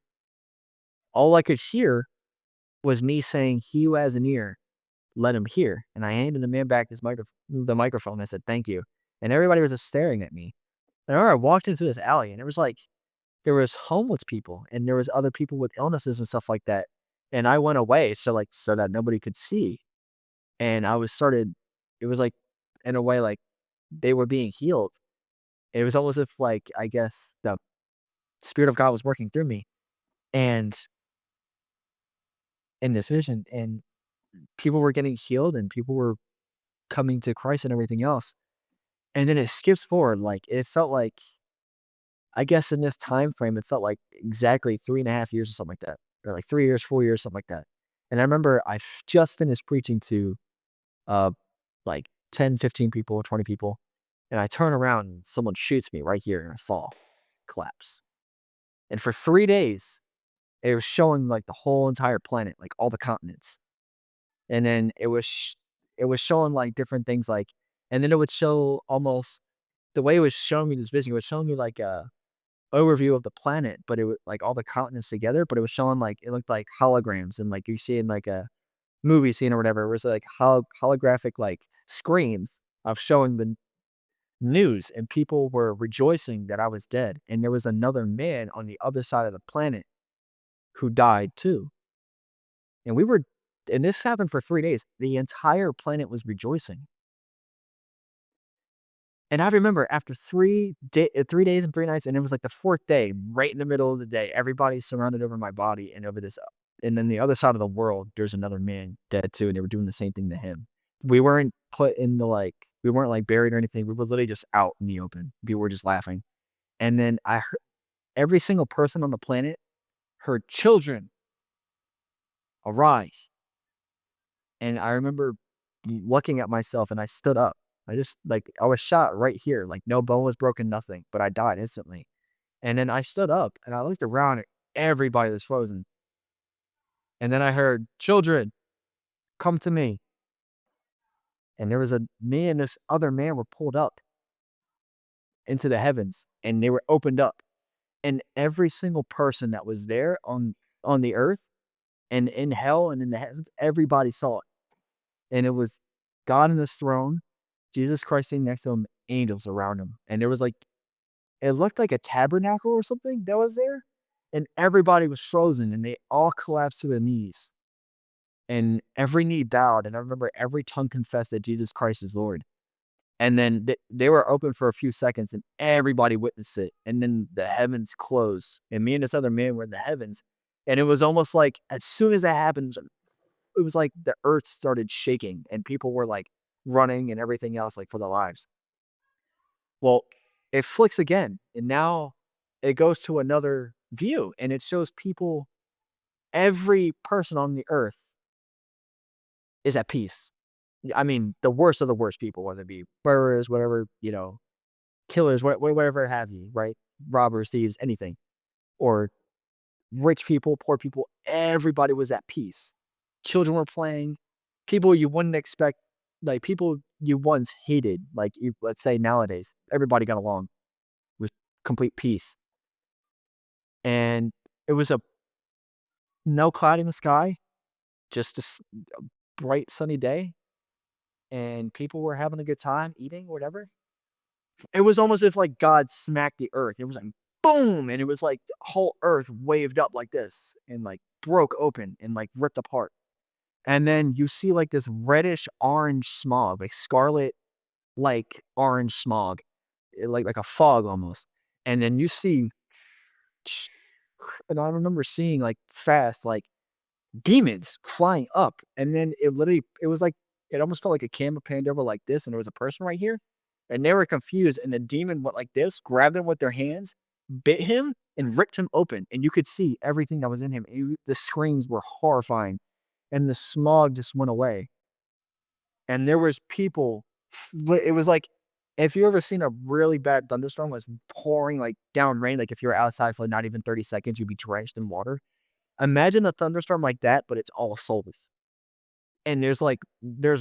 Speaker 1: all I could hear was me saying, "He who has an ear, let him hear," and I handed the man back the microphone, I said, "Thank you," and everybody was just staring at me. And I remember I walked into this alley, and it was like there was homeless people, and there was other people with illnesses and stuff like that, and I went away so that nobody could see, and I was started it was like, in a way, like, they were being healed. It was almost if, like, I guess the spirit of God was working through me, and in this vision, and people were getting healed, and people were coming to Christ and everything else, and then it skips forward, like, it felt like I guess in this time frame, it felt like exactly 3.5 years or something like that, or like 3 years, 4 years, something like that, and I remember just finished preaching to, uh, like 10, 15 people, 20 people, and I turn around and someone shoots me right here and I fall, collapse, and for 3 days, it was showing, like, the whole entire planet, like, all the continents, and then it was showing, like, different things, like and then it would show almost the way it was showing me this vision, it was showing me, like, a overview of the planet, but it was like, all the continents together, but it was showing, like it looked like holograms and, like, you see in, like, a movie scene or whatever, it was, like, holographic, like, screens of showing the news, and people were rejoicing that I was dead, and there was another man on the other side of the planet who died too. And we were and this happened for 3 days. The entire planet was rejoicing. And I remember after 3 days and 3 nights, and it was like the 4th day, right in the middle of the day, everybody's surrounded over my body and over this and then the other side of the world, there's another man dead too, and they were doing the same thing to him. We weren't put in the, like we weren't, like, buried or anything. We were literally just out in the open. People were just laughing. And then I heard every single person on the planet heard, "Children, arise." And I remember looking at myself and I stood up. I just like I was shot right here, like no bone was broken, nothing, but I died instantly. And then I stood up and I looked around and everybody was frozen. And then I heard, "Children, come to me." And there was me and this other man were pulled up into the heavens and they were opened up. And every single person that was there on the earth and in hell and in the heavens, everybody saw it. And it was God in his throne, Jesus Christ sitting next to him, angels around him. And there was like it looked like a tabernacle or something that was there. And everybody was frozen and they all collapsed to their knees. And every knee bowed. And I remember every tongue confessed that Jesus Christ is Lord. And then they were open for a few seconds and everybody witnessed it. And then the heavens closed. And me and this other man were in the heavens. And it was almost like as soon as that happened, it was like the earth started shaking and people were like running and everything else like for their lives. Well, it flicks again and now it goes to another view and it shows people, every person on the earth is at peace. I mean, the worst of the worst people, whether it be murderers, whatever, killers, whatever have you, right? Robbers, thieves, anything, or rich people, poor people, everybody was at peace. Children were playing, people you wouldn't expect, like people you once hated, like let's say nowadays, everybody got along with complete peace. And it was a no cloud in the sky, just a bright sunny day, and people were having a good time eating, whatever. It was almost if like God smacked the earth. It was like boom, and it was like the whole earth waved up like this and like broke open and like ripped apart. And then you see like this reddish orange smog, like scarlet, like orange smog, like a fog almost. And then you see, and I remember seeing like fast, like demons flying up. And then it was like, it almost felt like a camera panned over like this. And there was a person right here. And they were confused. And the demon went like this, grabbed him with their hands, bit him, and ripped him open. And you could see everything that was in him. The screams were horrifying. And the smog just went away. And there was people it was like if you ever seen a really bad thunderstorm was pouring like down rain, like if you're outside for not even 30 seconds, you'd be drenched in water. Imagine a thunderstorm like that, but it's all soulless. And there's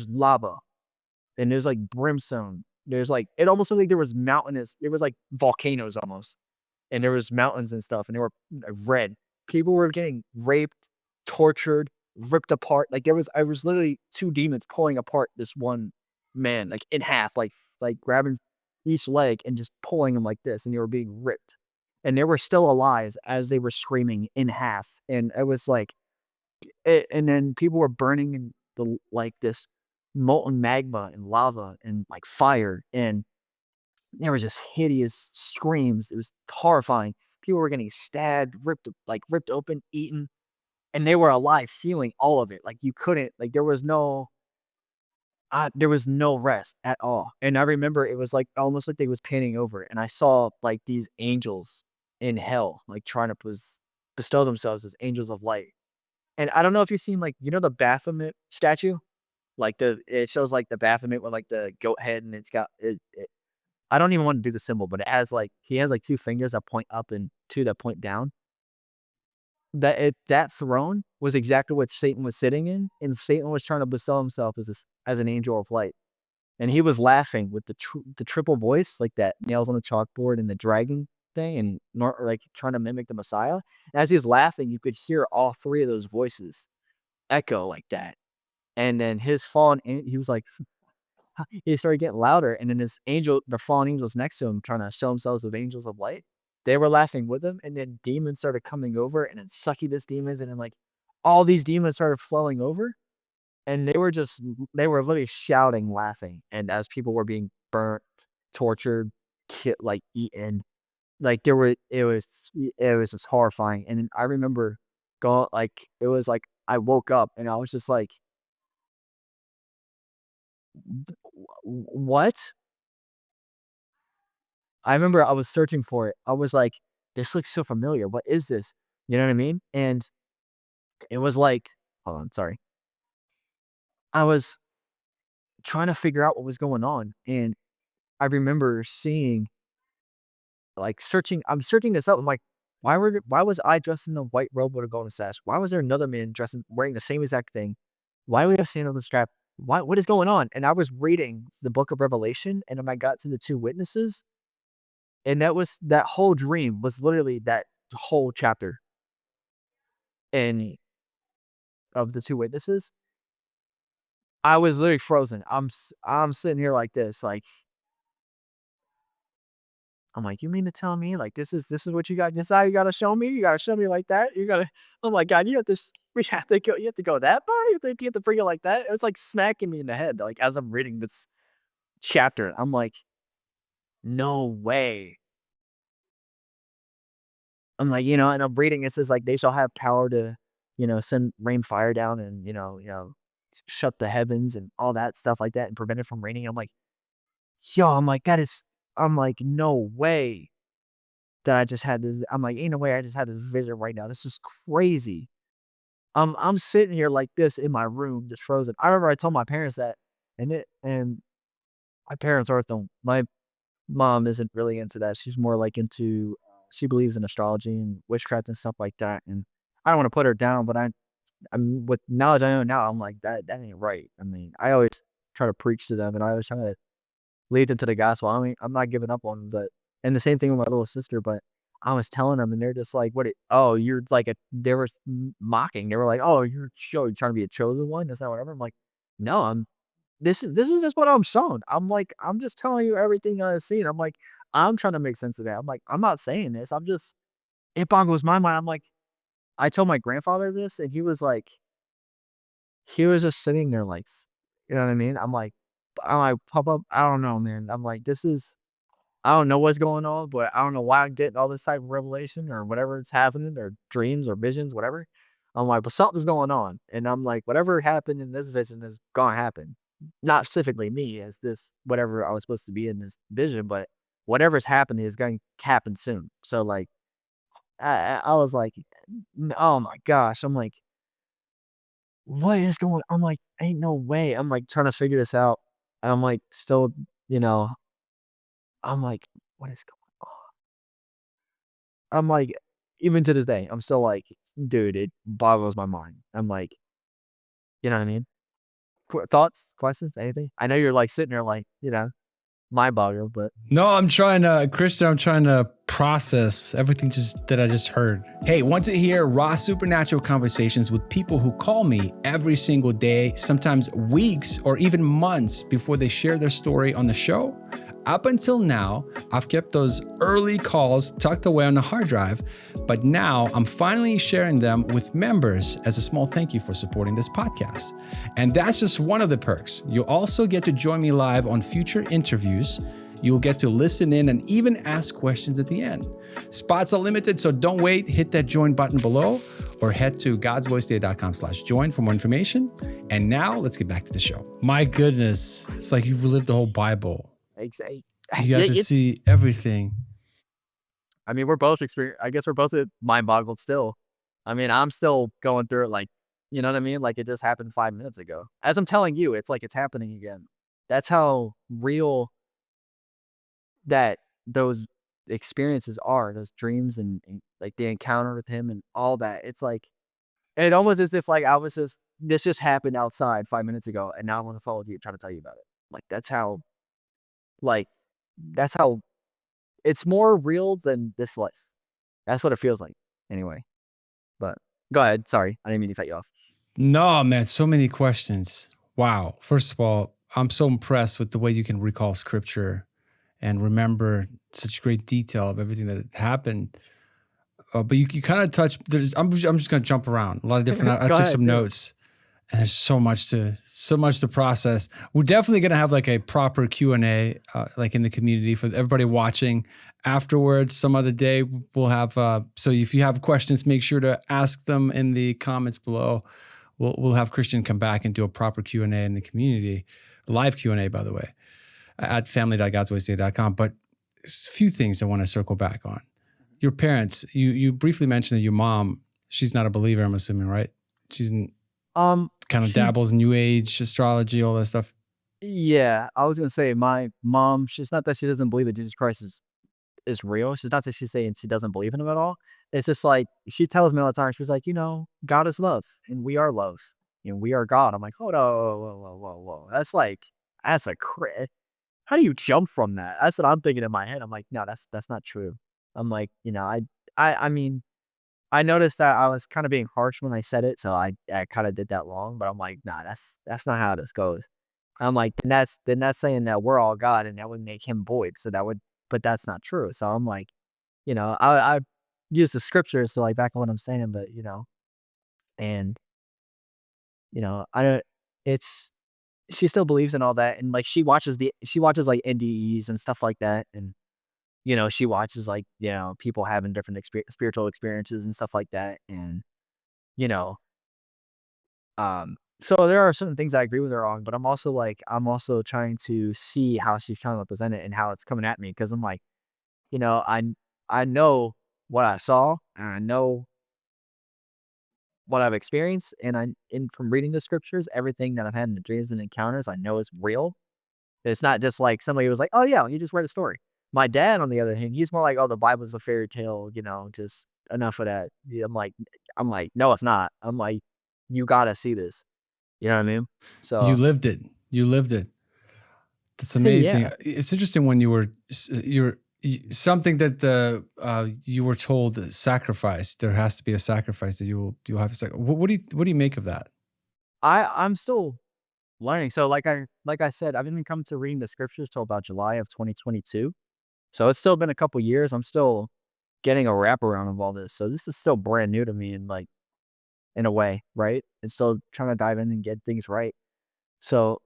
Speaker 1: lava and there's like brimstone. There's like it almost looked like there was mountainous. It was like volcanoes almost, and there was mountains and stuff, and they were red. People were getting raped, tortured, ripped apart. Like I was literally two demons pulling apart this one man, like in half, like grabbing each leg and just pulling him like this, and they were being ripped, and they were still alive as they were screaming in half, and it was like and then people were burning in the like this molten magma and lava and like fire, and there was just hideous screams. It was horrifying. People were getting stabbed, ripped open, eaten, and they were alive, feeling all of it. Like you couldn't, like there was no rest at all. And I remember it was like almost like they was painting over it, and I saw like these angels in hell, like trying to bestow themselves as angels of light. And I don't know if you've seen like the Baphomet statue, like it shows like the Baphomet with like the goat head, and it's got it. I don't even want to do the symbol, but it has like he has like two fingers that point up and two that point down. That throne was exactly what Satan was sitting in, and Satan was trying to bestow himself as an angel of light, and he was laughing with the triple voice, like that nails on the chalkboard and the dragon thing, and like trying to mimic the Messiah. And as he was laughing, you could hear all three of those voices echo like that. And then he was like, he started getting louder, and then the fallen angels next to him, trying to show themselves with angels of light, they were laughing with him, and then demons started coming over, and then succubus demons, and then like all these demons started flowing over, and they were literally shouting, laughing, and as people were being burnt, tortured, like eaten, like it was just horrifying. And I remember going like it was like I woke up and I was just like, What? I remember I was searching for it. I was like, "This looks so familiar. What is this?" You know what I mean? And it was like hold on, sorry. I was trying to figure out what was going on, and I remember seeing like, I'm searching this up. I'm like, why was I dressed in a white robe with a golden sash? Why was there another man dressed wearing the same exact thing? Why do we have sand on the strap? What is going on? And I was reading the book of Revelation, and then I got to the two witnesses. And that whole dream was literally that whole chapter and of the two witnesses. I was literally frozen. I'm sitting here like this, like I'm like, you mean to tell me like this is what you got? This is how you gotta show me? You gotta show me like that? You gotta I'm like, God, you have to go that far? You have to bring it like that? It was like smacking me in the head, like as I'm reading this chapter. I'm like, no way. I'm like, and I'm reading it says like they shall have power to, send rain fire down and shut the heavens and all that stuff like that and prevent it from raining. I'm like, yo, I'm like, I'm like, no way that I just had this. I'm like, ain't no way I just had this vision right now. This is crazy. I'm sitting here like this in my room, just frozen. I remember I told my parents that, and my parents are don't. My mom isn't really into that. She's more like into she believes in astrology and witchcraft and stuff like that. And I don't want to put her down, but I'm with knowledge I know now, I'm like that ain't right. I mean, I always try to preach to them and I always try to lead them to the gospel. I mean, I'm not giving up on them, but and the same thing with my little sister, but I was telling them and they're just like, you're like they were mocking. They were like, oh, you're trying to be a chosen one. Is that whatever? I'm like, no, this is just what I'm shown. I'm like, I'm just telling you everything I've seen. I'm like, I'm trying to make sense of that. I'm like, I'm not saying this. It boggles my mind. I'm like, I told my grandfather this, and he was just sitting there like, you know what I mean? I'm like, pop up. I don't know, man. I'm like, I don't know what's going on, but I don't know why I'm getting all this type of revelation or whatever is happening or dreams or visions, whatever. I'm like, but something's going on. And I'm like, whatever happened in this vision is gonna happen. Not specifically me as this whatever I was supposed to be in this vision, but whatever's happening is going to happen soon. So like I was like, oh my gosh. I'm like, what is going I'm like, ain't no way. I'm like trying to figure this out. I'm like still, you know, I'm like, what is going I'm like, even to this day, I'm still like, dude, it boggles my mind. I'm like, you know what I mean? thoughts, questions, anything? I know you're like sitting there like, mind boggled, but
Speaker 2: No, I'm trying to, Christian, I'm trying to process everything that I just heard. Hey, want to hear raw supernatural conversations with people who call me every single day, sometimes weeks or even months before they share their story on the show? Up until now, I've kept those early calls tucked away on the hard drive, but now I'm finally sharing them with members as a small thank you for supporting this podcast. And that's just one of the perks. You'll also get to join me live on future interviews. You'll get to listen in and even ask questions at the end. Spots are limited, so don't wait. Hit that join button below or head to godsvoiceday.com/join for more information. And now let's get back to the show. My goodness, it's like you've relived the whole Bible.
Speaker 1: exactly.
Speaker 2: You got to see everything.
Speaker 1: I mean, we're both I guess we're both mind boggled still. I mean, I'm still going through it like, you know what I mean? Like it just happened 5 minutes ago. As I'm telling you, it's like it's happening again. That's how real that those experiences are, those dreams and like the encounter with him and all that. It's like, it almost as if like I was this just happened outside 5 minutes ago and now I'm on the phone with you trying to tell you about it. Like like, that's how it's more real than this life. That's what it feels like anyway. But go ahead. Sorry. I didn't mean to cut you off.
Speaker 2: No, man, so many questions. Wow. First of all, I'm so impressed with the way you can recall scripture and remember such great detail of everything that happened. But you kind of touch. I'm just going to jump around a lot of different. I
Speaker 1: Go
Speaker 2: took
Speaker 1: ahead,
Speaker 2: some
Speaker 1: do it.
Speaker 2: notes, and there's so much to process. We're definitely going to have like a proper Q&A, like in the community for everybody watching. Afterwards, some other day we'll have. So if you have questions, make sure to ask them in the comments below. We'll have Christian come back and do a proper Q&A in the community, live Q&A, by the way, at family.godsvoiceday.com. But a few things I want to circle back on. Your parents, you briefly mentioned that your mom, she's not a believer, I'm assuming, right? She's kind of dabbles in New Age, astrology, all that stuff.
Speaker 1: Yeah, I was gonna say my mom. She's not that she doesn't believe that Jesus Christ is real. She's not that she's saying she doesn't believe in him at all. It's just like she tells me all the time. She's like, God is love, and we are love, and we are God. I'm like, hold on, whoa, whoa, whoa, whoa, whoa. That's a crit. How do you jump from that? That's what I'm thinking in my head. I'm like, no, that's not true. I'm like, I mean, I noticed that I was kind of being harsh when I said it, so I kind of did that wrong. But I'm like, nah, that's not how this goes. I'm like, then that's saying that we're all God, and that would make him void. So but that's not true. So I'm like, I use the scriptures to like back on what I'm saying, but and I don't. It's she still believes in all that, and like she watches like NDEs and stuff like that, and she watches like people having different spiritual experiences and stuff like that, and you know so there are certain things I agree with her on, but I'm also trying to see how she's trying to represent it and how it's coming at me because I'm like, you know, I I know what I saw and I know what I've experienced, and from reading the scriptures, everything that I've had in the dreams and encounters, I know is real. It's not just like somebody was like, "Oh yeah, you just read a story." My dad, on the other hand, he's more like, "Oh, the Bible's a fairy tale, just enough of that." Yeah, I'm like, "No, it's not." I'm like, "You gotta see this." You know what I mean?
Speaker 2: You
Speaker 1: So
Speaker 2: lived it. You lived it. That's amazing.
Speaker 1: yeah,
Speaker 2: It's interesting when something that you were told sacrifice. There has to be a sacrifice that you'll have to sacrifice. What do you make of that?
Speaker 1: I'm still learning. So like I said, I didn't come to reading the scriptures till about July of 2022. So it's still been a couple years. I'm still getting a wraparound of all this. So this is still brand new to me in a way, right? And still trying to dive in and get things right. So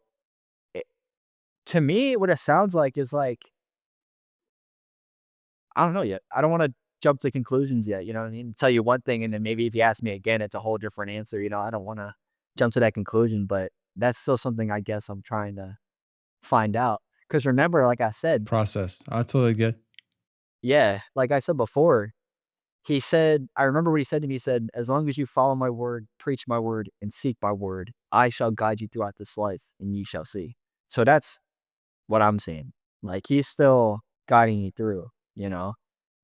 Speaker 1: it, to me, what it sounds like is like, I don't know yet. I don't want to jump to conclusions yet. You know what I mean? Tell you one thing, and then maybe if you ask me again, it's a whole different answer. I don't want to jump to that conclusion, but that's still something I guess I'm trying to find out. Because remember, like I said,
Speaker 2: Process. I totally get.
Speaker 1: yeah, like I said before, I remember what he said to me. He said, "As long as you follow my word, preach my word, and seek my word, I shall guide you throughout this life, and ye shall see." So that's what I'm seeing. Like he's still guiding me through, you know?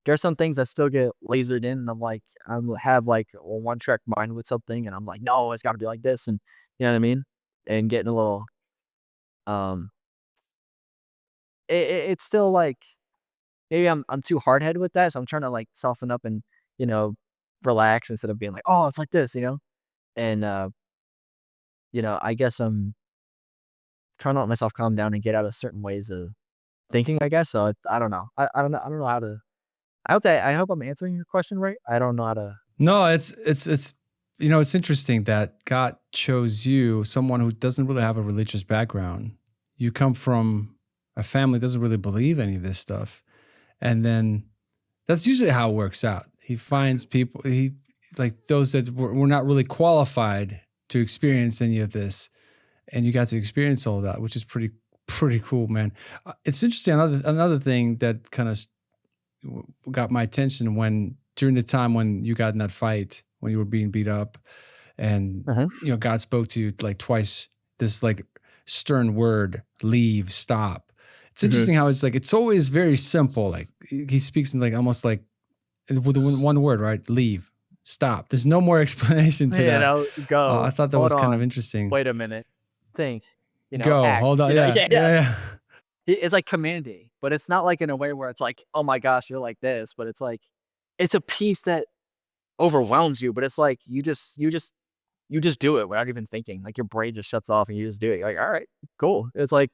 Speaker 1: There's some things that still get lasered in, and have like a one track mind with something, and I'm like, no, it's gotta be like this, and you know what I mean? and getting a little, um, it's still like maybe I'm too hard headed with that, so I'm trying to like soften up and you know relax instead of being like, oh, it's like this, and I guess I'm trying to let myself calm down and get out of certain ways of thinking. I guess so. I don't know. I don't know how to. I hope I'm answering your question right. I don't know how to.
Speaker 2: No, it's it's interesting that God chose you, someone who doesn't really have a religious background. You come from a family that doesn't really believe any of this stuff. And then that's usually how it works out. He finds people he like those that were not really qualified to experience any of this, and you got to experience all of that, which is pretty cool, man. It's interesting. Another thing that kind of got my attention when during the time when you got in that fight when you were being beat up, and
Speaker 1: Uh-huh.
Speaker 2: God spoke to you like twice. This like stern word, leave, stop. It's
Speaker 1: Hmm.
Speaker 2: interesting how it's like it's always very simple. Like he speaks in like almost like with one word, right? Leave, stop. There's no more explanation to that. I
Speaker 1: Go.
Speaker 2: thought that
Speaker 1: Hold
Speaker 2: was kind of
Speaker 1: on.
Speaker 2: interesting.
Speaker 1: Wait a minute. Think.
Speaker 2: Go,
Speaker 1: Act.
Speaker 2: hold on. Yeah,
Speaker 1: Yeah, yeah.
Speaker 2: yeah,
Speaker 1: It's like commanding, but it's not like in a way where it's like, oh my gosh, you're like this, but it's like, it's a piece that overwhelms you, but it's like you just do it without even thinking. Like your brain just shuts off and you just do it. You're like, all right, cool. It's like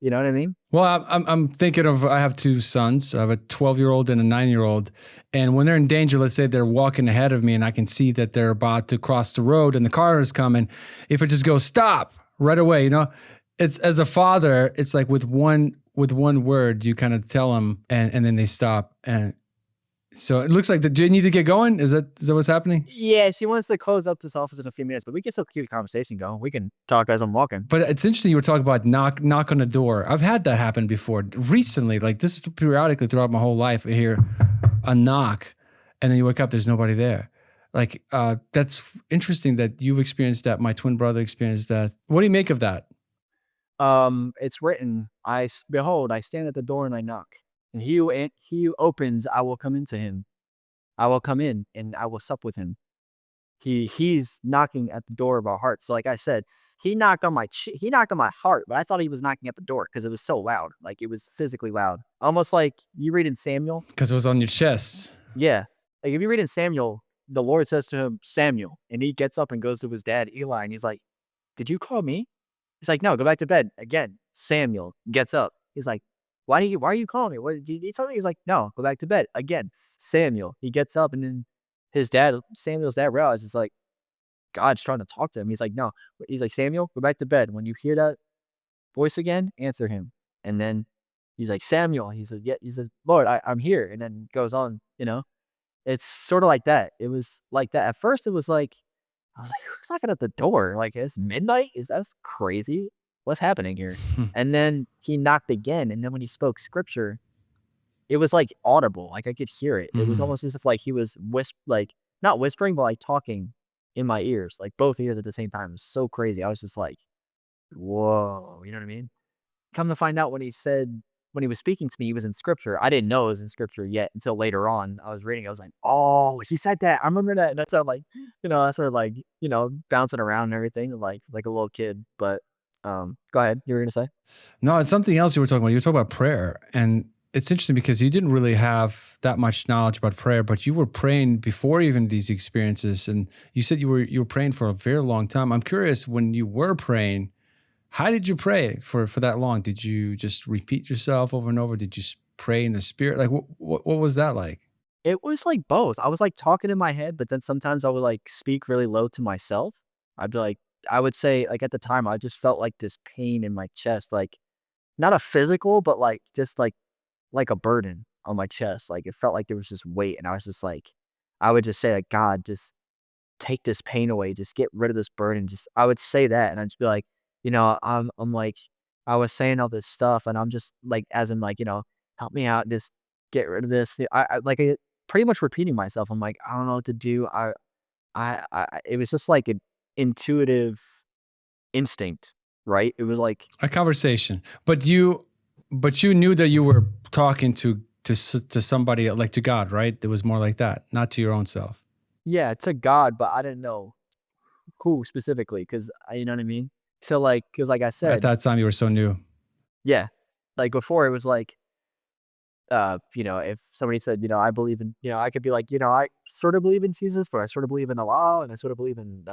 Speaker 1: you know what I mean?
Speaker 2: Well, I'm thinking of I have two sons. I have a 12-year-old and a 9-year-old, and when they're in danger, let's say they're walking ahead of me, and I can see that they're about to cross the road, and the car is coming. If I just go stop right away, it's as a father, it's like with one word, you kind of tell them, and then they stop, and so it looks like do you need to get going? Is that what's happening?
Speaker 1: Yeah, she wants to close up this office in a few minutes, but we can still keep the conversation going. We can talk as I'm walking.
Speaker 2: But it's interesting you were talking about knock on the door. I've had that happen before recently. Like this is periodically throughout my whole life. I hear a knock, and then you wake up, there's nobody there. Like that's interesting that you've experienced that. My twin brother experienced that. What do you make of that?
Speaker 1: It's written, behold, I stand at the door and I knock. And he who opens, I will come into him. I will come in and I will sup with him. He's knocking at the door of our hearts. So like I said, he knocked on my heart, but I thought he was knocking at the door because it was so loud. Like it was physically loud. Almost like you read in Samuel.
Speaker 2: Because it was on your chest.
Speaker 1: Yeah. Like if you read in Samuel, the Lord says to him, Samuel, and he gets up and goes to his dad, Eli, and he's like, did you call me? He's like, no, go back to bed. Again, Samuel gets up. He's like, why are you calling me? What did you need something? He's like, no, go back to bed. Again, Samuel. He gets up and then Samuel's dad realizes like God's trying to talk to him. He's like, no. He's like, Samuel, go back to bed. When you hear that voice again, answer him. And then he's like, Samuel. He's like, yeah, he's like, Lord, I'm here. And then goes on. It's sort of like that. It was like that. At first, it was like, I was like, who's knocking at the door? Like, it's midnight? That's crazy. What's happening here? And then he knocked again. And then when he spoke scripture, it was like audible. Like I could hear it. It was
Speaker 2: Mhm.
Speaker 1: almost as if like he was like not whispering, but like talking in my ears, like both ears at the same time. It was so crazy. I was just like, whoa, you know what I mean? Come to find out when he was speaking to me, he was in scripture. I didn't know it was in scripture yet until later on. I was reading, I was like, oh, he said that. I remember that. And that's how like, I started like, bouncing around and everything, like a little kid. But go ahead. You were gonna say?
Speaker 2: No, it's something else you were talking about. You were talking about prayer. And it's interesting because you didn't really have that much knowledge about prayer, but you were praying before even these experiences. And you said you were praying for a very long time. I'm curious, when you were praying, how did you pray for that long? Did you just repeat yourself over and over? Did you pray in the spirit? Like what was that like?
Speaker 1: It was like both. I was like talking in my head, but then sometimes I would like speak really low to myself. I'd be like, I would say like at the time I just felt like this pain in my chest, like not a physical, but like just like a burden on my chest. Like it felt like there was this weight, and I was just like, I would just say like, God, just take this pain away, just get rid of this burden. Just I would say that, and I'd just be like, I'm like, I was saying all this stuff, and I'm just like, as in like, help me out, just get rid of this. Pretty much repeating myself. I'm like, I don't know what to do. It was just like an intuitive instinct, right? It was like,
Speaker 2: A conversation. But you knew that you were talking to somebody, like to God, right? It was more like that, not to your own self.
Speaker 1: yeah, to God, but I didn't know who specifically, because you know what I mean. So like, cause like I
Speaker 2: At
Speaker 1: said,
Speaker 2: that time, you were so new.
Speaker 1: yeah, like before it was like, if somebody said, I believe in, I could be like, I sort of believe in Jesus, but I sort of believe in Allah, and I sort of believe in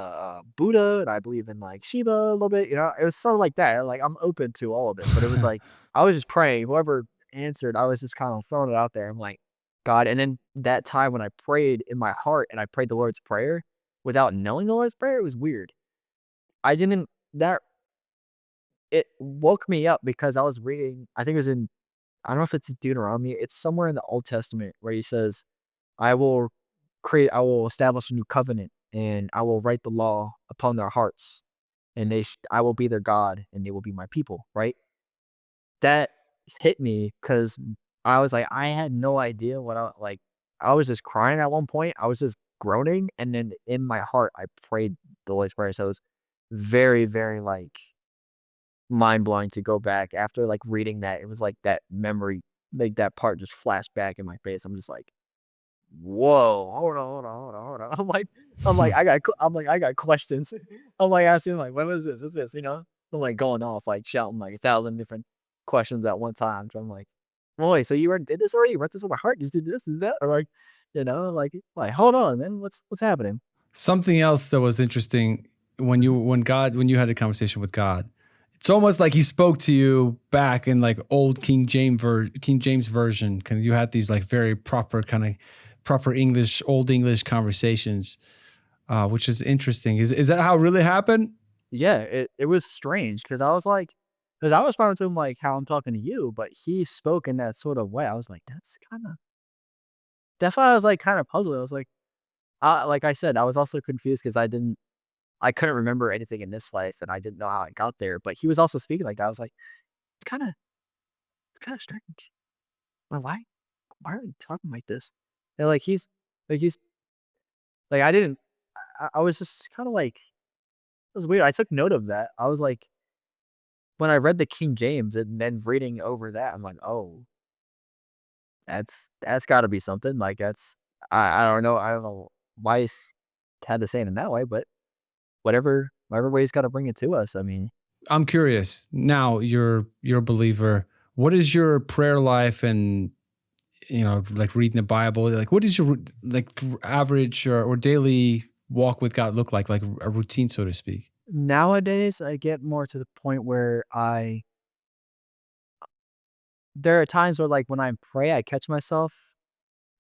Speaker 1: Buddha, and I believe in like Shiva a little bit. It was sort of like that. Like I'm open to all of it, but it was like I was just praying. Whoever answered, I was just kind of throwing it out there. I'm like, God, and then that time when I prayed in my heart and I prayed the Lord's Prayer without knowing the Lord's Prayer, it was weird. I didn't that it woke me up because I was reading. I think it was in I don't know if it's Deuteronomy, it's somewhere in the Old Testament where he says, I will establish a new covenant, and I will write the law upon their hearts, and I will be their God, and they will be my people, right? That hit me because I was like, I had no idea I was just crying at one point, I was just groaning, and then in my heart, I prayed the Lord's Prayer, so it was very, very, like, mind-blowing to go back after, like, reading that. It was like that memory, like, that part just flashed back in my face. I'm just like, "Whoa, hold on, hold on, hold on, hold on." I got questions. I'm, like, asking, like, "What is this? What's this?" I'm, like, going off, like, shouting, like, 1,000 different questions at one time. So I'm like, "Well, wait, so you already did this already? You wrote this on my heart? You just did this and that?" Or, like, "Hold on, man. What's happening?"
Speaker 2: Something else that was interesting when you had a conversation with God, it's almost like he spoke to you back in like old King James version. Because you had these like very proper English, old English conversations, which is interesting. Is that how it really happened?
Speaker 1: Yeah, it was strange because I was talking to him like how I'm talking to you, but he spoke in that sort of way. I was like, that's why I was like kind of puzzled. I was like I said, I was also confused because I couldn't remember anything in this life and I didn't know how I got there. But he was also speaking like that. I was like, it's kind of strange. Like, why are you talking like this? And he's like, I didn't, I was just kind of like, it was weird. I took note of that. I was like, when I read the King James and then reading over that, I'm like, "Oh, that's gotta be something." Like, I don't know why he's had to say it in that way, but whatever way he's gotta bring it to us, I mean.
Speaker 2: I'm curious. Now you're a believer. What is your prayer life and like reading the Bible? Like, what is your like average or daily walk with God look like a routine, so to speak?
Speaker 1: Nowadays, I get more to the point where there are times where, like, when I pray, I catch myself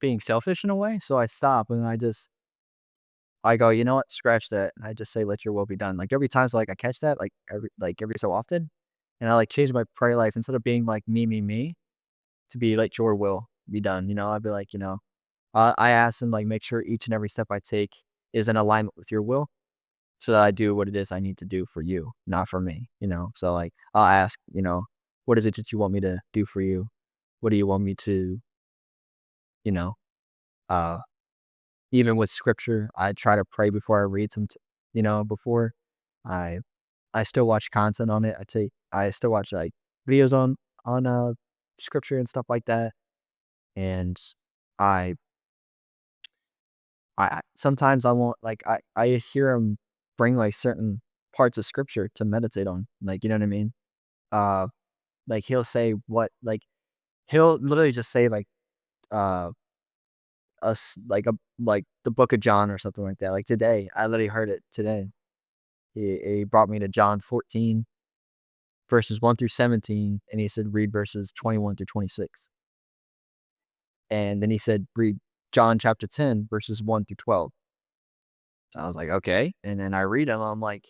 Speaker 1: being selfish in a way, so I stop and I go, "You know what? Scratch that," and I just say, "Let your will be done." Like, every time, so, like, I catch that, like, every so often, and I, like, change my prayer life instead of being, like, me, to be, like, "Your will be done," I'd be like, I ask and, like, make sure each and every step I take is in alignment with your will so that I do what it is I need to do for you, not for me? So, like, I'll ask, "What is it that you want me to do for you? What do you want me to" you know, uh even with scripture, I try to pray before I read before. I I still watch content on it. I still watch, like, videos on scripture and stuff like that, and I sometimes I won't like, I hear him bring, like, certain parts of scripture to meditate on, like, you know what I mean? Uh, like, he'll literally just say, like, uh, like, the book of John or something like that, like, today, I literally heard it today. He brought me to John 14, verses 1 through 17, and he said, "Read verses 21 through 26." And then he said, "Read John chapter 10, verses 1 through 12." So I was like, "Okay." And then I read them, I'm like,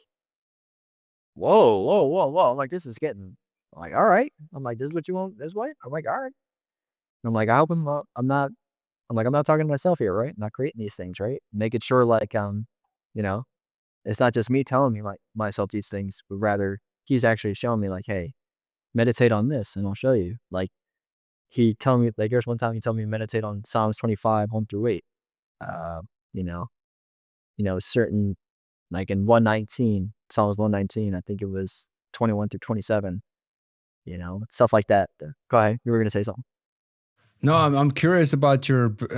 Speaker 1: "Whoa, whoa, whoa, whoa." I'm like, "This is getting." I'm like, "All right." I'm like, "This is what you want this way?" I'm like, "All right." I'm like, "I hope I'm not talking to myself here, right? I'm not creating these things, right? Making sure, like, you know, it's not just me telling me, like, myself these things, but rather he's actually showing me, like, "Hey, meditate on this, and I'll show you." Like, he told me like, there's one time he told me to meditate on Psalms 25, 1 through 8. Uh, you know certain like in 119, Psalms 119, I think it was 21 through 27, stuff like that. Go ahead. You were gonna say something.
Speaker 2: No, I'm curious about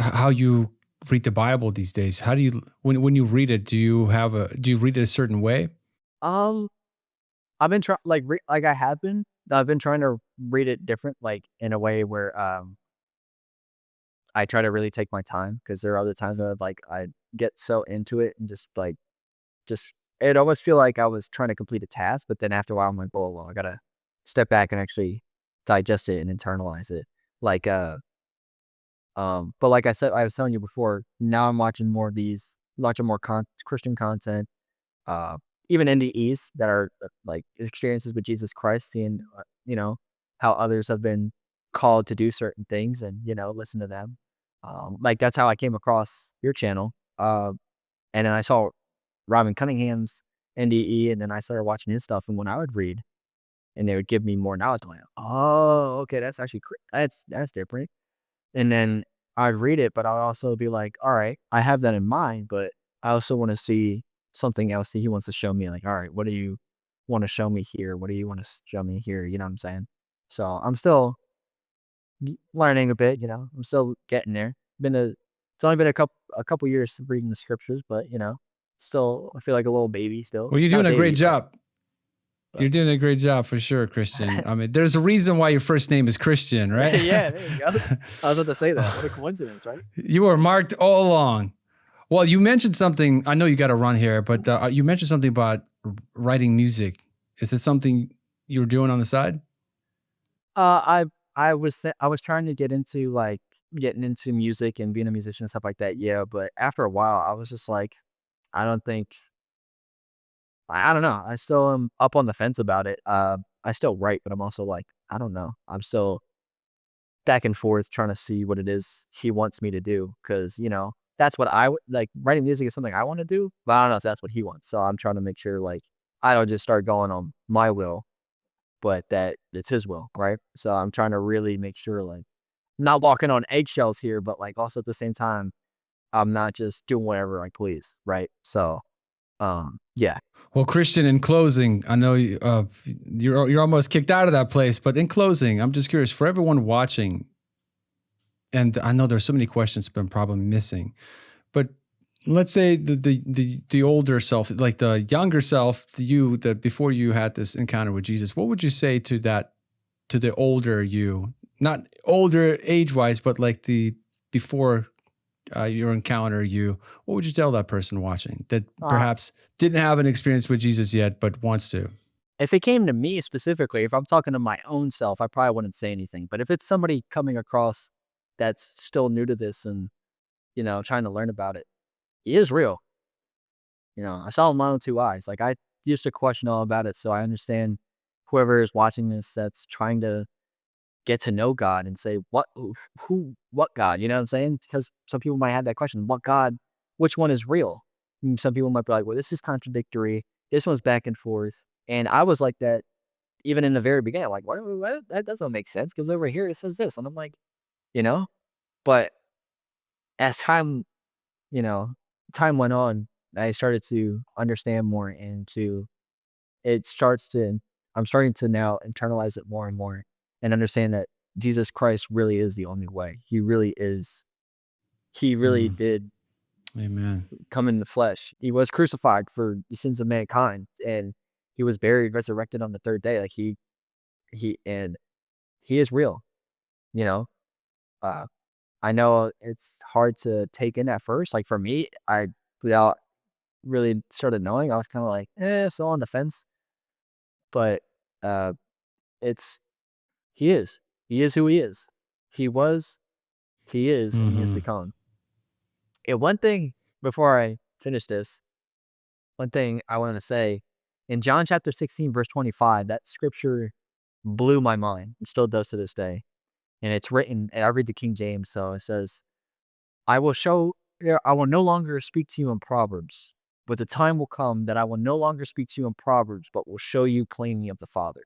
Speaker 2: how you read the Bible these days. How do you when you read it? Do you read it a certain way?
Speaker 1: Um, I've been trying like I have been. I've been trying to read it different, like in a way where I try to really take my time because there are other times where like I get so into it and just it almost feel like I was trying to complete a task, but then after a while I'm like, oh well, I gotta step back and actually digest it and internalize it. Like but like I said, I was telling you before, now I'm watching more of these, watching more Christian content, uh, even NDEs that are like experiences with Jesus Christ, seeing how others have been called to do certain things, and listen to them. Like that's how I came across your channel, and then I saw Robin Cunningham's NDE, and then I started watching his stuff. And when I would read, and they would give me more knowledge, I'm like, oh, okay, that's actually that's different. And then I'd read it, but I'd also be like, all right, I have that in mind, but I also want to see something else that he wants to show me. Like, all right, what do you want to show me here? What do you want to show me here? You know what I'm saying? So I'm still learning a bit. I'm still getting there. It's only been a couple years reading the scriptures, but still I feel like a little baby still.
Speaker 2: Well, you're
Speaker 1: Not a
Speaker 2: doing a
Speaker 1: baby,
Speaker 2: great
Speaker 1: but
Speaker 2: job.
Speaker 1: but
Speaker 2: You're doing a great job for sure, Christian. I mean, there's a reason why your first name is Christian, right?
Speaker 1: yeah, there you go. I was about to say that. What a coincidence, right?
Speaker 2: You were marked all along. Well, you mentioned something. I know you got to run here, but you mentioned something about writing music. Is it something you're doing on the side?
Speaker 1: I was trying to get into like getting into music and being a musician and stuff like that. Yeah, but after a while, I was just like, I don't think I don't know. I still am up on the fence about it. I still write, but I'm also like, I don't know. I'm still back and forth trying to see what it is he wants me to do because that's what like. Writing music is something I want to do, but I don't know if that's what he wants. So I'm trying to make sure like I don't just start going on my will, but that it's his will, right? So I'm trying to really make sure like not walking on eggshells here, but like also at the same time, I'm not just doing whatever I please, right? So, yeah.
Speaker 2: Well, Christian, in closing, I know you're almost kicked out of that place, but in closing, I'm just curious for everyone watching, and I know there's so many questions been probably missing, but let's say the older self, like the younger self, you that before you had this encounter with Jesus, what would you say to the older you, not older age wise, but like the before your encounter, what would you tell that person watching that
Speaker 1: Uh,
Speaker 2: perhaps didn't have an experience with Jesus yet, but wants to?
Speaker 1: if it came to me specifically, if I'm talking to my own self, I probably wouldn't say anything. But if it's somebody coming across that's still new to this and, trying to learn about it, he is real. I saw him with my own two eyes. Like I used to question all about it. So I understand whoever is watching this that's trying to get to know God and say, what God? You know what I'm saying? Because some people might have that question, what God, which one is real? And some people might be like, well, this is contradictory. This one's back and forth. And I was like that even in the very beginning, like, what? That doesn't make sense because over here it says this. And I'm like, you know, but as you know, time went on, I started to understand more it starts to, I'm starting to now internalize it more and more and understand that Jesus Christ really is the only way. He really is. He really
Speaker 2: Mm,
Speaker 1: did
Speaker 2: amen.
Speaker 1: come in the flesh. He was crucified for the sins of mankind, and he was buried, resurrected on the third day. Like and he is real. You know, uh, I know it's hard to take in at first. Like for me, without really started knowing, I was kind of like, still on the fence. But uh, it's he is. He is who he is. He was, he is, and he is to
Speaker 2: Hmm.
Speaker 1: come. And one thing before I finish this, one thing I wanted to say in John chapter 16, verse 25, that scripture blew my mind. It still does to this day. And it's written, and I read the King James, so it says, I will no longer speak to you in proverbs, but the time will come that I will no longer speak to you in proverbs, but will show you plainly of the Father.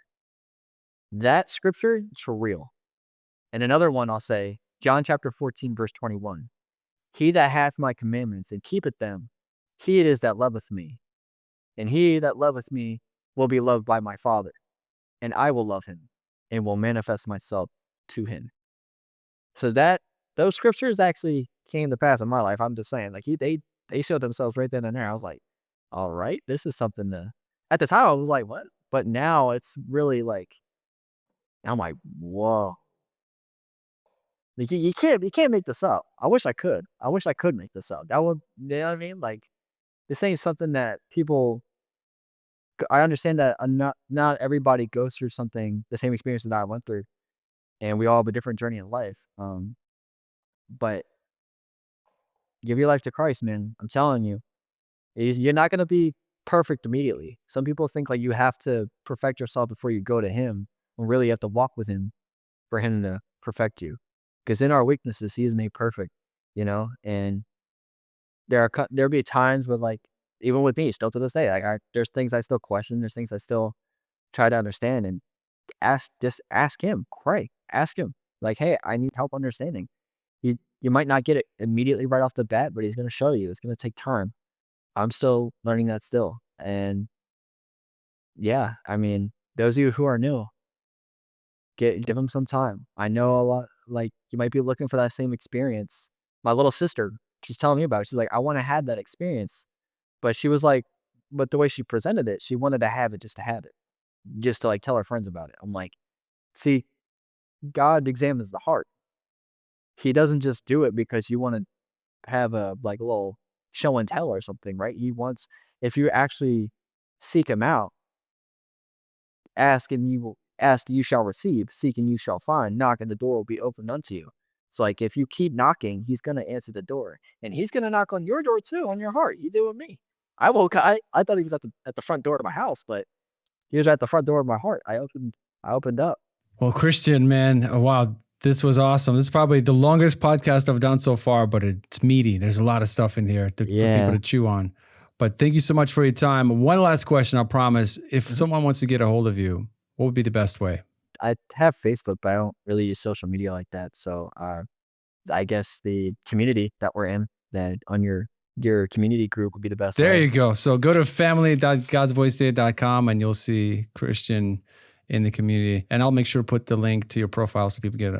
Speaker 1: That scripture is for real. And another one I'll say, John chapter 14, verse 21. He that hath my commandments and keepeth them, he it is that loveth me. And he that loveth me will be loved by my Father, and I will love him, and will manifest myself to him. So those scriptures actually came to pass in my life. I'm just saying, like they showed themselves right then and there. I was like, all right, this is something to. At the time, I was like, what? But now it's really like, I'm like, whoa. Like, you can't make this up. I wish I could. I wish I could make this up. That would, you know what I mean? Like, this ain't something that people. I understand that not everybody goes through something the same experience that I went through, and we all have a different journey in life. But give your life to Christ, man. I'm telling you, you're not gonna be perfect immediately. Some people think like you have to perfect yourself before you go to Him, when really you have to walk with Him for Him to perfect you. Because in our weaknesses, He is made perfect. And there'll be times where like even with me, still to this day, like there's things I still question. There's things I still try to understand, and just ask Him, pray, ask Him, like, hey, I need help understanding. You might not get it immediately right off the bat, but He's gonna show you. It's gonna take time. I'm still learning that still. And yeah, I mean, those of you who are new, give them some time. I know a lot, like, you might be looking for that same experience. My little sister, she's telling me about it. She's like, I want to have that experience. But she was like, but the way she presented it, she wanted to have it just to have it, just to like tell her friends about it. I'm like, see, God examines the heart. He doesn't just do it because you want to have a like little show and tell or something, right? He wants, if you actually seek Him out, ask and you shall receive, seek and you shall find, knock and the door will be opened unto you. So like if you keep knocking, He's gonna answer the door. And He's gonna knock on your door too, on your heart. You do with me. I thought He was at the front door of my house, but He was at the front door of my heart. I opened up.
Speaker 2: Well, Christian, man, oh, wow, this was awesome. This is probably the longest podcast I've done so far, but it's meaty. There's a lot of stuff in here for people to chew on. But thank you so much for your time. One last question, I promise. If someone wants to get a hold of you, what would be the best way?
Speaker 1: I have Facebook, but I don't really use social media like that. So I guess the community that we're in, that on your community group would be the best
Speaker 2: There
Speaker 1: way.
Speaker 2: you go. So go to family.godsvoiceday.com and you'll see Christian in the community. And I'll make sure to put the link to your profile so people get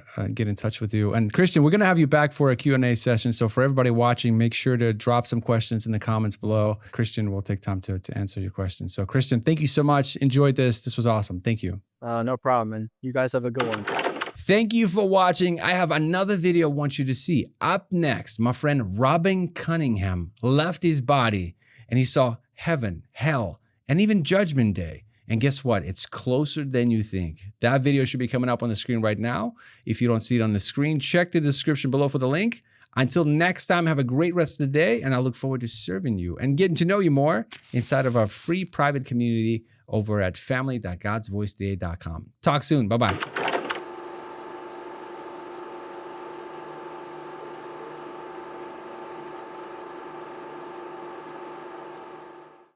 Speaker 2: in touch with you. And Christian, we're going to have you back for a Q&A session. So for everybody watching, make sure to drop some questions in the comments below. Christian will take time to answer your questions. So Christian, thank you so much. Enjoyed this. This was awesome. Thank you.
Speaker 1: No problem, man. You guys have a good one.
Speaker 2: Thank you for watching. I have another video I want you to see. Up next, my friend Robin Cunningham left his body and he saw heaven, hell, and even Judgment Day. And guess what? It's closer than you think. That video should be coming up on the screen right now. If you don't see it on the screen, check the description below for the link. Until next time, have a great rest of the day, and I look forward to serving you and getting to know you more inside of our free private community over at family.godsvoiceday.com. Talk soon. Bye-bye.